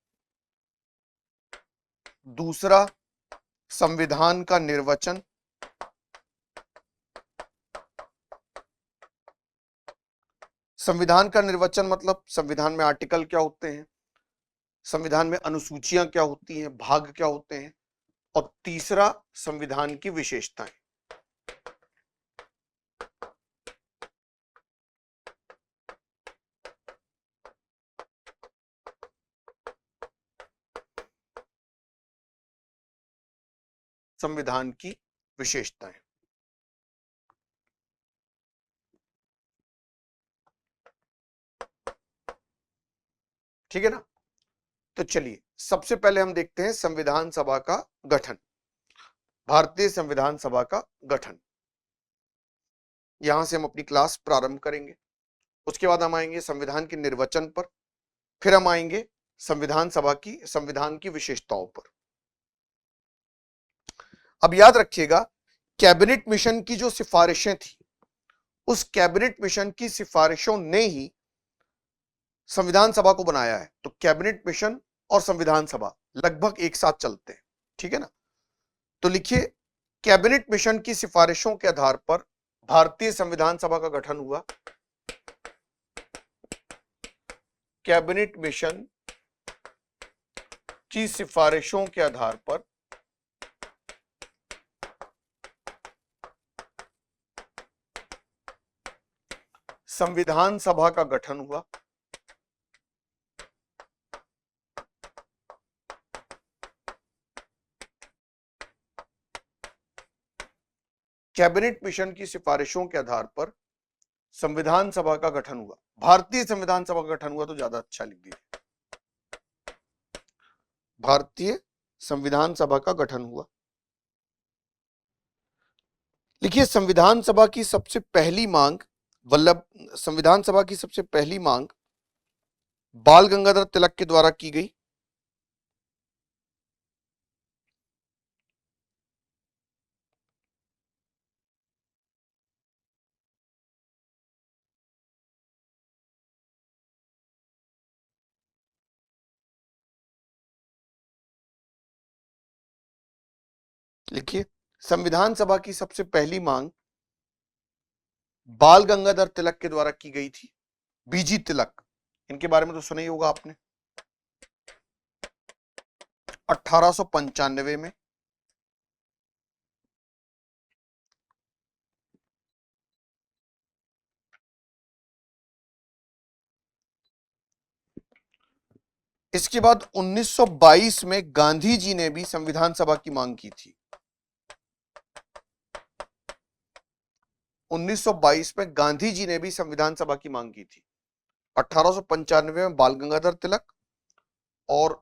दूसरा, संविधान का निर्वचन। संविधान का निर्वचन मतलब संविधान में आर्टिकल क्या होते हैं, संविधान में अनुसूचियां क्या होती हैं, भाग क्या होते हैं। और तीसरा, संविधान की विशेषताएं। संविधान की विशेषताएं, ठीक है ना। तो चलिए सबसे पहले हम देखते हैं संविधान सभा का गठन, भारतीय संविधान सभा का गठन। यहां से हम अपनी क्लास प्रारंभ करेंगे। उसके बाद हम आएंगे संविधान के निर्वचन पर, फिर हम आएंगे संविधान सभा की, संविधान की विशेषताओं पर। अब याद रखिएगा, कैबिनेट मिशन की जो सिफारिशें थी, उस कैबिनेट मिशन की सिफारिशों ने ही संविधान सभा को बनाया है। तो कैबिनेट मिशन और संविधान सभा लगभग एक साथ चलते हैं, ठीक है ना। तो लिखिए, कैबिनेट मिशन की सिफारिशों के आधार पर भारतीय संविधान सभा का गठन हुआ। कैबिनेट मिशन की सिफारिशों के आधार पर संविधान सभा का गठन हुआ। कैबिनेट मिशन की सिफारिशों के आधार पर संविधान सभा का गठन हुआ। भारतीय संविधान सभा का गठन हुआ तो ज्यादा अच्छा लिख दीजिए, भारतीय संविधान सभा का गठन हुआ। लिखिए, संविधान सभा की सबसे पहली मांग संविधान सभा की सबसे पहली मांग बाल गंगाधर तिलक के द्वारा की गई। लिखिए, संविधान सभा की सबसे पहली मांग बाल गंगाधर तिलक के द्वारा की गई थी। बीजी तिलक, इनके बारे में तो सुना ही होगा आपने। 1895 में इसके बाद 1922 में गांधी जी ने भी संविधान सभा की मांग की थी। 1922 में गांधी जी ने भी संविधान सभा की मांग की थी। 1895 में बाल गंगाधर तिलक और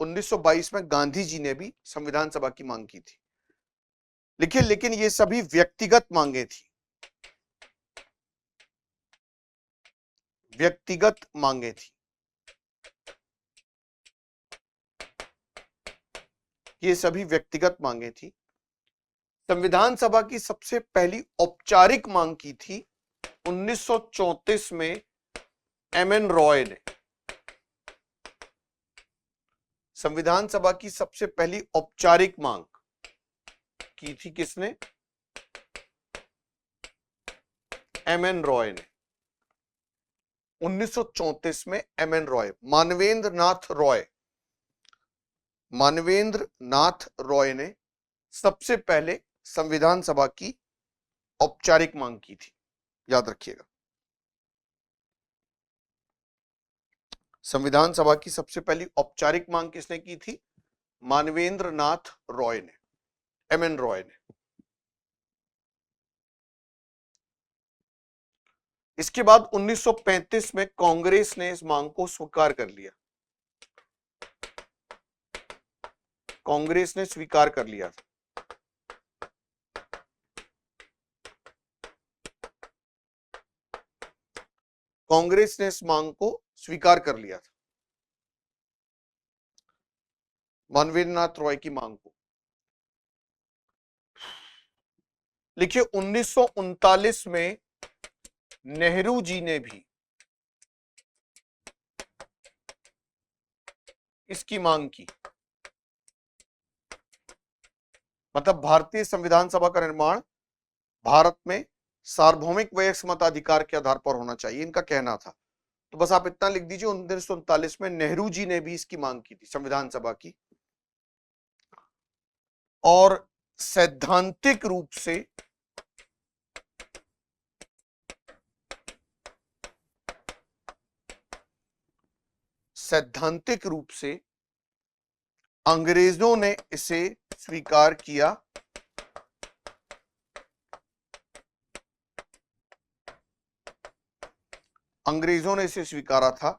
1922 में गांधी जी ने भी संविधान सभा की मांग की थी। लिखिए, लेकिन ये सभी व्यक्तिगत मांगे थी, व्यक्तिगत मांगे थी। ये सभी व्यक्तिगत मांगे थी। संविधान सभा की सबसे पहली औपचारिक मांग की थी 1934 में एमएन रॉय ने। संविधान सभा की सबसे पहली औपचारिक मांग की थी किसने? एमएन रॉय ने। 1934 में एमएन रॉय, मानवेंद्र नाथ रॉय, मानवेंद्र नाथ रॉय ने सबसे पहले संविधान सभा की औपचारिक मांग की थी, याद रखिएगा। संविधान सभा की सबसे पहली औपचारिक मांग किसने की थी? मानवेंद्र नाथ रॉय ने, एमएन रॉय ने। इसके बाद 1935 में कांग्रेस ने इस मांग को स्वीकार कर लिया। कांग्रेस ने स्वीकार कर लिया था। कांग्रेस ने इस मांग को स्वीकार कर लिया था, मानवेंद्र नाथ रॉय की मांग को। लिखिए, 1939 में नेहरू जी ने भी इसकी मांग की। मतलब भारतीय संविधान सभा का निर्माण भारत में सार्वभौमिक वयस्क मताधिकार के आधार पर होना चाहिए, इनका कहना था। तो बस आप इतना लिख दीजिए, 1939 में नेहरू जी ने भी इसकी मांग की थी, संविधान सभा की। और सैद्धांतिक रूप से अंग्रेजों ने इसे स्वीकार किया। अंग्रेजों ने इसे स्वीकारा था,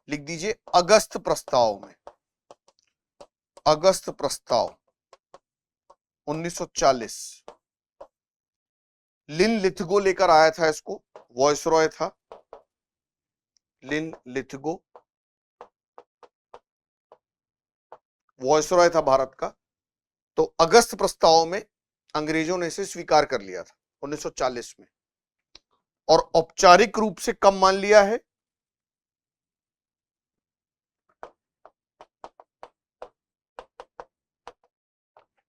लिख दीजिए अगस्त प्रस्ताव में। अगस्त प्रस्ताव 1940। लिन लिथगो लेकर आया था इसको, वॉयसरॉय था लिन लिथगो, वॉयसरॉय था भारत का। तो अगस्त प्रस्ताव में अंग्रेजों ने इसे स्वीकार कर लिया था 1940 में। और औपचारिक रूप से कब मान लिया है?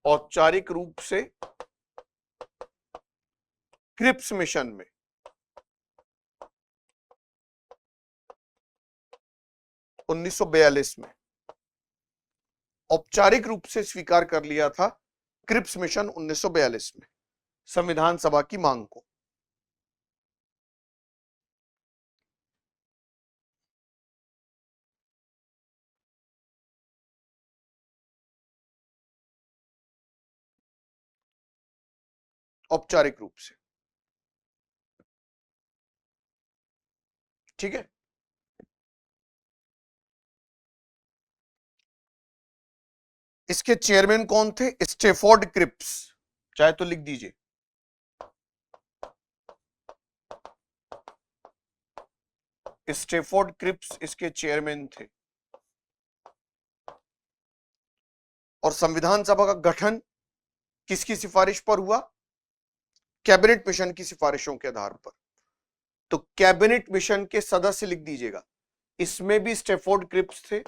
औपचारिक रूप से क्रिप्स मिशन में। उन्नीस सौ 42 में औपचारिक रूप से स्वीकार कर लिया था क्रिप्स मिशन 1942 में संविधान सभा की मांग को। औपचारिक रूप से, ठीक है। इसके चेयरमैन कौन थे? स्टेफोर्ड क्रिप्स, चाहे तो लिख दीजिए। स्टेफोर्ड क्रिप्स इसके चेयरमैन थे। और संविधान सभा का गठन किसकी सिफारिश पर हुआ? कैबिनेट मिशन की सिफारिशों के आधार पर। तो कैबिनेट मिशन के सदस्य लिख दीजिएगा, इसमें भी स्टेफोर्ड क्रिप्स थे,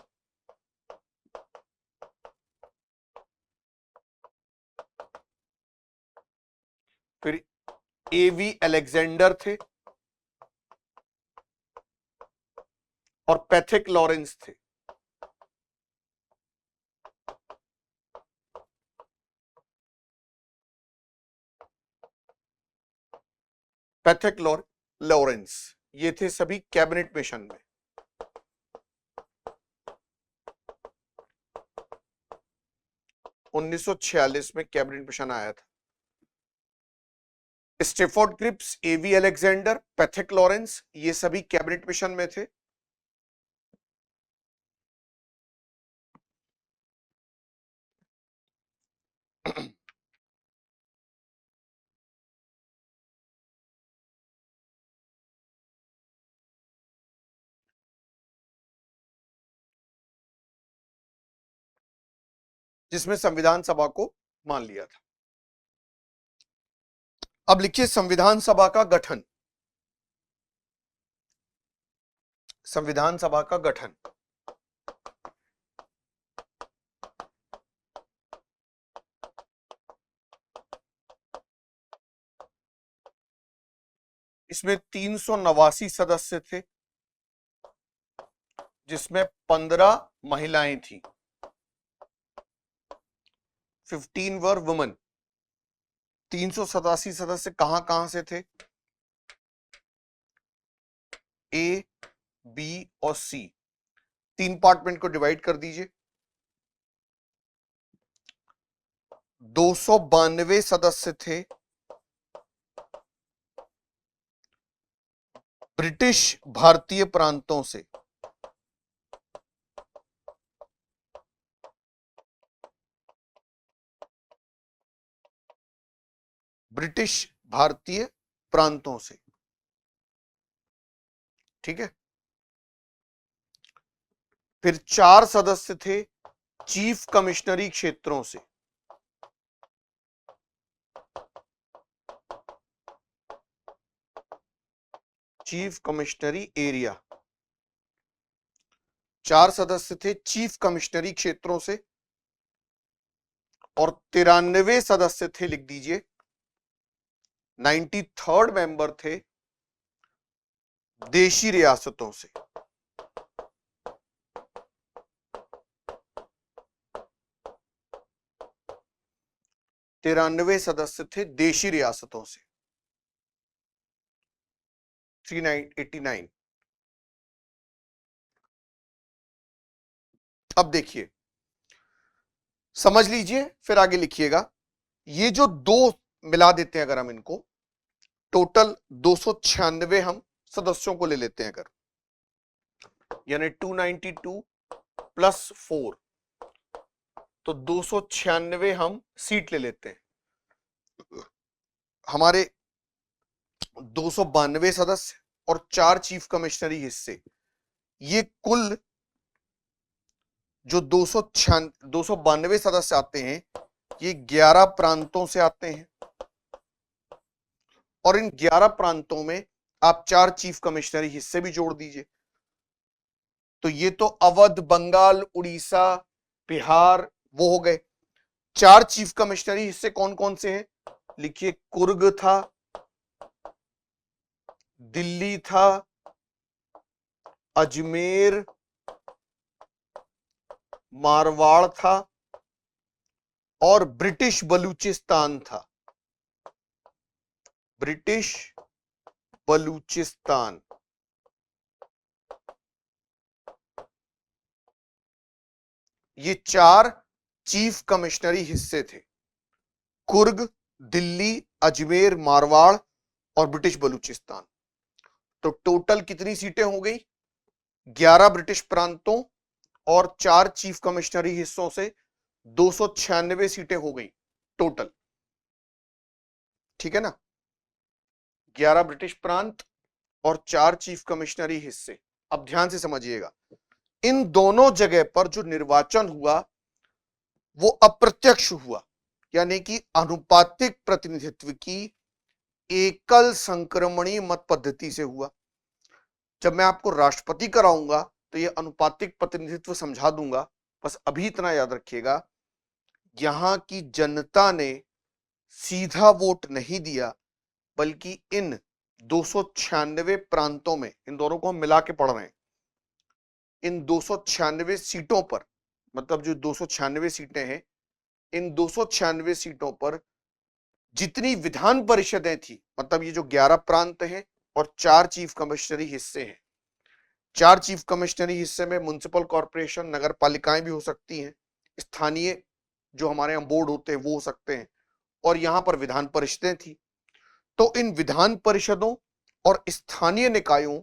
फिर एवी अलेक्जेंडर थे और पैथिक लॉरेंस थे। पैथिक लॉरेंस, ये थे सभी कैबिनेट मिशन में। 1946 में कैबिनेट मिशन आया था। स्टेफोर्ड क्रिप्स, एवी अलेक्जेंडर, पैथिक लॉरेंस, ये सभी कैबिनेट मिशन में थे। जिसमें संविधान सभा को मान लिया था। अब लिखिए संविधान सभा का गठन। संविधान सभा का गठन इसमें 389 सदस्य थे, जिसमें 15 महिलाएं थी, 15 वर वुमेन। 387 सदस्य कहां से थे? ए, बी और सी, 3 पार्ट में इनको डिवाइड कर दीजिए। 292 सदस्य थे ब्रिटिश भारतीय प्रांतों से। ब्रिटिश भारतीय प्रांतों से, ठीक है। फिर 4 सदस्य थे चीफ कमिश्नरी क्षेत्रों से। चीफ कमिश्नरी एरिया, 4 सदस्य थे चीफ कमिश्नरी क्षेत्रों से। और 93 सदस्य थे, लिख दीजिए, 93rd मेंबर थे देशी रियासतों से। 93 सदस्य थे देशी रियासतों से। 389। अब देखिए, समझ लीजिए, फिर आगे लिखिएगा। ये जो दो मिला देते हैं अगर हम इनको, टोटल 296 हम सदस्यों को ले लेते हैं अगर, यानी 292 प्लस 4, तो 296 हम सीट ले लेते हैं। हमारे 292 सदस्य और 4 चीफ कमिश्नरी हिस्से, ये कुल जो 292 सदस्य आते हैं, ये 11 प्रांतों से आते हैं। और इन 11 प्रांतों में आप 4 चीफ कमिश्नरी हिस्से भी जोड़ दीजिए, तो ये तो अवध, बंगाल, उड़ीसा, बिहार वो हो गए। 4 चीफ कमिश्नरी हिस्से कौन कौन से हैं? लिखिए, कुर्ग था, दिल्ली था, अजमेर, मारवाड़ था और ब्रिटिश बलूचिस्तान था। ब्रिटिश बलूचिस्तान। ये 4 चीफ कमिश्नरी हिस्से थे, कुर्ग, दिल्ली, अजमेर, मारवाड़ और ब्रिटिश बलूचिस्तान। तो टोटल कितनी सीटें हो गई? 11 ब्रिटिश प्रांतों और 4 चीफ कमिश्नरी हिस्सों से 296 सीटें हो गई टोटल, ठीक है ना। 11 ब्रिटिश प्रांत और 4 चीफ कमिश्नरी हिस्से। अब ध्यान से समझिएगा, इन दोनों जगह पर जो निर्वाचन हुआ वो अप्रत्यक्ष हुआ, यानी कि आनुपातिक प्रतिनिधित्व की एकल संक्रमणीय मत पद्धति से हुआ। जब मैं आपको राष्ट्रपति कराऊंगा तो ये अनुपातिक प्रतिनिधित्व समझा दूंगा, बस अभी इतना याद रखिएगा, यहां की जनता ने सीधा वोट नहीं दिया, बल्कि इन 296 प्रांतों में, इन दोनों को हम मिला के पढ़ रहे हैं, इन 296 सीटों पर, मतलब जो 296 सीटें हैं, इन 296 सीटों पर जितनी विधान परिषदें थी, मतलब ये जो 11 प्रांत हैं और 4 चीफ कमिश्नरी हिस्से हैं, 4 चीफ कमिश्नरी हिस्से में म्युनिसिपल कॉर्पोरेशन, नगर पालिकाएं भी हो सकती हैं, स्थानीय जो हमारे यहाँ बोर्ड होते हैं वो हो सकते हैं, और यहाँ पर विधान परिषदें थी। तो इन विधान परिषदों और स्थानीय निकायों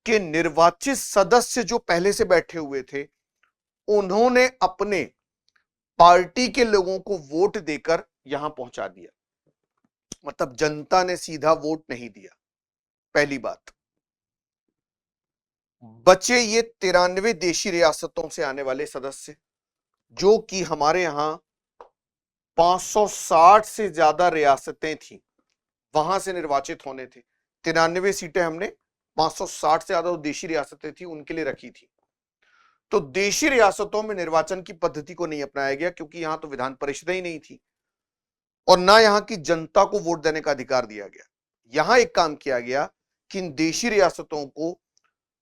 के निर्वाचित सदस्य जो पहले से बैठे हुए थे, उन्होंने अपने पार्टी के लोगों को वोट देकर यहां पहुंचा दिया। मतलब जनता ने सीधा वोट नहीं दिया, पहली बात। बचे ये 93 देशी रियासतों से आने वाले सदस्य, जो कि हमारे यहां 560 से ज्यादा रियासतें थी, वहां से निर्वाचित होने थे। 93 सीटें हमने 560 से ज्यादा देशी रियासतें थी उनके लिए रखी थी। तो देशी रियासतों में निर्वाचन की पद्धति को नहीं अपनाया गया, क्योंकि यहां तो विधान परिषद ही नहीं थी और ना यहां की जनता को वोट देने का अधिकार दिया गया। यहां एक काम किया गया कि इन देशी रियासतों को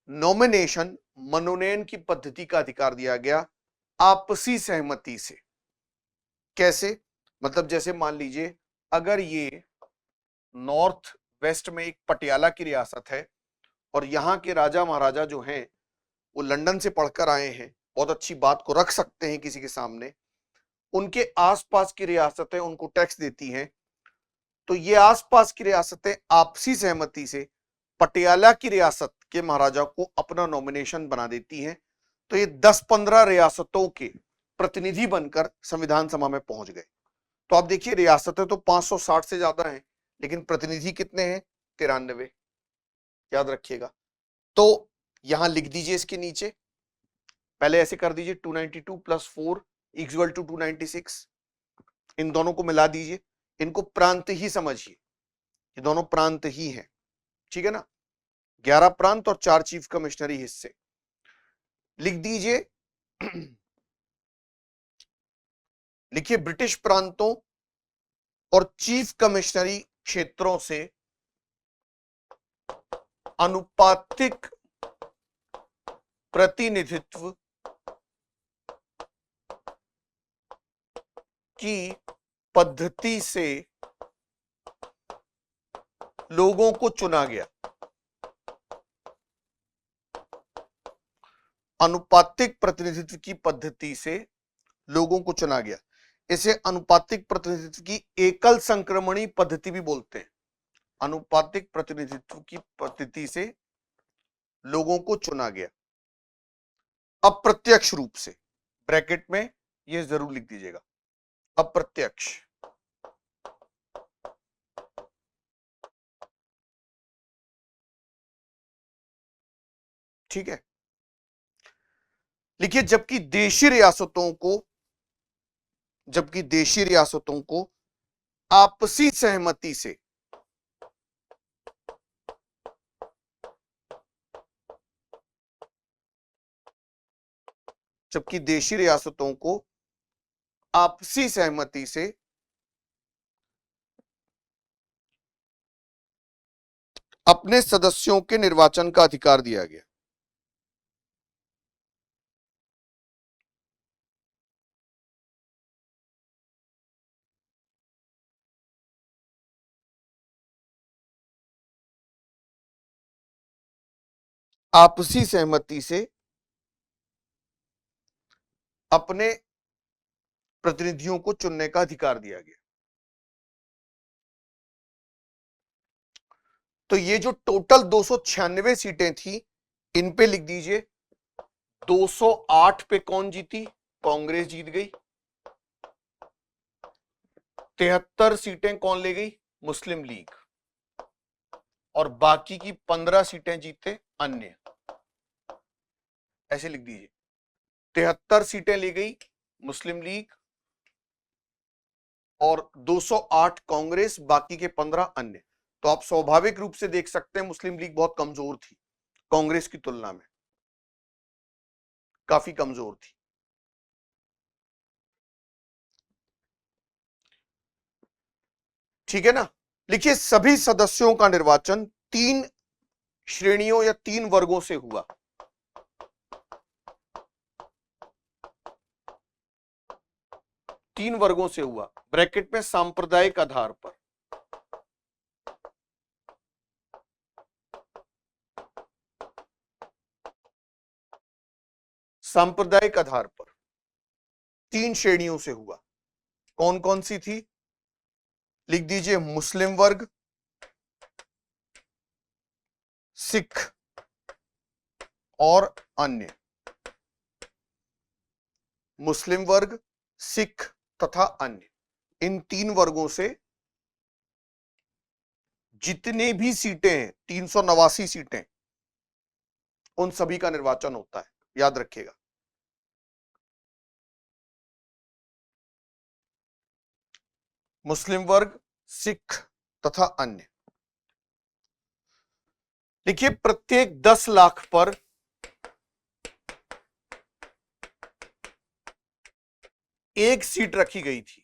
नॉमिनेशन, मनोनयन की पद्धति का अधिकार दिया गया आपसी सहमति से। कैसे? मतलब जैसे मान लीजिए अगर ये नॉर्थ वेस्ट में एक पटियाला की रियासत है और यहां के राजा महाराजा जो हैं वो लंदन से पढ़कर आए हैं, बहुत अच्छी बात को रख सकते हैं किसी के सामने, उनके आसपास की रियासतें उनको टैक्स देती हैं, तो ये आसपास की रियासतें आपसी सहमति से पटियाला की रियासत के महाराजा को अपना नॉमिनेशन बना देती हैं। तो ये 10-15 रियासतों के प्रतिनिधि बनकर संविधान सभा में पहुंच गए। तो आप देखिए रियासतें तो 560 से ज्यादा हैं, लेकिन प्रतिनिधि कितने हैं? 93। याद रखिएगा। तो यहां लिख दीजिए इसके नीचे, पहले ऐसे कर दीजिए 292 + 4 = 296। इन दोनों को मिला दीजिए, इनको प्रांत ही समझिए, ये दोनों प्रांत ही हैं, ठीक है ना। 11 प्रांत और 4 चीफ कमिश्नरी हिस्से लिख दीजिए। लिखिए ब्रिटिश प्रांतों और चीफ कमिश्नरी क्षेत्रों से अनुपातिक प्रतिनिधित्व की पद्धति से लोगों को चुना गया। अनुपातिक प्रतिनिधित्व की पद्धति से लोगों को चुना गया। इसे अनुपातिक प्रतिनिधित्व की एकल संक्रमणी पद्धति भी बोलते हैं। अनुपातिक प्रतिनिधित्व की पद्धति से लोगों को चुना गया अप्रत्यक्ष रूप से। ब्रैकेट में यह जरूर लिख दीजिएगा, अप्रत्यक्ष। ठीक है। लिखिए जबकि देशी रियासतों को आपसी सहमति से अपने सदस्यों के निर्वाचन का अधिकार दिया गया। आपसी सहमति से अपने प्रतिनिधियों को चुनने का अधिकार दिया गया। तो ये जो टोटल 296 सीटें थी, इन पे लिख दीजिए 208 पे कौन जीती? कांग्रेस जीत गई। 73 सीटें कौन ले गई? मुस्लिम लीग। और बाकी की 15 सीटें जीते अन्य। ऐसे लिख दीजिए 73 सीटें ले गई मुस्लिम लीग और 208 कांग्रेस, बाकी के 15 अन्य। तो आप स्वाभाविक रूप से देख सकते हैं मुस्लिम लीग बहुत कमजोर थी कांग्रेस की तुलना में, काफी कमजोर थी। ठीक है ना। लिखिए सभी सदस्यों का निर्वाचन 3 श्रेणियों या 3 वर्गों से हुआ। तीन वर्गों से हुआ, ब्रैकेट में सांप्रदायिक आधार पर। सांप्रदायिक आधार पर 3 श्रेणियों से हुआ। कौन कौन सी थी? लिख दीजिए, मुस्लिम वर्ग, सिख और अन्य। मुस्लिम वर्ग, सिख तथा अन्य, इन 3 वर्गों से जितने भी सीटें हैं, 389 सीटें, उन सभी का निर्वाचन होता है, याद रखिएगा। मुस्लिम वर्ग, सिख तथा अन्य। देखिए, प्रत्येक 10 लाख पर एक सीट रखी गई थी।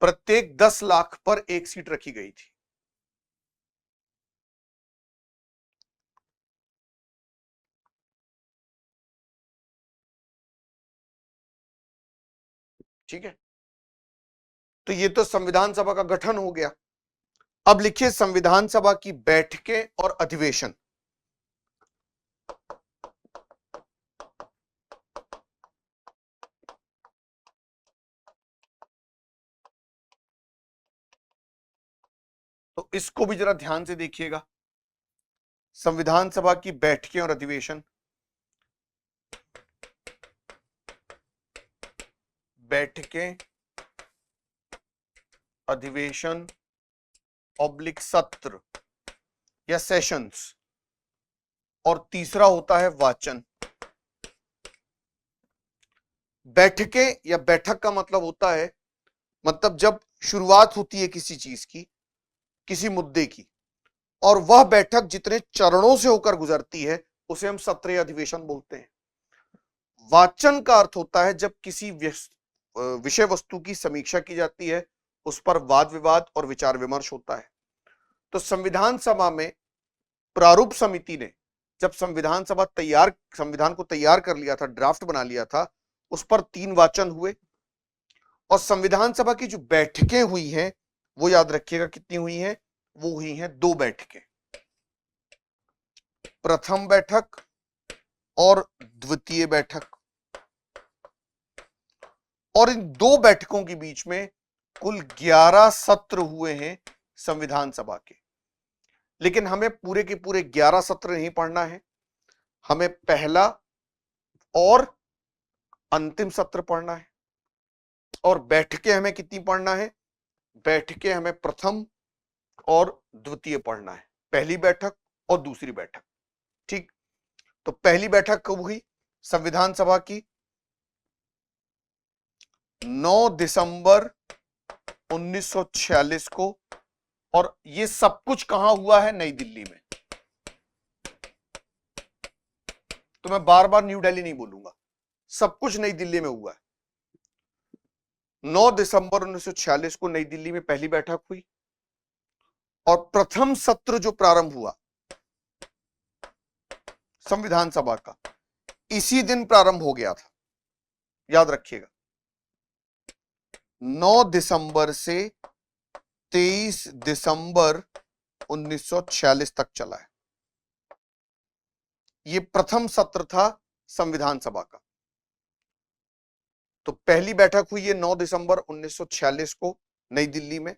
प्रत्येक 10 लाख पर एक सीट रखी गई थी। ठीक है, तो ये तो संविधान सभा का गठन हो गया। अब लिखिए, संविधान सभा की बैठकें और अधिवेशन। तो इसको भी जरा ध्यान से देखिएगा। संविधान सभा की बैठकें और अधिवेशन। बैठकें, अधिवेशन ऑब्लिक सत्र या सेशंस, और तीसरा होता है वाचन। बैठकें या बैठक का मतलब होता है, मतलब जब शुरुआत होती है किसी चीज की, किसी मुद्दे की, और वह बैठक जितने चरणों से होकर गुजरती है, उसे हम सत्र या अधिवेशन बोलते हैं। वाचन का अर्थ होता है जब किसी विषय वस्तु की समीक्षा की जाती है, उस पर वाद विवाद और विचार विमर्श होता है। तो संविधान सभा में प्रारूप समिति ने जब संविधान को तैयार कर लिया था, ड्राफ्ट बना लिया था, उस पर 3 वाचन हुए। और संविधान सभा की जो बैठकें हुई हैं, वो याद रखिएगा कितनी हुई हैं? वो हुई हैं 2 बैठकें, प्रथम बैठक और द्वितीय बैठक। और इन 2 बैठकों के बीच में कुल 11 सत्र हुए हैं संविधान सभा के। लेकिन हमें पूरे के पूरे 11 सत्र नहीं पढ़ना है, हमें पहला और अंतिम सत्र पढ़ना है। और बैठकें हमें कितनी पढ़ना है? बैठकें हमें प्रथम और द्वितीय पढ़ना है, पहली बैठक और दूसरी बैठक। ठीक, तो पहली बैठक कब हुई संविधान सभा की? 9 दिसंबर 1946 को। और ये सब कुछ कहां हुआ है? नई दिल्ली में। तो मैं बार बार न्यू दिल्ली नहीं बोलूंगा, सब कुछ नई दिल्ली में हुआ है। 9 दिसंबर 1946 को नई दिल्ली में पहली बैठक हुई, और प्रथम सत्र जो प्रारंभ हुआ संविधान सभा का, इसी दिन प्रारंभ हो गया था, याद रखिएगा। 9 दिसंबर से 23 दिसंबर 1946 तक चला है। ये प्रथम सत्र था संविधान सभा का। तो पहली बैठक हुई है 9 दिसंबर 1946 को नई दिल्ली में,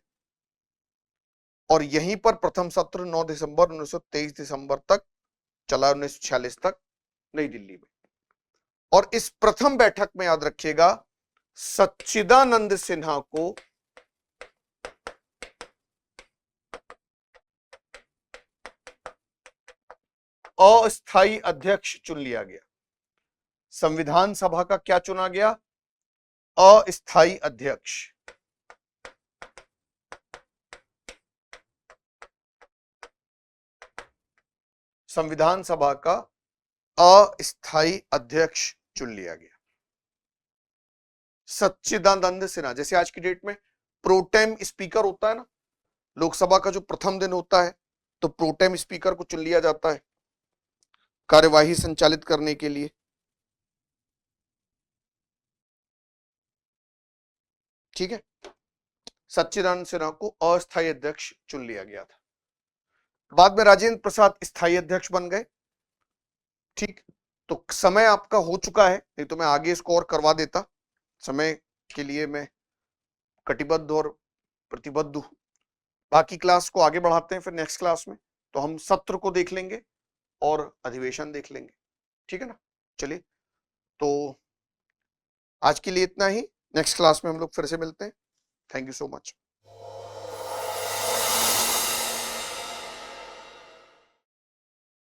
और यहीं पर प्रथम सत्र 9 दिसंबर 1923 दिसंबर तक चला, 1946 तक नई दिल्ली में। और इस प्रथम बैठक में याद रखिएगा, सच्चिदानंद सिन्हा को अस्थायी अध्यक्ष चुन लिया गया। संविधान सभा का क्या चुना गया? अस्थायी अध्यक्ष। संविधान सभा का अस्थायी अध्यक्ष चुन लिया गया, सच्चिदानंद सिन्हा। जैसे आज की डेट में प्रोटेम स्पीकर होता है ना, लोकसभा का जो प्रथम दिन होता है, तो प्रोटेम स्पीकर को चुन लिया जाता है कार्यवाही संचालित करने के लिए। ठीक है, सच्चिदानंद सिन्हा को अस्थायी अध्यक्ष चुन लिया गया था। बाद में राजेंद्र प्रसाद स्थायी अध्यक्ष बन गए, ठीक, तो समय आपका हो चुका है, नहीं तो मैं आगे इसको और करवा देता। समय के लिए मैं कटिबद्ध और प्रतिबद्ध हूं। बाकी क्लास को आगे बढ़ाते हैं फिर नेक्स्ट क्लास में। तो हम सत्र को देख लेंगे और अधिवेशन देख लेंगे, ठीक है ना। चलिए, तो आज के लिए इतना ही। नेक्स्ट क्लास में हम लोग फिर से मिलते हैं। Thank you so much.